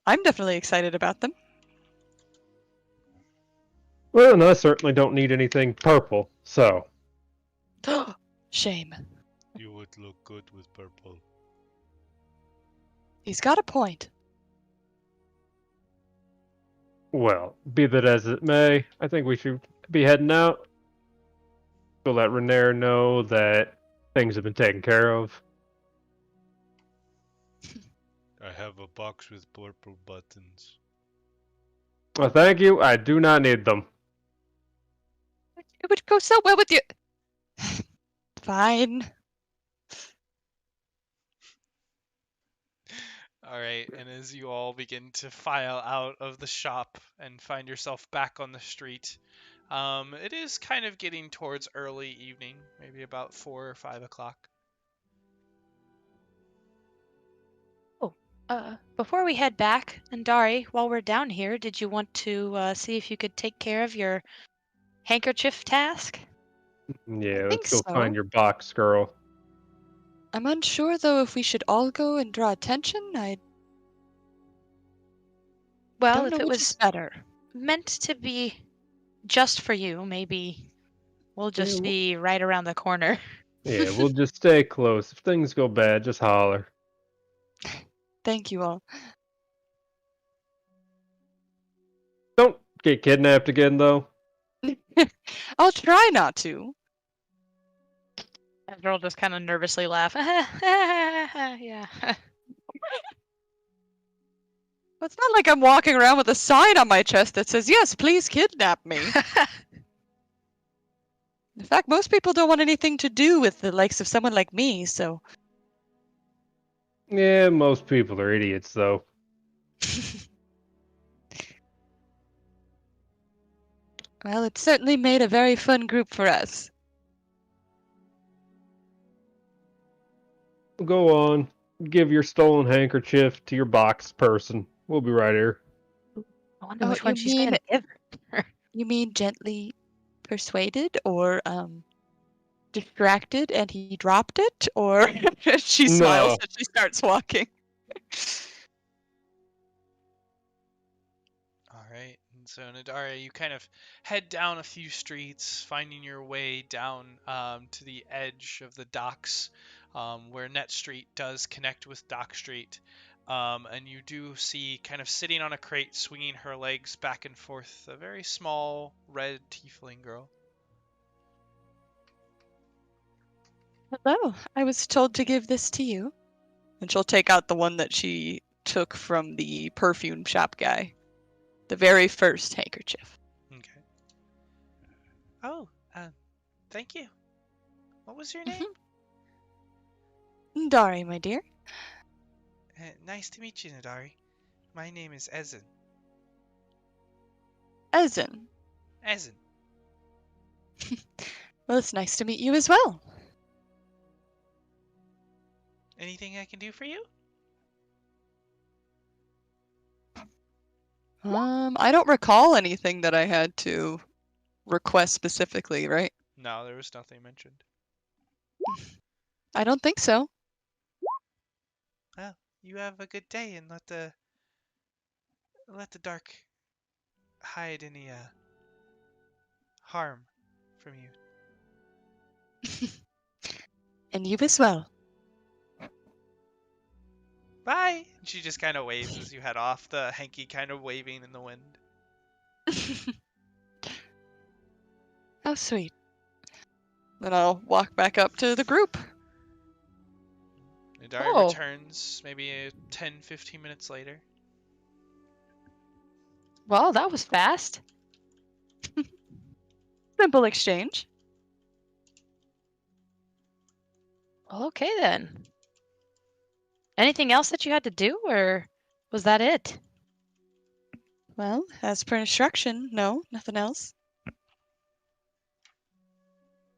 C: I'm definitely excited about them.
D: Well, no, I certainly don't need anything purple, so.
C: Shame.
G: You would look good with purple.
C: He's got a point.
D: Well, be that as it may, I think we should be heading out. We'll let Renaer know that things have been taken care of.
G: I have a box with purple buttons.
D: Well, thank you. I do not need them.
C: It would go so well with you. Fine.
A: Alright, and as you all begin to file out of the shop and find yourself back on the street, it is kind of getting towards early evening, maybe about 4 or 5 o'clock.
B: Before we head back, N'dari, while we're down here, did you want to see if you could take care of your handkerchief task?
D: Yeah,
C: think
D: let's go
C: so.
D: find your box, girl.
C: I'm unsure though if we should all go and draw attention. I
B: Well,
C: don't
B: if
C: know
B: it
C: which
B: was
C: is better.
B: meant to be just for you, maybe we'll just
D: Yeah,
B: be right around the corner.
D: Yeah, we'll just stay close. If things go bad, just holler.
C: Thank you all.
D: Don't get kidnapped again, though.
C: I'll try not to.
F: Ezra will just kind of nervously laugh. Yeah.
C: It's not like I'm walking around with a sign on my chest that says, "Yes, please kidnap me." In fact, most people don't want anything to do with the likes of someone like me, so...
D: Yeah, most people are idiots, though.
C: Well, it certainly made a very fun group for us.
D: Go on. Give your stolen handkerchief to your box person. We'll be right here.
F: I wonder
C: Oh,
F: which
C: you
F: one she's
C: mean-
F: gonna give her.
C: You mean gently persuaded, or, distracted and he dropped it? Or she smiles
D: No.
C: and she starts walking.
A: All right. And so, N'dari, you kind of head down a few streets, finding your way down to the edge of the docks, where Net Street does connect with Dock Street. And you do see, kind of sitting on a crate, swinging her legs back and forth, a very small red tiefling girl.
C: Hello, I was told to give this to you. And she'll take out the one that she took from the perfume shop guy. The very first handkerchief.
A: Okay. Oh, thank you. What was your name?
C: N'dari, my dear.
A: Nice to meet you, N'dari. My name is Ezin.
C: Ezin.
A: Ezin.
C: Well, it's nice to meet you as well.
A: Anything I can do for you?
C: I don't recall anything that I had to request specifically, right?
A: No, there was nothing mentioned.
C: I don't think so.
A: Well, you have a good day, and let the dark hide any harm from you.
C: And you as well.
A: Bye. And she just kind of waves as you head off, the hanky kind of waving in the wind.
C: How sweet. Then I'll walk back up to the group.
A: N'dari
F: Oh.
A: returns maybe 10-15 minutes later.
F: Well, that was fast.
C: Simple exchange.
F: Okay then. Anything else that you had to do, or was that it?
C: Well, as per instruction, no, nothing else.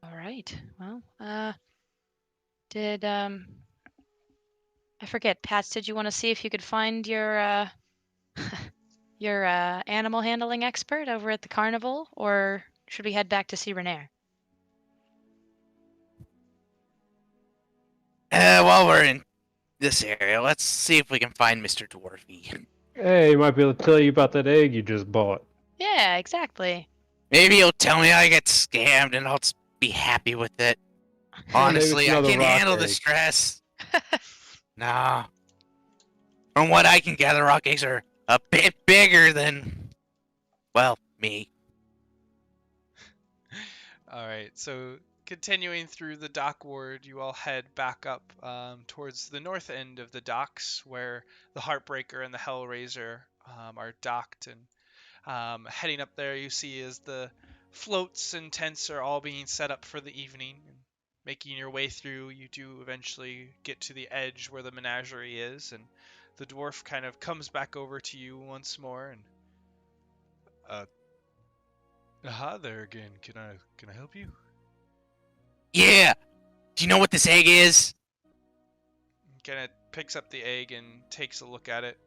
F: All right. Well, did I forget, Pats, did you want to see if you could find your your animal handling expert over at the carnival, or should we head back to see Renaer?
E: While we're in this area, let's see if we can find Mr. Dwarfy.
D: Hey, he might be able to tell you about that egg you just bought.
F: Yeah, exactly.
E: Maybe he'll tell me I get scammed and I'll just be happy with it. Honestly, I
D: another
E: can
D: rock
E: handle the
D: egg.
E: stress. Nah. From what I can gather, rock eggs are a bit bigger than, well, me.
A: All right, so continuing through the dock ward, you all head back up towards the north end of the docks, where the Heartbreaker and the Hellraiser are docked. And heading up there, you see as the floats and tents are all being set up for the evening. And making your way through, you do eventually get to the edge where the menagerie is, and the dwarf kind of comes back over to you once more. And
G: Hi there again. Can I help you?
E: Yeah! Do you know what this egg is?
A: kind of picks up the egg and takes a look at it.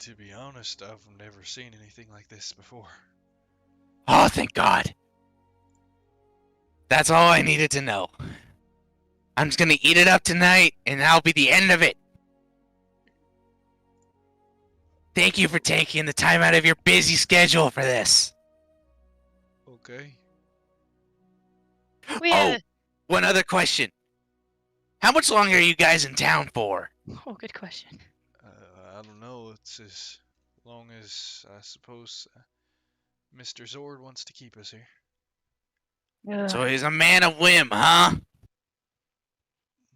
G: To be honest, I've never seen anything like this before.
E: Oh, thank God. That's all I needed to know. I'm just gonna eat it up tonight, and that'll be the end of it. Thank you for taking the time out of your busy schedule for this.
G: Okay.
E: Oh, one other question. How much longer are you guys in town for?
F: Oh, good question.
G: I don't know. It's as long as I suppose Mr. Zord wants to keep us here.
E: So he's a man of whim, huh?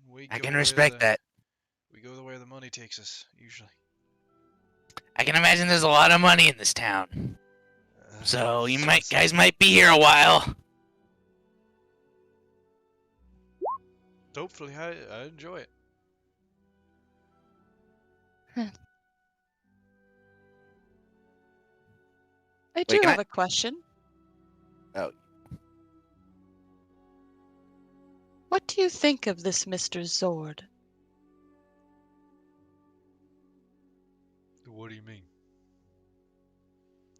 G: We
E: I
G: go
E: can
G: where
E: respect that.
G: We go where the money takes us, usually.
E: I can imagine there's a lot of money in this town. So you guys might be here a while.
G: Hopefully, I enjoy it.
C: I
E: Wait,
C: do
E: can
C: have a question.
E: Oh.
C: What do you think of this Mr. Zord?
G: What do you mean?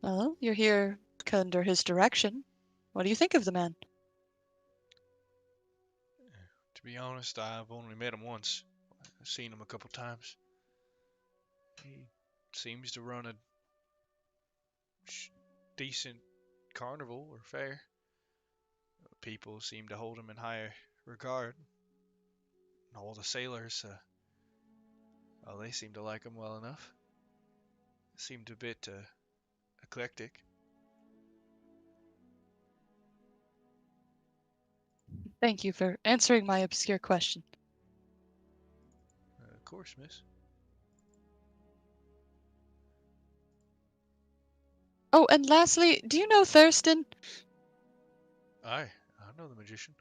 C: Well, you're here under his direction. What do you think of the man?
G: To be honest, I've only met him once. I've seen him a couple times. He seems to run a decent carnival or fair. People seem to hold him in high regard. And all the sailors, well, they seem to like him well enough. Seemed a bit eclectic.
C: Thank you for answering my obscure question.
G: Of course, miss.
C: Oh, and lastly, do you know Thurston?
G: I know the magician.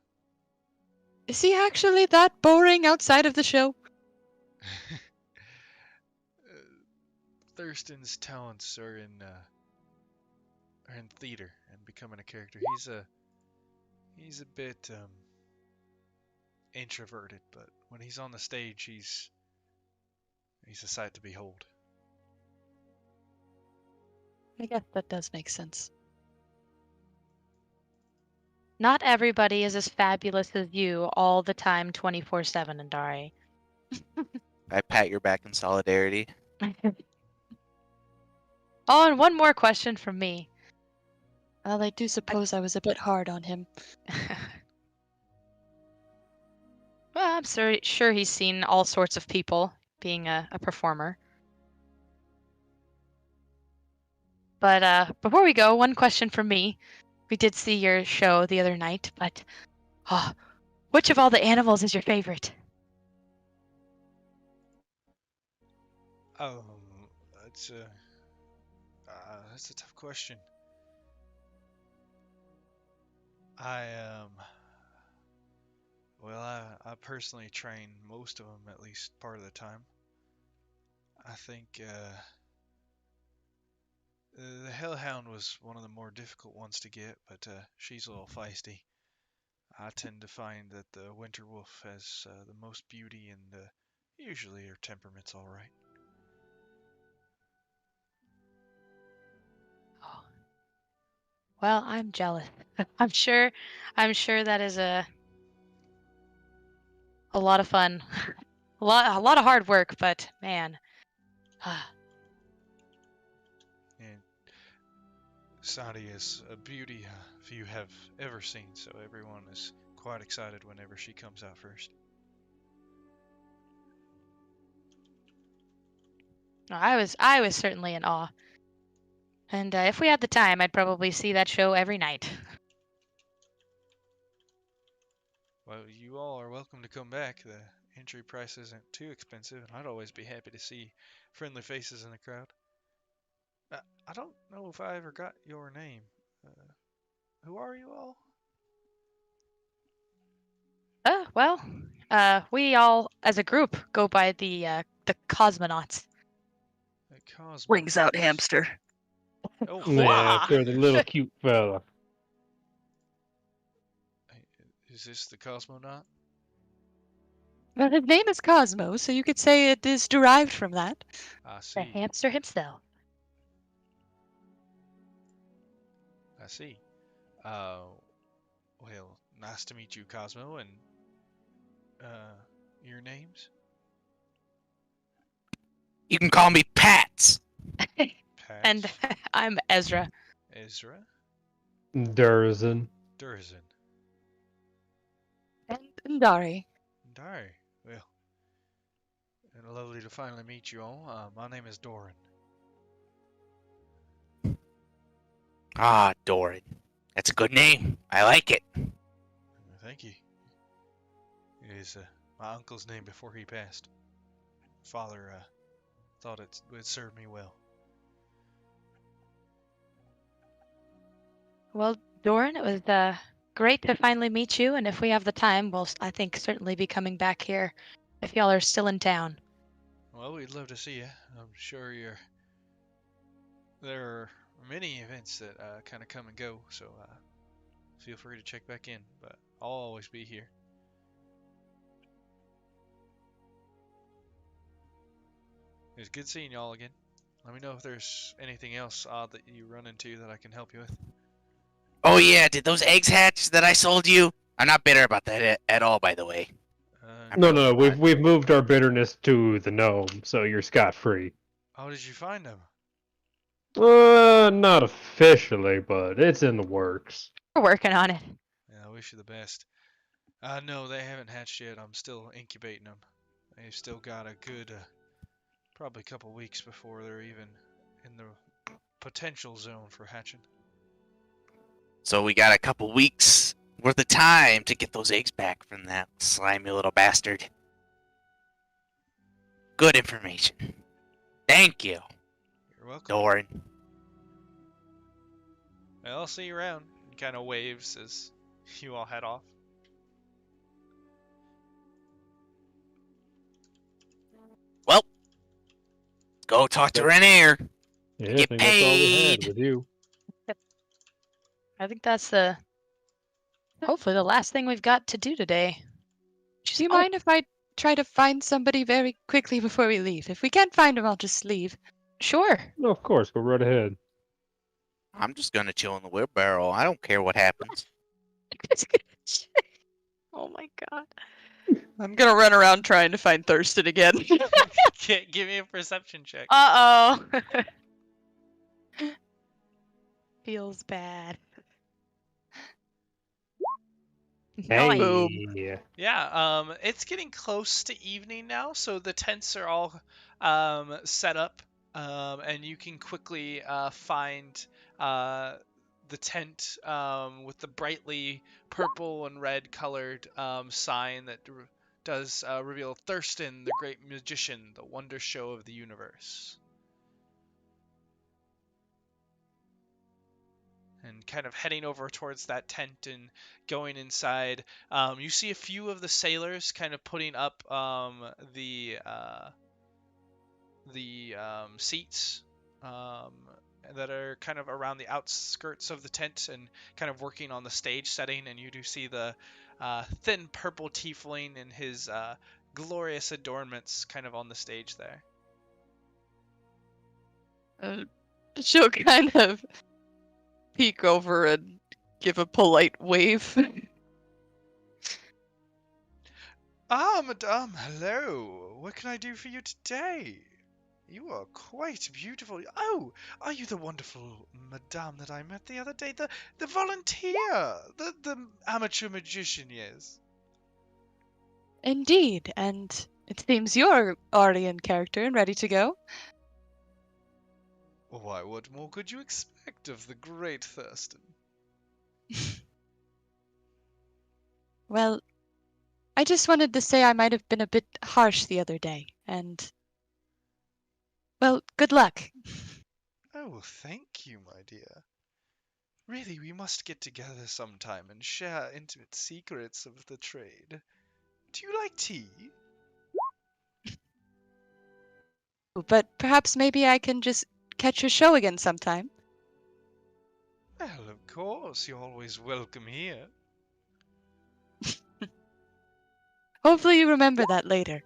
C: Is he actually that boring outside of the show?
G: Thurston's talents are in theater and becoming a character. He's a bit introverted, but when he's on the stage, he's a sight to behold.
C: I guess that does make sense.
F: Not everybody is as fabulous as you all the time, 24/7, N'dari.
E: I pat your back in solidarity.
F: Oh, and one more question from me.
C: Well, I do suppose I was a bit hard on him.
F: Well, I'm sure he's seen all sorts of people being a performer. But before we go, one question from me. We did see your show the other night, but which of all the animals is your favorite?
G: Um, that's a tough question. Well, I personally train most of them at least part of the time. I think the Hellhound was one of the more difficult ones to get, but she's a little feisty. I tend to find that the Winter Wolf has the most beauty, and usually her temperament's all right.
F: Oh. Well, I'm jealous. I'm sure that is a lot of fun. a lot of hard work, but man.
G: And Sadi is a beauty few have ever seen, so everyone is quite excited whenever she comes out first.
F: I was certainly in awe. And if we had the time, I'd probably see that show every night.
G: Well, you all are welcome to come back. The entry price isn't too expensive, and I'd always be happy to see friendly faces in the crowd. I don't know if I ever got your name. Who are you all?
F: Well, we all, as a group, go by the cosmonauts.
G: Cosmo.
C: Wings out hamster.
G: Oh,
D: Yeah, for the little cute fella.
G: Is this the Cosmonaut?
C: Well, his name is Cosmo, so you could say it is derived from that.
G: I
F: The
G: see.
F: hamster himself.
G: I see. Well, nice to meet you, Cosmo, and your names?
E: You can call me Pats.
G: Pat.
F: And I'm Ezra.
G: Ezra.
D: Durizen.
G: Durizen.
C: And N'dari.
G: N'dari. Well, and lovely to finally meet you all. My name is Doran.
E: Ah, Doran. That's a good name. I like it.
G: Thank you. It is my uncle's name before he passed. Father thought it would serve me well.
B: Well, Doran, it was great to finally meet you, and if we have the time, we'll, I think, certainly be coming back here if y'all are still in town.
G: Well, we'd love to see you. I'm sure there are many events that kind of come and go, so feel free to check back in. But I'll always be here. It was good seeing y'all again. Let me know if there's anything else odd that you run into that I can help you with.
E: Oh yeah, did those eggs hatch that I sold you? I'm not bitter about that at all, by the way. I'm
D: No,
E: really
D: no,
E: not.
D: we've moved our bitterness to the gnome, so you're scot-free.
G: How did you find them?
D: Not officially, but it's in the works.
B: We're working on it.
G: Yeah, I wish you the best. No, they haven't hatched yet. I'm still incubating them. They've still got a good, probably a couple weeks before they're even in the potential zone for hatching.
E: So we got a couple weeks worth of time to get those eggs back from that slimy little bastard. Good information. Thank you,
G: You're welcome.
E: Doran.
G: Well, I'll see you around. He kind of waves as you all head off.
E: Well, go talk to Renaer.
D: Yeah, I
E: Get
D: think that's all we had
E: paid.
D: with you.
B: I think that's hopefully the last thing we've got to do today.
C: Do you mind if I try to find somebody very quickly before we leave? If we can't find them, I'll just leave.
B: Sure.
D: No, of course, go right ahead.
E: I'm just gonna chill in the wheelbarrow. I don't care what happens.
B: Oh my god.
C: I'm gonna run around trying to find Thurston again.
G: Give me a perception check.
B: Uh-oh. Feels bad.
D: Hey,
C: Boom.
G: Yeah, it's getting close to evening now, so the tents are all set up, and you can quickly find the tent with the brightly purple and red colored sign that does reveal Thurston, the great magician, the wonder show of the universe. And kind of heading over towards that tent and going inside, you see a few of the sailors kind of putting up the seats that are kind of around the outskirts of the tent and kind of working on the stage setting. And you do see the thin purple tiefling in his glorious adornments kind of on the stage there.
C: She'll kind of peek over and give a polite wave.
G: Ah, madame, hello. What can I do for you today? You are quite beautiful. Oh, are you the wonderful madame that I met the other day? The volunteer, the amateur magician, yes.
C: Indeed, and it seems you're already in character and ready to go.
G: Why, what more could you expect of the great Thurston?
C: Well, I just wanted to say I might have been a bit harsh the other day, and well, good luck.
G: Oh, thank you, my dear. Really, we must get together sometime and share intimate secrets of the trade. Do you like tea?
C: But perhaps maybe I can just catch your show again sometime.
G: Well, of course, you're always welcome here.
C: Hopefully you remember that later.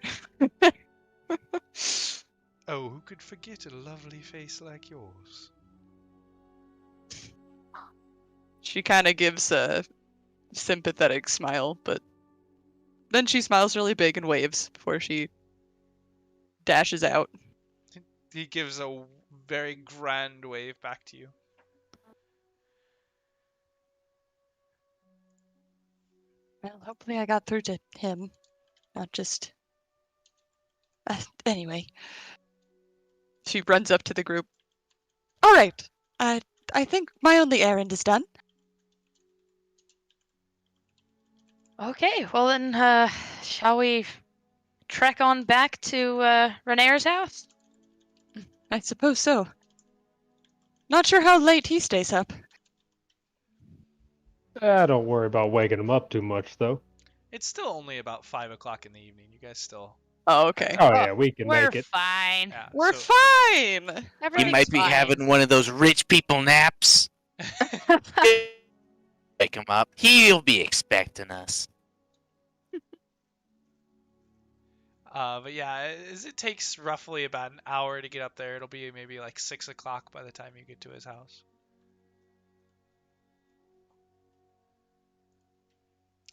G: Oh, who could forget a lovely face like yours?
C: She kind of gives a sympathetic smile, but then she smiles really big and waves before she dashes out.
G: He gives a very grand wave back to you.
C: Well, hopefully I got through to him, not just... anyway. She runs up to the group. All right, I think my only errand is done.
B: Okay, well then, shall we trek on back to Renaer's house?
C: I suppose so. Not sure how late he stays up.
D: Don't worry about waking him up too much, though.
A: It's still only about 5 o'clock in the evening. You guys still.
C: Oh, okay.
D: Oh yeah, we can
F: We're
D: make it.
F: fine.
A: Yeah.
C: We're
A: so,
C: fine.
E: He
F: Everything's
E: might be
F: fine.
E: having one of those rich people naps. Wake him up. He'll be expecting us.
A: But yeah, as it takes roughly about an hour to get up there. It'll be maybe like 6 o'clock by the time you get to his house.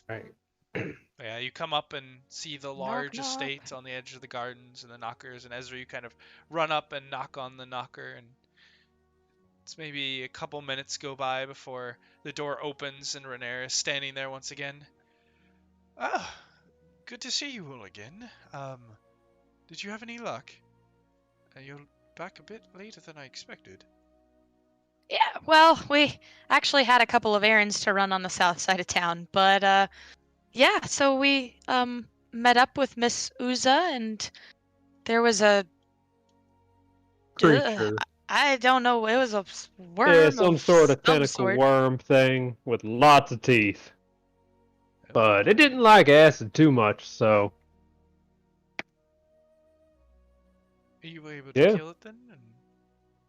D: Right.
A: But yeah, you come up and see the large
F: knock.
A: estate on the edge of the gardens and the knockers. And Ezra, you kind of run up and knock on the knocker, and it's maybe a couple minutes go by before the door opens and Renaer is standing there once again. Ah, good to see you all again. Did you have any luck? You're back a bit later than I expected.
F: Yeah, well, we actually had a couple of errands to run on the south side of town, but yeah, so we met up with Miss Uza, and there was a
D: Creature.
F: I don't know, it was a worm.
D: Yeah, some sort of
F: some
D: tentacle
F: sort.
D: worm thing with lots of teeth. But it didn't like acid too much, so
A: Are you able to
D: Yeah.
A: kill it then?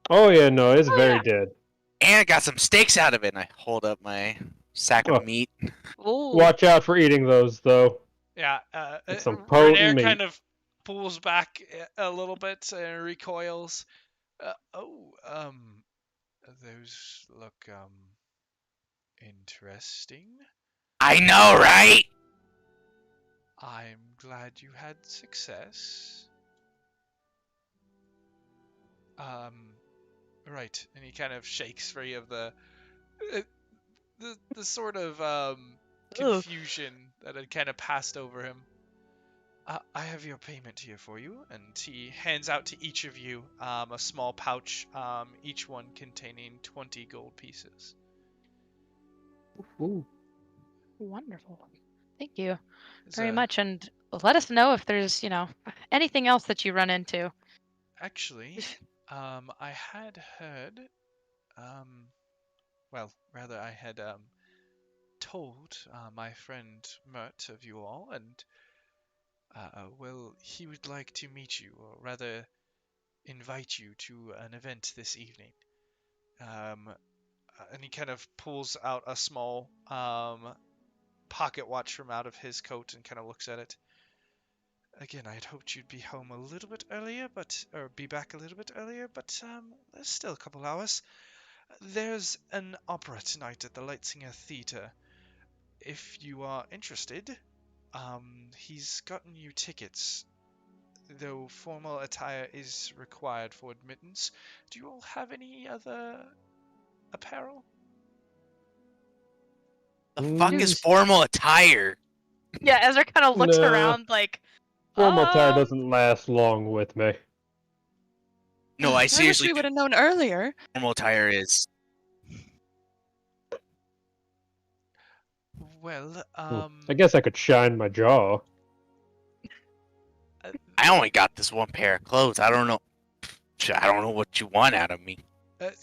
D: oh yeah, no, it's
F: Oh,
D: very
F: yeah.
D: dead.
E: And I got some steaks out of it, and I hold up my sack
D: Oh.
E: of meat.
F: Ooh.
D: Watch out for eating those, though.
A: Yeah,
D: It's some potent
A: Renaer
D: meat.
A: kind of pulls back a little bit and recoils. Those look interesting.
E: I know, right?
A: I'm glad you had success. Right, and he kind of shakes free of the sort of confusion that had kind of passed over him. I have your payment here for you, and he hands out to each of you a small pouch, each one containing 20 gold pieces.
D: Ooh.
F: Wonderful. Thank you
A: It's,
F: very much, and let us know if there's, anything else that you run into.
A: Actually, I had heard, I had told my friend Mert of you all, and he would like to meet you, or rather, invite you to an event this evening. And he kind of pulls out a small pocket watch from out of his coat and kind of looks at it. Again, I had hoped you'd be home a little bit earlier, or be back a little bit earlier, but there's still a couple hours. There's an opera tonight at the Lightsinger Theatre. If you are interested, he's gotten you tickets, though formal attire is required for admittance. Do you all have any other apparel?
E: The fuck is
F: Dude.
E: formal attire?
F: Yeah, Ezra kind of looks
D: No.
F: around like,
D: Formal attire doesn't last long with me.
E: No, I
C: I wish
E: seriously
C: we would have known earlier.
E: formal attire is.
A: Well,
D: I guess I could shine my jaw.
E: I only got this one pair of clothes. I don't know. I don't know what you want out of me.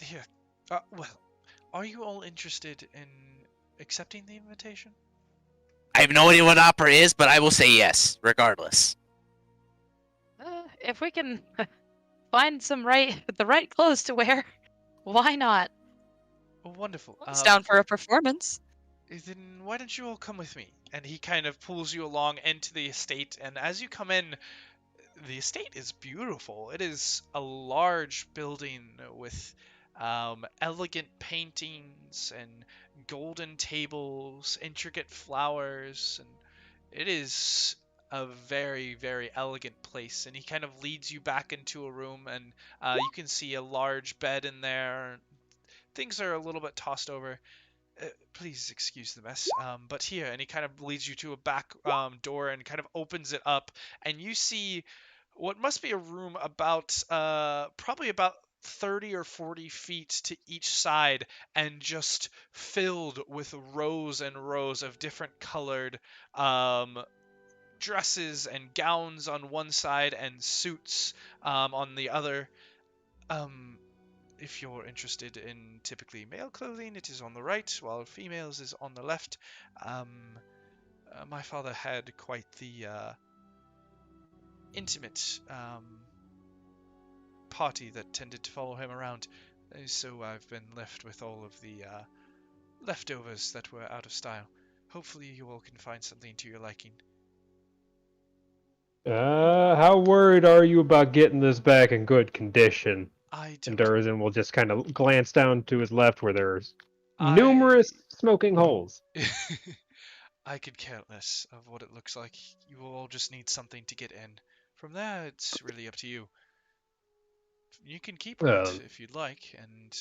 A: Here. Well, are you all interested in accepting the invitation?
E: I have no idea what opera is, but I will say yes, regardless.
F: if we can find the right clothes to wear, why not?
A: Oh, wonderful.
C: It's down for a performance.
A: Then why don't you all come with me? And he kind of pulls you along into the estate, and as you come in, the estate is beautiful. It is a large building with elegant paintings and golden tables, intricate flowers, and it is a very, very elegant place. And he kind of leads you back into a room, and you can see a large bed in there. Things are a little bit tossed over. Please excuse the mess. But here, and he kind of leads you to a back door and kind of opens it up, and you see what must be a room about probably about 30 or 40 feet to each side, and just filled with rows and rows of different colored dresses and gowns on one side and suits on the other. if you're interested in typically male clothing, it is on the right, while females is on the left. My father had quite the intimate party that tended to follow him around, so I've been left with all of the leftovers that were out of style. Hopefully you all can find something to your liking.
D: How worried are you about getting this back in good condition?
A: I
D: And
A: don't.
D: Durizen will just kind of glance down to his left where there's
A: I-
D: numerous smoking holes.
A: I could care less of what it looks like. You will all just need something to get in. From there, it's really up to you. You can keep it if you'd like, and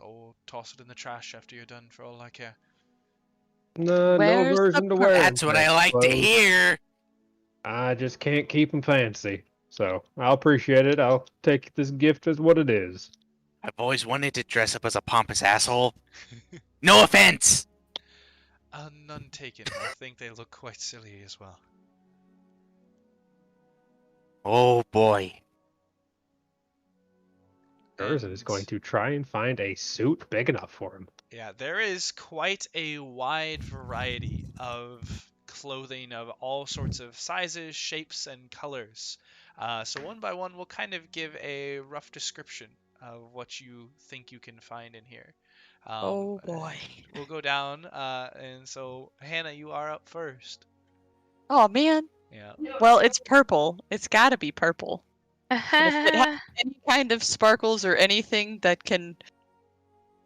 A: I'll toss it in the trash after you're done, for all I care.
D: No
F: Where's the
D: version to wear.
E: That's what I like to hear.
D: I just can't keep them fancy. So I'll appreciate it. I'll take this gift as what it is.
E: I've always wanted to dress up as a pompous asshole. No offense.
A: None taken. I think they look quite silly as well.
E: Oh boy.
D: Durizen is going to try and find a suit big enough for him.
A: Yeah, there is quite a wide variety of clothing of all sorts of sizes, shapes, and colors. So one by one, we'll kind of give a rough description of what you think you can find in here.
F: Oh boy.
A: We'll go down, and so Hannah, you are up first.
C: Oh man.
A: Yeah.
C: Well, it's purple. It's gotta be purple. And if it has any kind of sparkles or anything that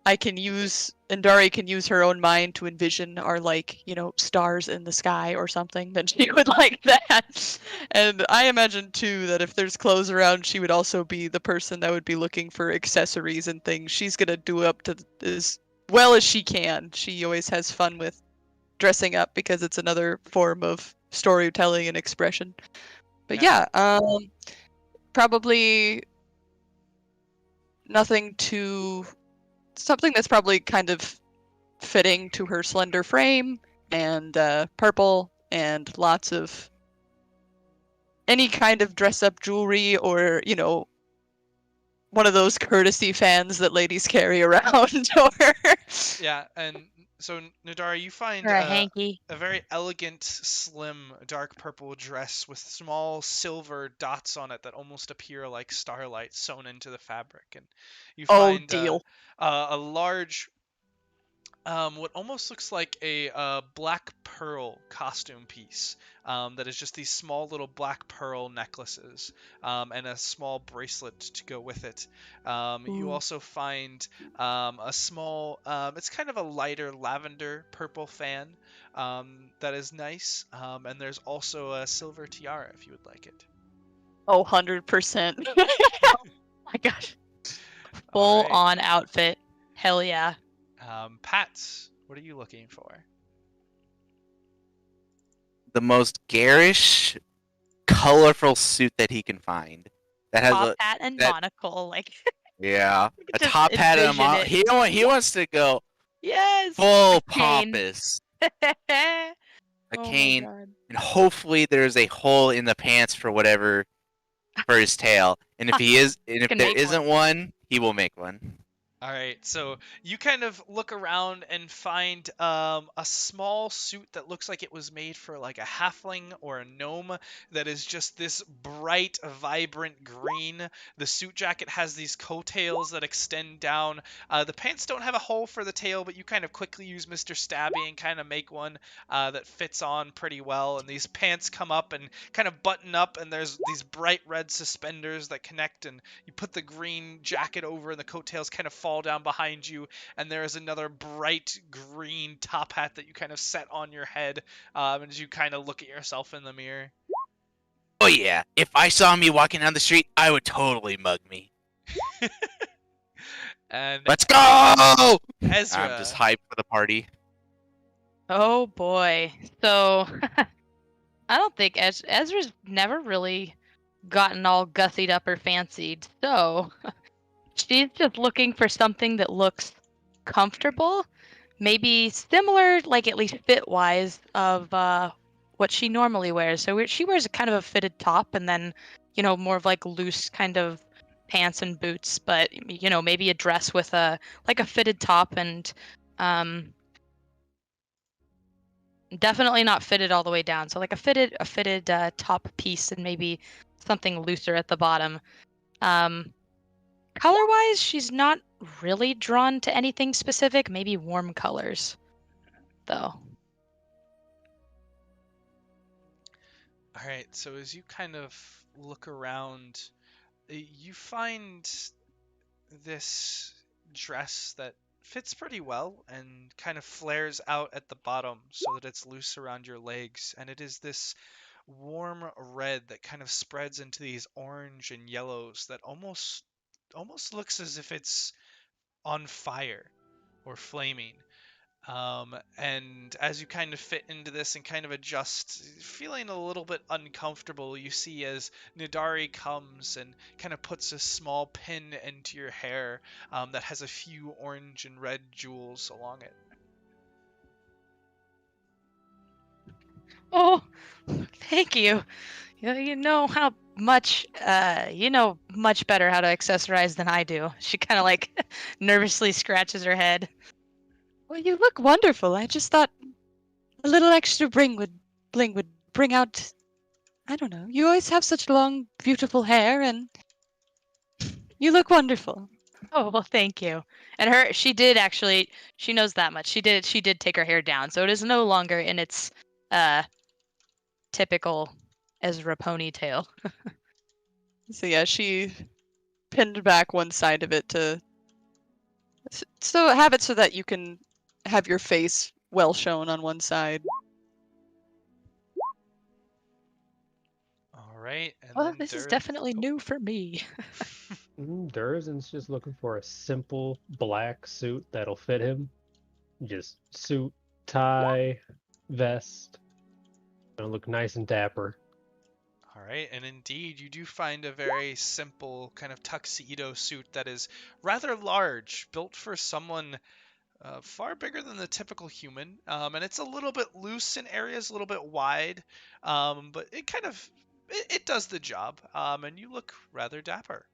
C: I can use, N'dari can use her own mind to envision are like, stars in the sky or something, then she would like that. And I imagine too that if there's clothes around, she would also be the person that would be looking for accessories and things. She's gonna do up to as well as she can. She always has fun with dressing up because it's another form of storytelling and expression. But yeah, probably something that's probably kind of fitting to her slender frame, and purple, and lots of any kind of dress-up jewelry, or one of those courtesy fans that ladies carry around.
A: Yeah, and so N'dari, you find
F: Or a hanky.
A: a very elegant, slim, dark purple dress with small silver dots on it that almost appear like starlight sewn into the fabric, and you find
C: deal.
A: A large, what almost looks like a black pearl costume piece. That is just these small little black pearl necklaces, and a small bracelet to go with it. You also find a small, it's kind of a lighter lavender purple fan that is nice, and there's also a silver tiara if you would like it.
C: Oh, 100%.
F: My gosh.
A: All
F: Full
A: right.
F: on outfit. Hell yeah.
A: Pat, what are you looking for?
E: The most garish, colorful suit that he can find. That has
F: Top hat and monocle, like
E: a
F: just
E: top hat and a
F: envision
E: monocle.
F: it.
E: He wants to go
F: yes.
E: full
F: cane.
E: pompous.
F: Oh
E: A
F: my
E: cane,
F: God.
E: and hopefully there's a hole in the pants for his tail. And if
F: Can
E: there
F: make
E: isn't one, he will make one.
A: All right, so you kind of look around and find a small suit that looks like it was made for like a halfling or a gnome that is just this bright, vibrant green. The suit jacket has these coattails that extend down. The pants don't have a hole for the tail, but you kind of quickly use Mr. Stabby and kind of make one that fits on pretty well. And these pants come up and kind of button up, and there's these bright red suspenders that connect, and you put the green jacket over, and the coattails kind of fall down behind you, and there is another bright green top hat that you kind of set on your head as you kind of look at yourself in the mirror.
E: Oh yeah, if I saw me walking down the street, I would totally mug me.
A: And
E: Let's go!
A: Ezra,
E: I'm just hyped for the party.
F: Oh boy. So I don't think Ezra's never really gotten all gussied up or fancied. So she's just looking for something that looks comfortable, maybe similar, like at least fit-wise, of what she normally wears. So she wears a kind of a fitted top, and then more of like loose kind of pants and boots, but maybe a dress with a fitted top and definitely not fitted all the way down. So like a fitted top piece and maybe something looser at the bottom. Color-wise, she's not really drawn to anything specific. Maybe warm colors, though.
A: All right, so as you kind of look around, you find this dress that fits pretty well and kind of flares out at the bottom so that it's loose around your legs. And it is this warm red that kind of spreads into these orange and yellows that almost looks as if it's on fire or flaming. And as you kind of fit into this and kind of adjust, feeling a little bit uncomfortable, you see as N'dari comes and kind of puts a small pin into your hair that has a few orange and red jewels along it.
F: Oh, thank you. You know how much, much better how to accessorize than I do. She kind of like nervously scratches her head.
C: Well, you look wonderful. I just thought a little extra bling would bring out. I don't know. You always have such long, beautiful hair, and you look wonderful.
F: Oh, well, thank you. And she knows that much. She did take her hair down, so it is no longer in its typical Ezra ponytail.
C: So yeah, she pinned back one side of it to have it so that you can have your face well shown on one side.
A: All right. And
F: Well,
A: then
F: this is
A: Dur-
F: definitely new for me.
D: Durizen's just looking for a simple black suit that'll fit him. Just suit, tie, vest. Gonna look nice and dapper.
A: All right, and indeed, you do find a very simple kind of tuxedo suit that is rather large, built for someone far bigger than the typical human, and it's a little bit loose in areas, a little bit wide, but it does the job, and you look rather dapper.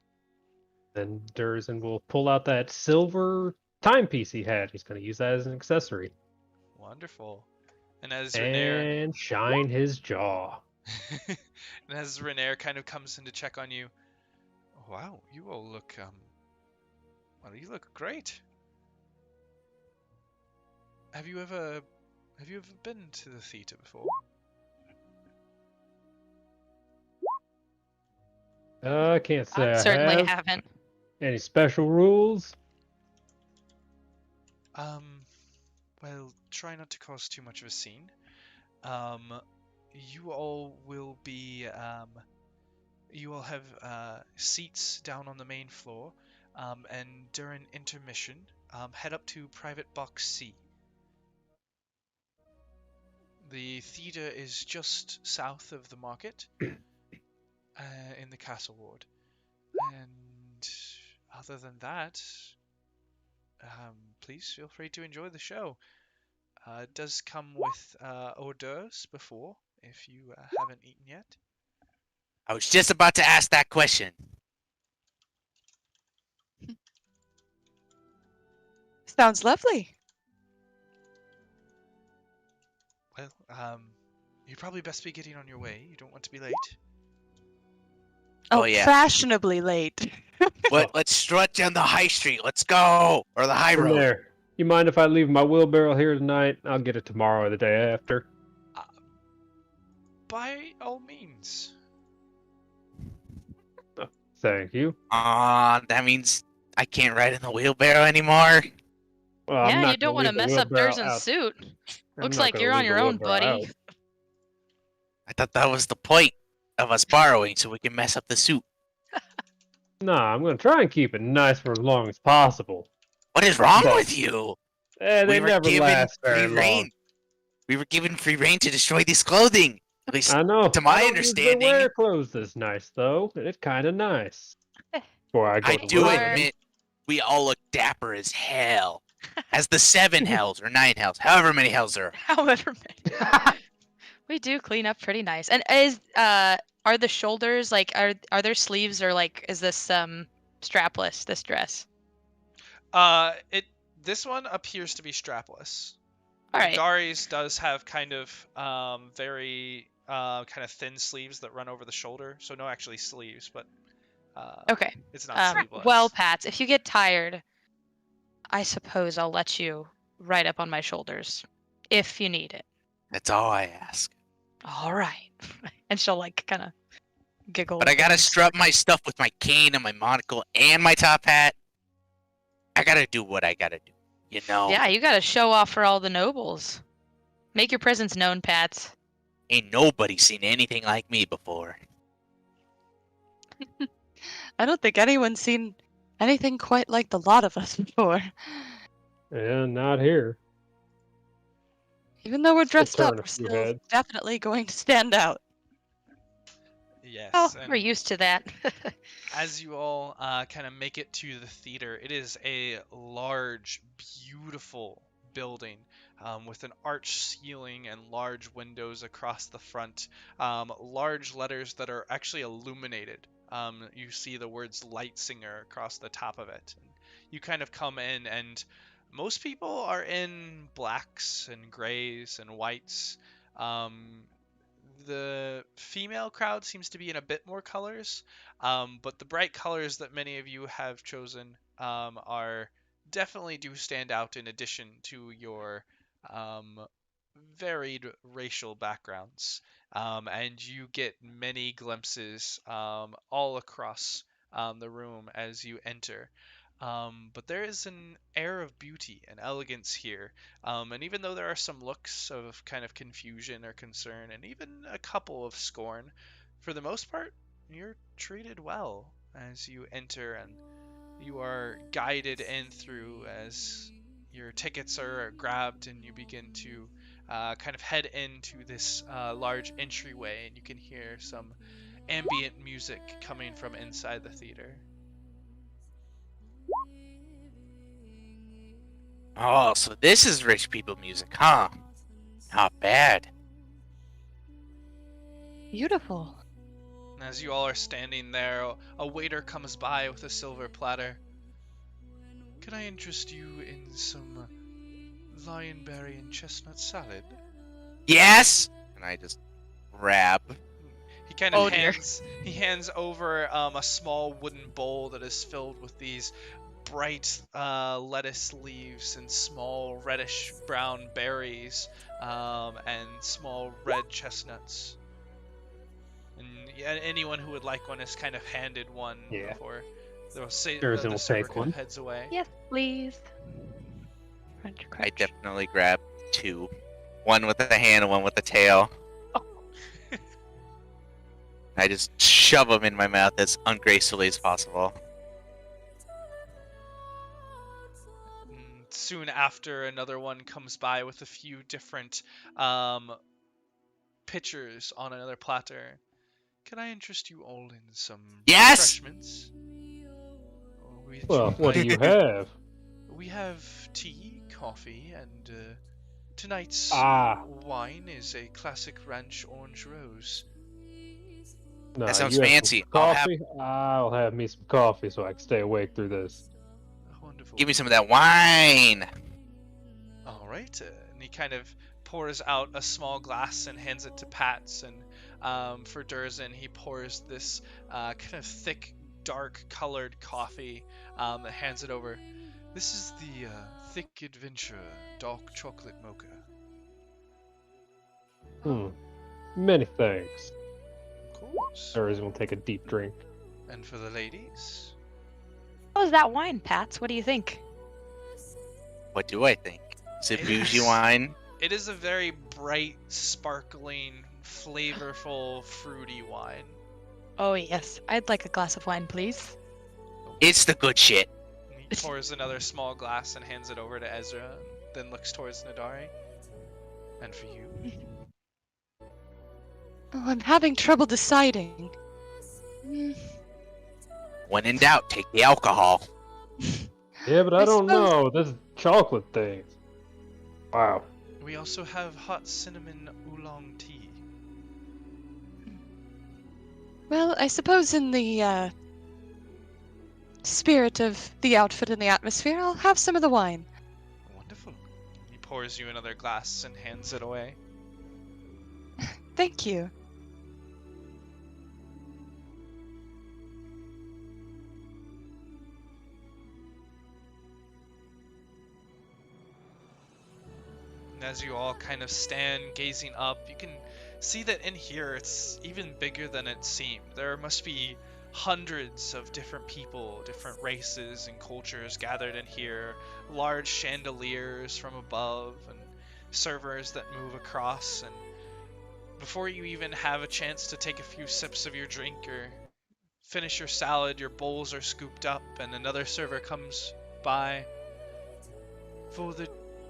D: Then Durizen will pull out that silver timepiece he had. He's gonna use that as an accessory.
A: Wonderful. And as Renaer
D: And shine his jaw.
A: and as Renaer kind of comes in to check on you, wow, you all look you look great. Have you ever been to the theater before?
D: I can't say
F: I
D: I
F: certainly
D: have.
F: haven't.
D: Any special rules?
A: Well, try not to cause too much of a scene. You all will be, you all have seats down on the main floor, and during intermission, head up to Private Box C. The theater is just south of the market, in the castle ward. And other than that, please feel free to enjoy the show. It does come with hors d'oeuvres before, if you haven't eaten yet.
E: I was just about to ask that question.
C: Sounds lovely.
A: Well, you probably best be getting on your way. You don't want to be late.
E: Oh, yeah.
C: Fashionably late.
E: Let's strut down the high street. Let's go. Or the high road.
D: There. You mind if I leave my wheelbarrow here tonight? I'll get it tomorrow or the day after.
A: By all means.
D: Oh, thank you.
E: That means I can't ride in the wheelbarrow anymore.
D: Well, I'm
F: Yeah,
D: not
F: you don't
D: gonna
F: want to
D: leave the
F: mess up
D: wheelbarrow
F: Durzen's
D: out.
F: suit.
D: I'm
F: Looks
D: not
F: like
D: gonna
F: you're on
D: leave
F: your
D: the
F: own,
D: wheelbarrow
F: buddy.
D: out.
E: I thought that was the point of us borrowing so we can mess up the suit.
D: Nah, I'm gonna try and keep it nice for as long as possible.
E: What is wrong
D: But-
E: with you?
D: They
E: We were
D: never
E: given
D: last very
E: free
D: long.
E: reign. We were given free reign to destroy these clothing. At least
D: I know.
E: to my
D: I don't usually
E: understanding.
D: wear clothes this nice though. It's kind of nice. Before I go
E: I
D: to
E: do
D: work.
E: admit we all look dapper as hell. As the 7 hells or 9 hells, however many hells there are.
F: However many. We do clean up pretty nice. And are the shoulders like are there sleeves or like is this strapless, this dress?
A: This one appears to be strapless.
F: All right.
A: N'dari's does have kind of very kind of thin sleeves that run over the shoulder, so no actually sleeves, but
F: Okay.
A: it's not sleeveless.
F: Well, Pats, if you get tired, I suppose I'll let you right up on my shoulders if you need it.
E: That's all I ask.
F: All right. And she'll like kind of giggle.
E: But I gotta
F: and-
E: strut my stuff with my cane and my monocle and my top hat. I gotta do what I gotta do, you know?
F: Yeah, you gotta show off for all the nobles. Make your presence known, Pats.
E: Ain't nobody seen anything like me before.
C: I don't think anyone's seen anything quite like the lot of us before.
D: Yeah, not here.
C: Even though we're dressed
D: turn
C: up,
D: a
C: we're
D: few
C: still
D: heads.
C: definitely going to stand out.
A: Yes.
F: Oh,
A: and
F: we're used to that.
A: as you all kind of make it to the theater, it is a large, beautiful building with an arched ceiling and large windows across the front. Large letters that are actually illuminated. You see the words Lightsinger across the top of it. And you kind of come in, and most people are in blacks and grays and whites. The female crowd seems to be in a bit more colors, but the bright colors that many of you have chosen are definitely do stand out in addition to your varied racial backgrounds. And you get many glimpses all across the room as you enter. But there is an air of beauty and elegance here. And even though there are some looks of kind of confusion or concern, and even a couple of scorn, for the most part, you're treated well as you enter, and you are guided in through as your tickets are grabbed, and you begin to kind of head into this large entryway, and you can hear some ambient music coming from inside the theater.
E: Oh, so this is rich people music, huh? Not bad.
C: Beautiful.
A: As you all are standing there, a waiter comes by with a silver platter. Can I interest you in some lionberry and chestnut salad?
E: Yes! And I just grab.
A: He kind of
F: dear.
A: hands over a small wooden bowl that is filled with these bright lettuce leaves and small reddish brown berries and small red chestnuts. And anyone who would like one is kind of handed one
D: Yeah.
A: before they'll say
D: Durizen
A: the
D: will
A: server
D: take
A: kind of
D: one.
A: heads away.
F: Yes, please. Crunch,
E: I
F: crunch.
E: definitely grab two. One with the hand and one with the tail. I just shove them in my mouth as ungracefully as possible.
A: Soon after, another one comes by with a few different pitchers on another platter. Can I interest you all in some
E: Yes!
A: refreshments? Would
D: Well, what do
A: like-
D: you have?
A: We have tea, coffee, and tonight's
D: Ah,
A: wine is a classic ranch orange rose.
D: no,
E: That sounds
D: you have some
E: fancy. I'll have-
D: Coffee? I'll have me some coffee so I can stay awake through this.
A: Wonderful.
E: Give me some of that wine!
A: All right, and he kind of pours out a small glass and hands it to Pats, and for Durizen, he pours this kind of thick, dark-colored coffee and hands it over. This is the Thick Adventure Dark Chocolate Mocha.
D: Many thanks.
A: Of course.
D: Durizen will take a deep drink.
A: And for the ladies?
F: How's that wine, Pats? What do you think?
E: What do I think? Is it
A: It
E: bougie
A: is.
E: wine?
A: It is a very bright, sparkling, flavorful, fruity wine.
F: Oh, yes. I'd like a glass of wine, please.
E: It's the good shit.
A: And he pours another small glass and hands it over to Ezra, and then looks towards N'dari. And for you?
C: Oh, I'm having trouble deciding.
E: When in doubt, take the alcohol.
D: Yeah, but I
C: I
D: don't
C: suppose-
D: know. This chocolate thing. Wow.
A: We also have hot cinnamon oolong tea.
C: Well, I suppose in the spirit of the outfit and the atmosphere, I'll have some of the wine.
A: Wonderful. He pours you another glass and hands it away.
C: Thank you.
A: And as you all kind of stand gazing up, you can see that in here it's even bigger than it seemed. There must be hundreds of different people, different races and cultures gathered in here, large chandeliers from above, and servers that move across. And before you even have a chance to take a few sips of your drink or finish your salad, your bowls are scooped up, and another server comes by.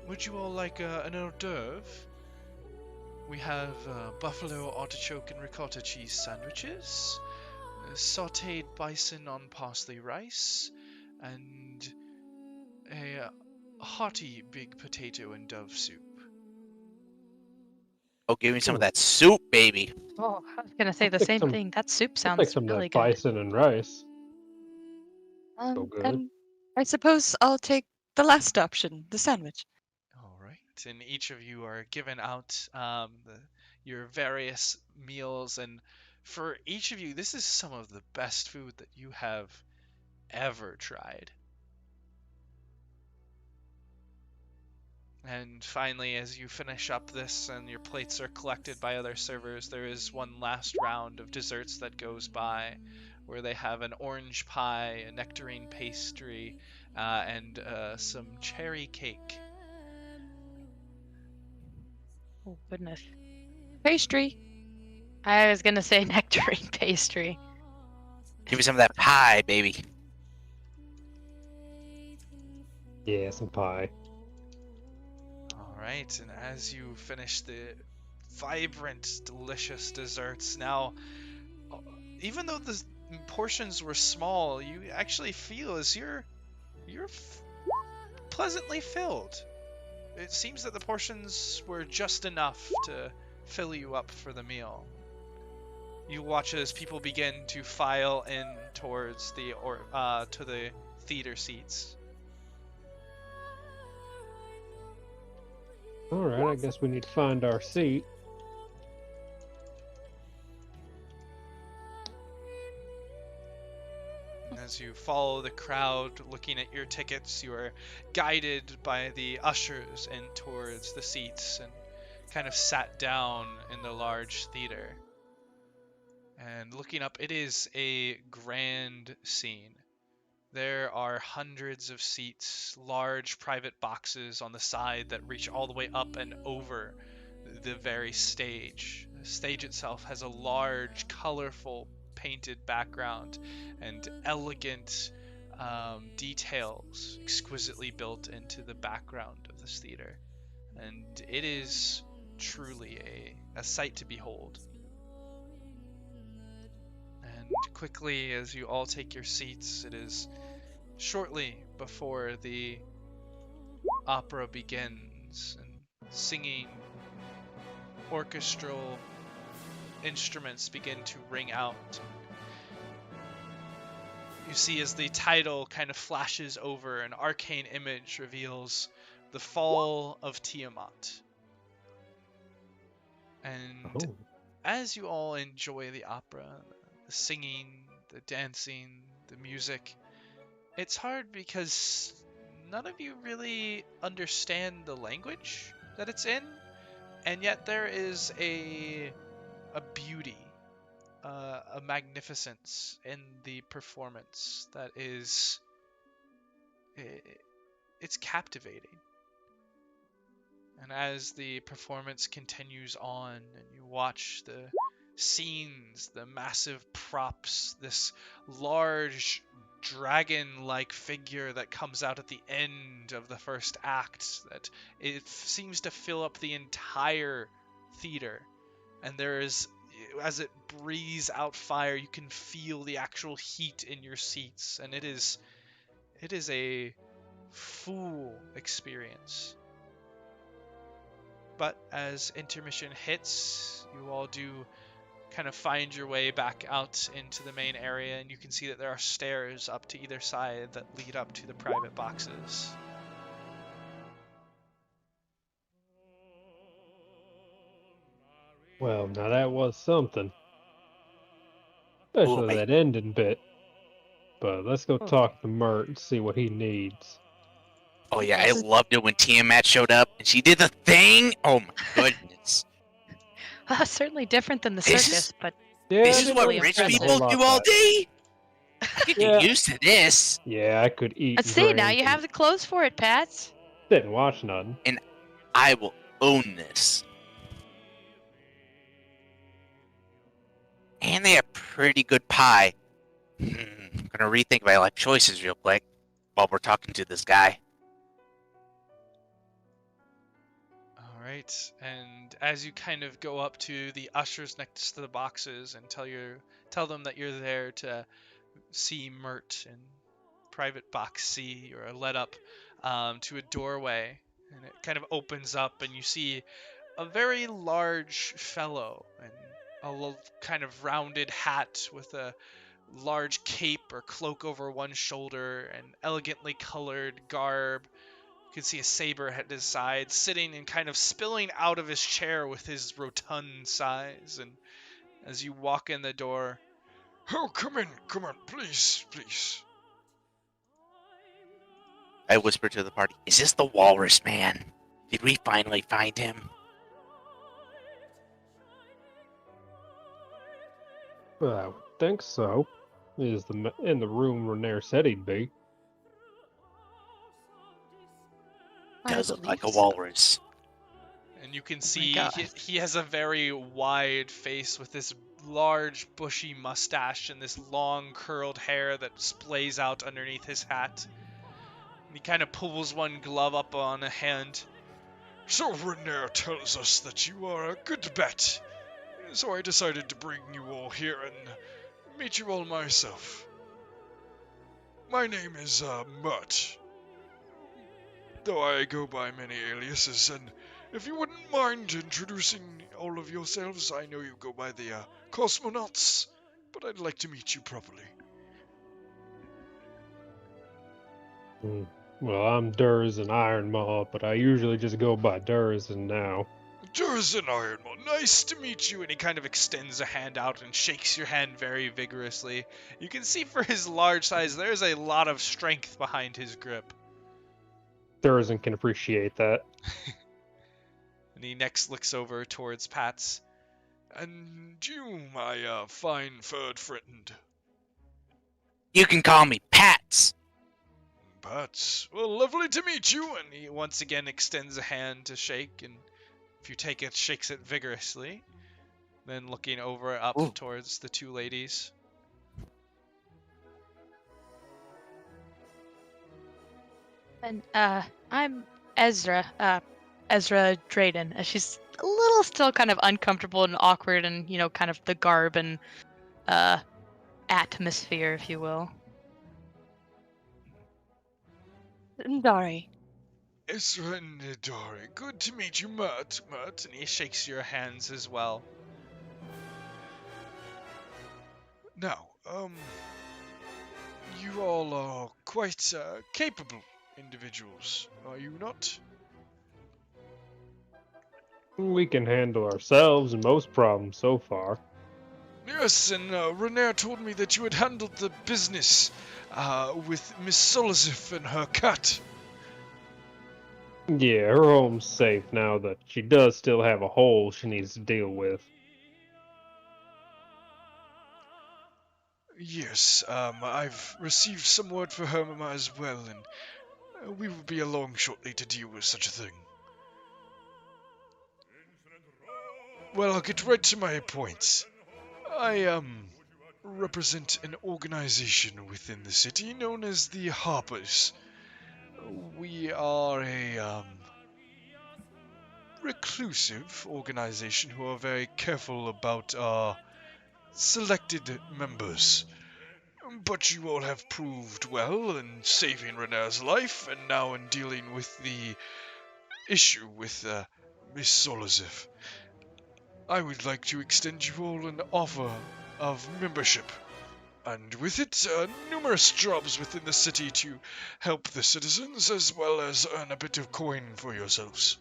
A: Would you all like an hors d'oeuvre? We have buffalo artichoke and ricotta cheese sandwiches, sautéed bison on parsley rice, and a hearty big potato and dove soup.
E: Oh, give me some of
D: Ooh.
E: that soup, baby.
F: Oh, I was gonna say the
D: take
F: same
D: some-
F: thing. That soup
D: I'll take
F: sounds
D: some of
F: really
D: that
F: good.
D: bison and rice. So good.
C: And I suppose I'll take the last option, the sandwich.
A: All right, and each of you are given out your various meals, and for each of you, this is some of the best food that you have ever tried. And finally, as you finish up this and your plates are collected by other servers, there is one last round of desserts that goes by, where they have an orange pie, a nectarine pastry, and some cherry cake.
F: Oh goodness. Pastry. I was gonna say nectarine pastry.
E: Give me some of that pie, baby.
D: Yeah, some pie.
A: All right, and as you finish the vibrant, delicious desserts, now, even though the portions were small, you actually feel as you're pleasantly filled. It seems that the portions were just enough to fill you up for the meal. You watch as people begin to file in towards to the theater seats.
D: Alright, I guess we need to find our seat.
A: And as you follow the crowd looking at your tickets, you are guided by the ushers in towards the seats and kind of sat down in the large theater. And looking up, it is a grand scene. There are hundreds of seats, large private boxes on the side that reach all the way up and over the very stage. The stage itself has a large, colorful, painted background and elegant details exquisitely built into the background of this theater. And it is truly a sight to behold. And quickly, as you all take your seats, it is shortly before the opera begins, and singing orchestral instruments begin to ring out. You see as the title kind of flashes over, an arcane image reveals the fall of Tiamat. And
D: Oh.
A: as you all enjoy the opera, the singing, the dancing, the music, it's hard because none of you really understand the language that it's in, and yet there is a beauty, a magnificence in the performance that is, it's captivating. And as the performance continues on and you watch the scenes, the massive props, this large dragon-like figure that comes out at the end of the first act, that it seems to fill up the entire theater. And there is, as it breathes out fire, you can feel the actual heat in your seats, and it is a full experience. But as intermission hits, you all do kind of find your way back out into the main area, and you can see that there are stairs up to either side that lead up to the private boxes.
D: Well, now that was something.
E: Ooh,
D: Especially
E: wait.
D: that ending bit. But let's go
B: Oh.
D: talk to Mert and see what he needs.
E: Oh yeah, I loved it when Tiamat showed up and she did the thing. Oh my goodness.
B: Certainly different than the
E: This
B: circus,
E: is-
B: but
D: Yeah,
E: This
D: I
E: is
D: didn't
E: what
D: really
E: rich
D: spend a
E: people
D: whole lot
E: do all
D: that.
E: day? I could
D: Yeah.
E: get used to this.
D: Yeah, I could eat.
B: let's
D: and
B: see. Now
D: drink
B: you
D: and
B: have the clothes for it, Pats.
D: didn't watch none.
E: I will own this. And they have pretty good pie. I'm gonna rethink my life choices real quick while we're talking to this guy.
A: All right, and as you kind of go up to the ushers next to the boxes and tell them that you're there to see Mert in private box C, you're led up to a doorway, and it kind of opens up, and you see a very large fellow in a kind of rounded hat with a large cape or cloak over one shoulder and elegantly colored garb. You can see a saber at his side, sitting and kind of spilling out of his chair with his rotund size. And as you walk in the door,
G: Oh, come in, please, please.
E: I whisper to the party, "Is this the walrus man? Did we finally find him?"
D: Well, I would think so. Is in the room Renaer said he'd be.
E: Does look like a
B: believe so.
E: walrus.
A: and you can see
B: God.
A: he has a very wide face with this large bushy mustache and this long curled hair that splays out underneath his hat. And he kind of pulls one glove up on a hand.
G: So Renaer tells us that you are a good bet. So I decided to bring you all here and meet you all myself. My name is Mert, though I go by many aliases, and if you wouldn't mind introducing all of yourselves, I know you go by the cosmonauts, but I'd like to meet you properly.
D: Well, I'm Durizen Ironmaw, but I usually just go by Durizen now.
G: Durizen Ironmaw,
A: Nice to meet you. And he kind of extends a hand out and shakes your hand very vigorously. You can see for his large size, there's a lot of strength behind his grip.
D: Durizen can appreciate that.
A: And he next looks over towards Pats.
G: And you, my fine furred friend.
E: You can call me Pats.
G: Pats, well, lovely to meet you,
A: And he once again extends a hand to shake, and if you take it, shakes it vigorously. Then looking over up
E: Ooh.
A: towards the two ladies.
B: And I'm Ezra. Ezra Drayden. She's a little still kind of uncomfortable and awkward, and kind of the garb and atmosphere, if you will. N'dari.
G: Ezra and N'dari. Good to meet you, Mert.
A: And he shakes your hands as well.
G: Now, you all are quite capable individuals, are you not?
D: We can handle ourselves and most problems so far.
G: Yes, and Renaer told me that you had handled the business with Miss Solazif and her cat.
D: Yeah, her home's safe now that she does still have a hole she needs to deal with.
G: Yes, I've received some word for her as well, and we will be along shortly to deal with such a thing. Well, I'll get right to my point. I, represent an organization within the city known as the Harpers. We are a, reclusive organization who are very careful about our selected members. But you all have proved well in saving Renaer's life, and now in dealing with the issue with Miss Solazif. I would like to extend you all an offer of membership, and with it, numerous jobs within the city to help the citizens, as well as earn a bit of coin for yourselves.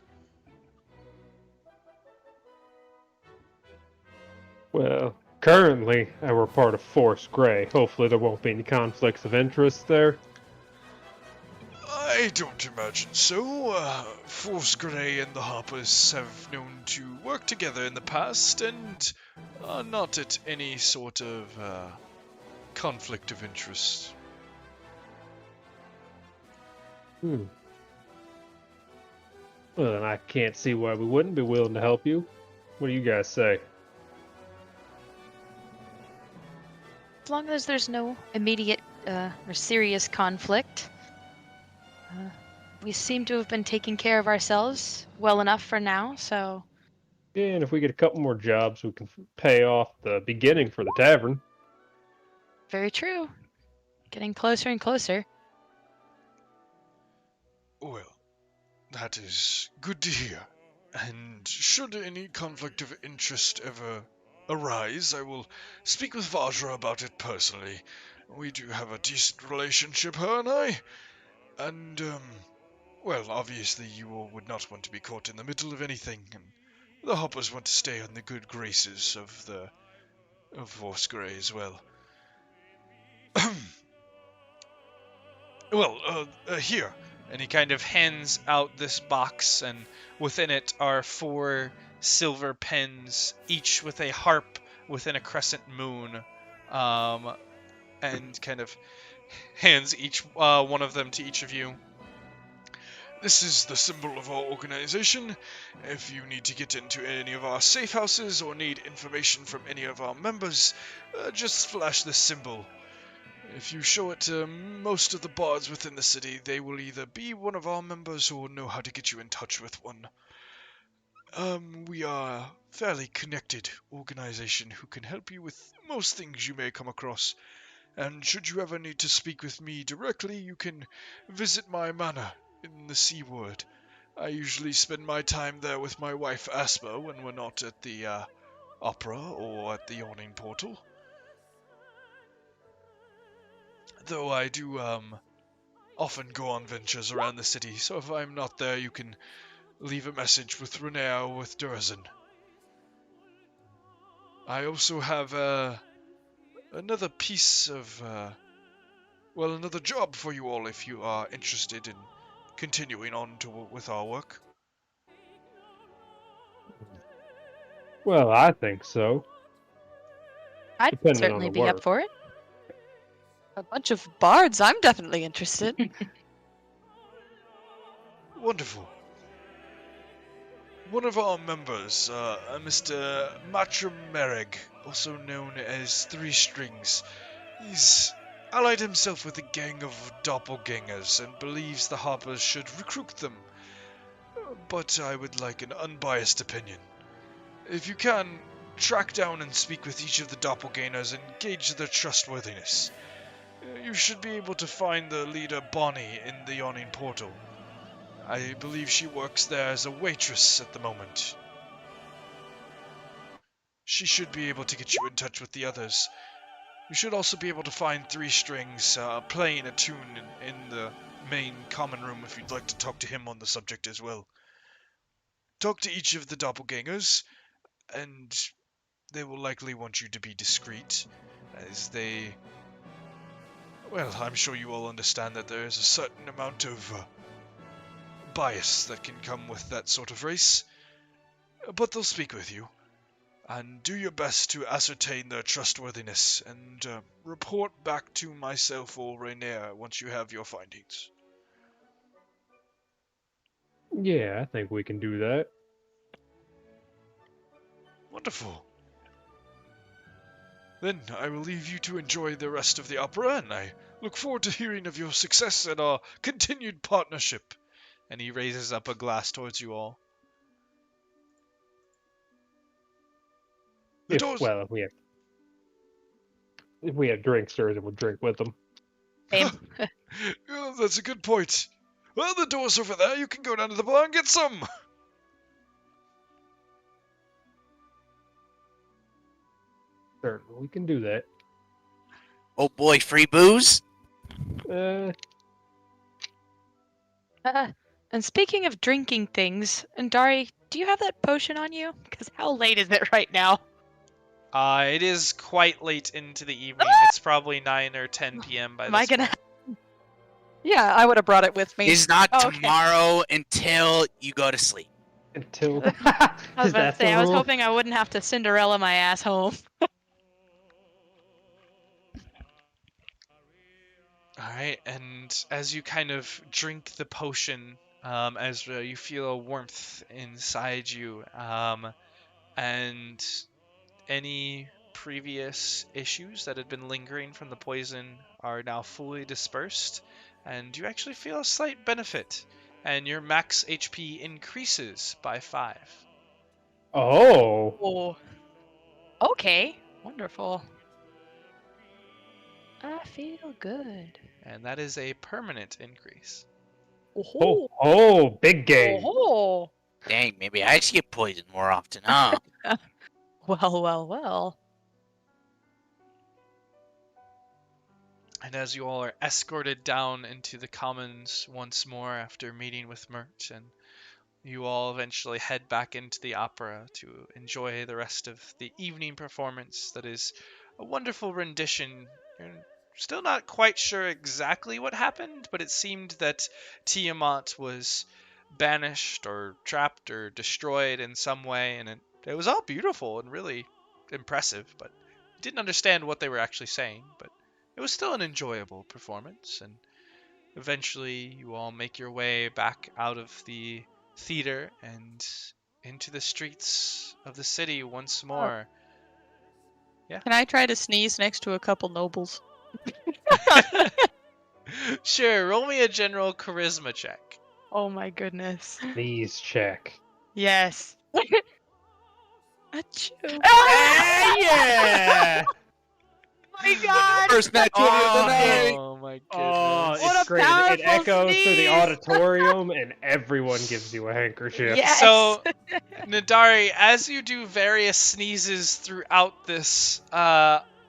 D: Well, currently, we're part of Force Grey. Hopefully there won't be any conflicts of interest there.
G: I don't imagine so. Force Grey and the Harpers have known to work together in the past, and are not at any sort of conflict of interest.
D: Well, then I can't see why we wouldn't be willing to help you. What do you guys say?
B: As long as there's no immediate or serious conflict, we seem to have been taking care of ourselves well enough for now, so...
D: Yeah, and if we get a couple more jobs, we can pay off the beginning for the tavern.
B: Very true. Getting closer and closer.
G: Well, that is good to hear. And should any conflict of interest ever arise, I will speak with Vajra about it personally. We do have a decent relationship, her and I. And, well, obviously you all would not want to be caught in the middle of anything, and the Hoppers want to stay on the good graces of Force Grey as well. Well, here.
A: And he kind of hands out this box, and within it are 4 silver pens, each with a harp within a crescent moon, and kind of hands each one of them to each of you.
G: This is the symbol of our organization. If you need to get into any of our safe houses or need information from any of our members, just flash this symbol. If you show it to most of the bards within the city, they will either be one of our members or know how to get you in touch with one. We are a fairly connected organization who can help you with most things you may come across. And should you ever need to speak with me directly, you can visit my manor in the Seaward. I usually spend my time there with my wife Asper when we're not at the opera or at the Yawning Portal. Though I do often go on ventures around the city, so if I'm not there, you can leave a message with Renaer or with Durizen. I also have another piece of, another job for you all if you are interested in continuing on with our work.
D: Well, I think so.
B: I'd
D: Depending on
B: certainly
D: the
B: be up
D: work.
B: for it.
C: A bunch of bards, I'm definitely interested.
G: Wonderful. One of our members, Mr. Merrig, also known as Three Strings, he's allied himself with a gang of doppelgangers and believes the Harpers should recruit them. But I would like an unbiased opinion. If you can, track down and speak with each of the doppelgangers and gauge their trustworthiness. You should be able to find the leader Bonnie in the Yawning Portal. I believe she works there as a waitress at the moment. She should be able to get you in touch with the others. You should also be able to find Three Strings playing a tune in the main common room if you'd like to talk to him on the subject as well. Talk to each of the doppelgangers, and they will likely want you to be discreet, as they... Well, I'm sure you all understand that there is a certain amount of bias that can come with that sort of race. But they'll speak with you, and do your best to ascertain their trustworthiness, and report back to myself or Renaer once you have your findings.
D: Yeah, I think we can do that.
G: Wonderful. Then I will leave you to enjoy the rest of the opera, and I look forward to hearing of your success and our continued partnership.
A: And he raises up a glass towards you all.
G: The
D: If
G: doors...
D: we have drinks, or we'll drink with them.
B: Same.
G: Oh, that's a good point. Well, the door's over there. You can go down to the bar and get some.
D: Certainly, we can do that.
E: Oh boy, free booze?
D: Uh,
B: And speaking of drinking things, N'dari, do you have that potion on you? Because how late is it right now?
A: It is quite late into the evening. It's probably 9 or 10 p.m. by
B: Am I
A: this
B: gonna?
A: point.
C: Yeah, I would have brought it with me.
E: It's not
B: Oh, okay.
E: tomorrow until you go to sleep.
D: until
B: I was
D: is
B: about
D: that
B: to say,
D: the
B: I was
D: rule?
B: hoping I wouldn't have to Cinderella my ass home.
A: Alright, and as you kind of drink the potion, Ezra, you feel a warmth inside you, and any previous issues that had been lingering from the poison are now fully dispersed, and you actually feel a slight benefit, and your max HP increases by 5.
D: Oh,
B: Oh. Okay. Wonderful. I feel good.
A: And that is a permanent increase.
D: big game.
B: Oh.
E: Dang, maybe I should get poisoned more often, huh?
B: Well.
A: And as you all are escorted down into the commons once more after meeting with Mert, and you all eventually head back into the opera to enjoy the rest of the evening performance that is a wonderful rendition. You're still not quite sure exactly what happened, but it seemed that Tiamat was banished or trapped or destroyed in some way, and it was all beautiful and really impressive, but didn't understand what they were actually saying, but it was still an enjoyable performance, and eventually you all make your way back out of the theater and into the streets of the city once more.
C: Can I try to sneeze next to a couple nobles?
A: Sure, roll me a general charisma check.
B: Oh my goodness.
D: Sneeze check.
B: Yes.
C: Achoo.
E: Yeah!
B: Oh my god.
E: First match of the night!
A: Oh my goodness.
D: Oh,
B: What
D: it's
B: a
D: great. It
B: powerful
D: echoes through the
B: sneeze!
D: auditorium, and everyone gives you a handkerchief.
B: Yes.
A: So, N'dari, as you do various sneezes throughout this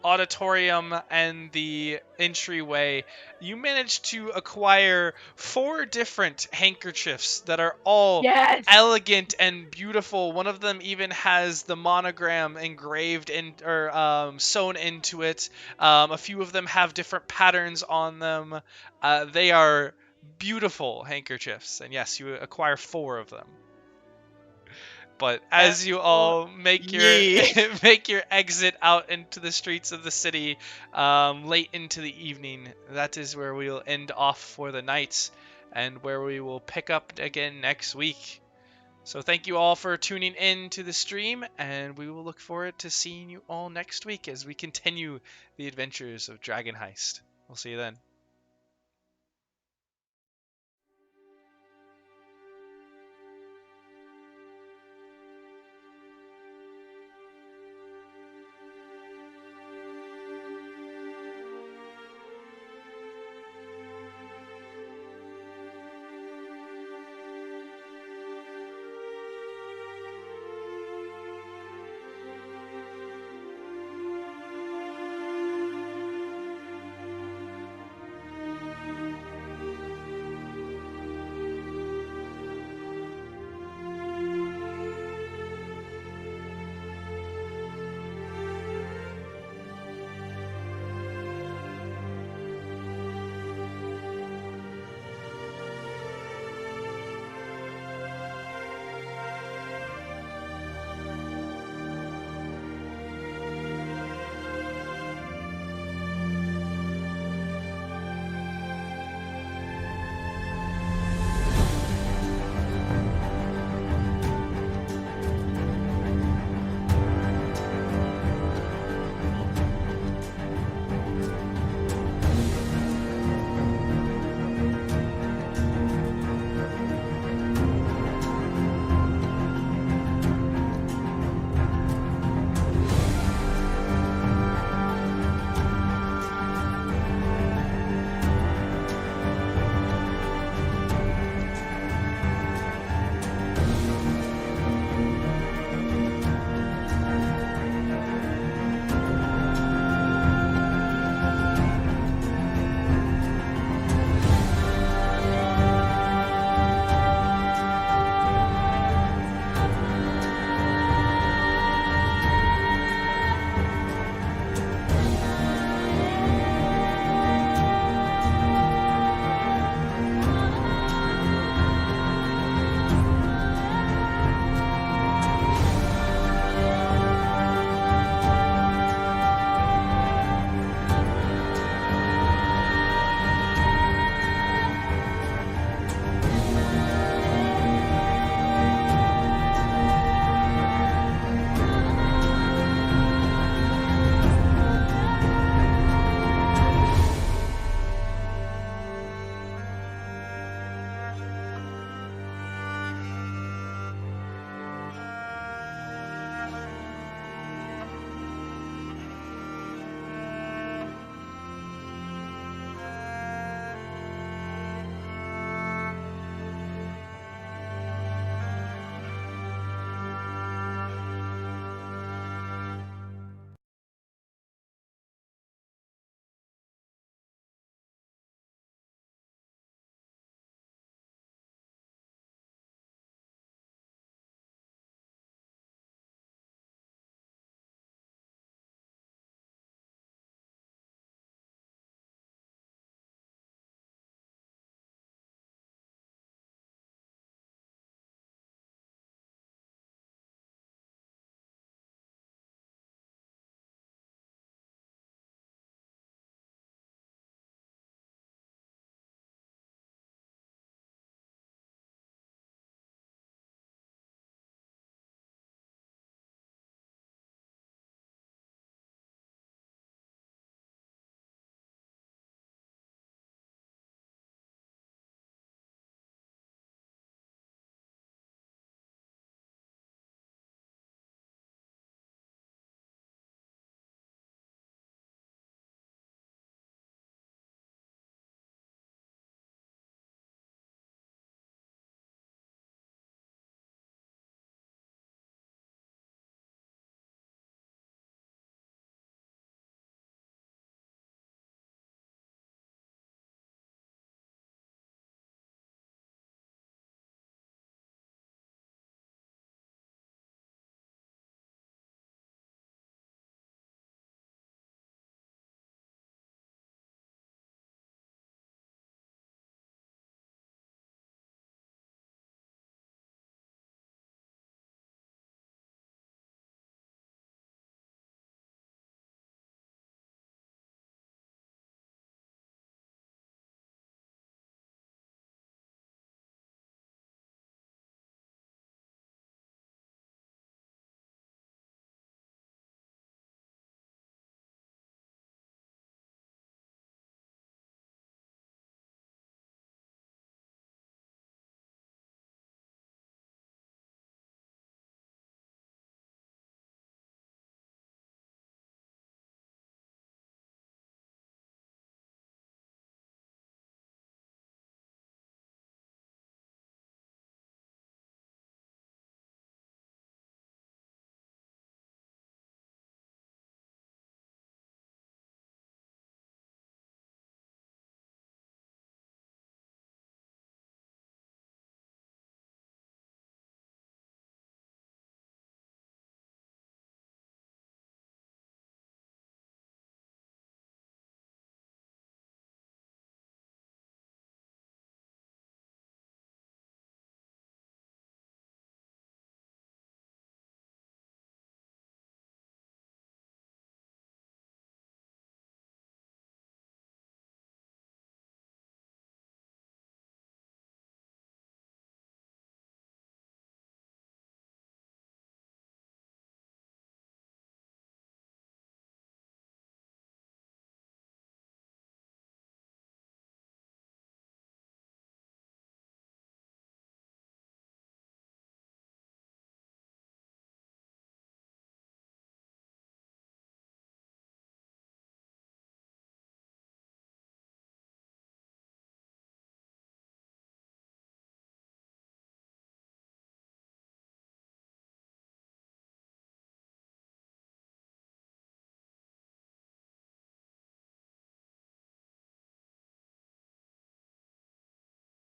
A: auditorium and the entryway, you manage to acquire 4 different handkerchiefs that are all
B: Yes.
A: elegant and beautiful. One of them even has the monogram engraved in or sewn into it. A few of them have different patterns on them. They are beautiful handkerchiefs, and yes, you acquire 4 of them. But as you all make your
C: Yeah.
A: make your exit out into the streets of the city late into the evening, that is where we will end off for the night, and where we will pick up again next week. So thank you all for tuning in to the stream, and we will look forward to seeing you all next week as we continue the adventures of Dragon Heist. We'll see you then.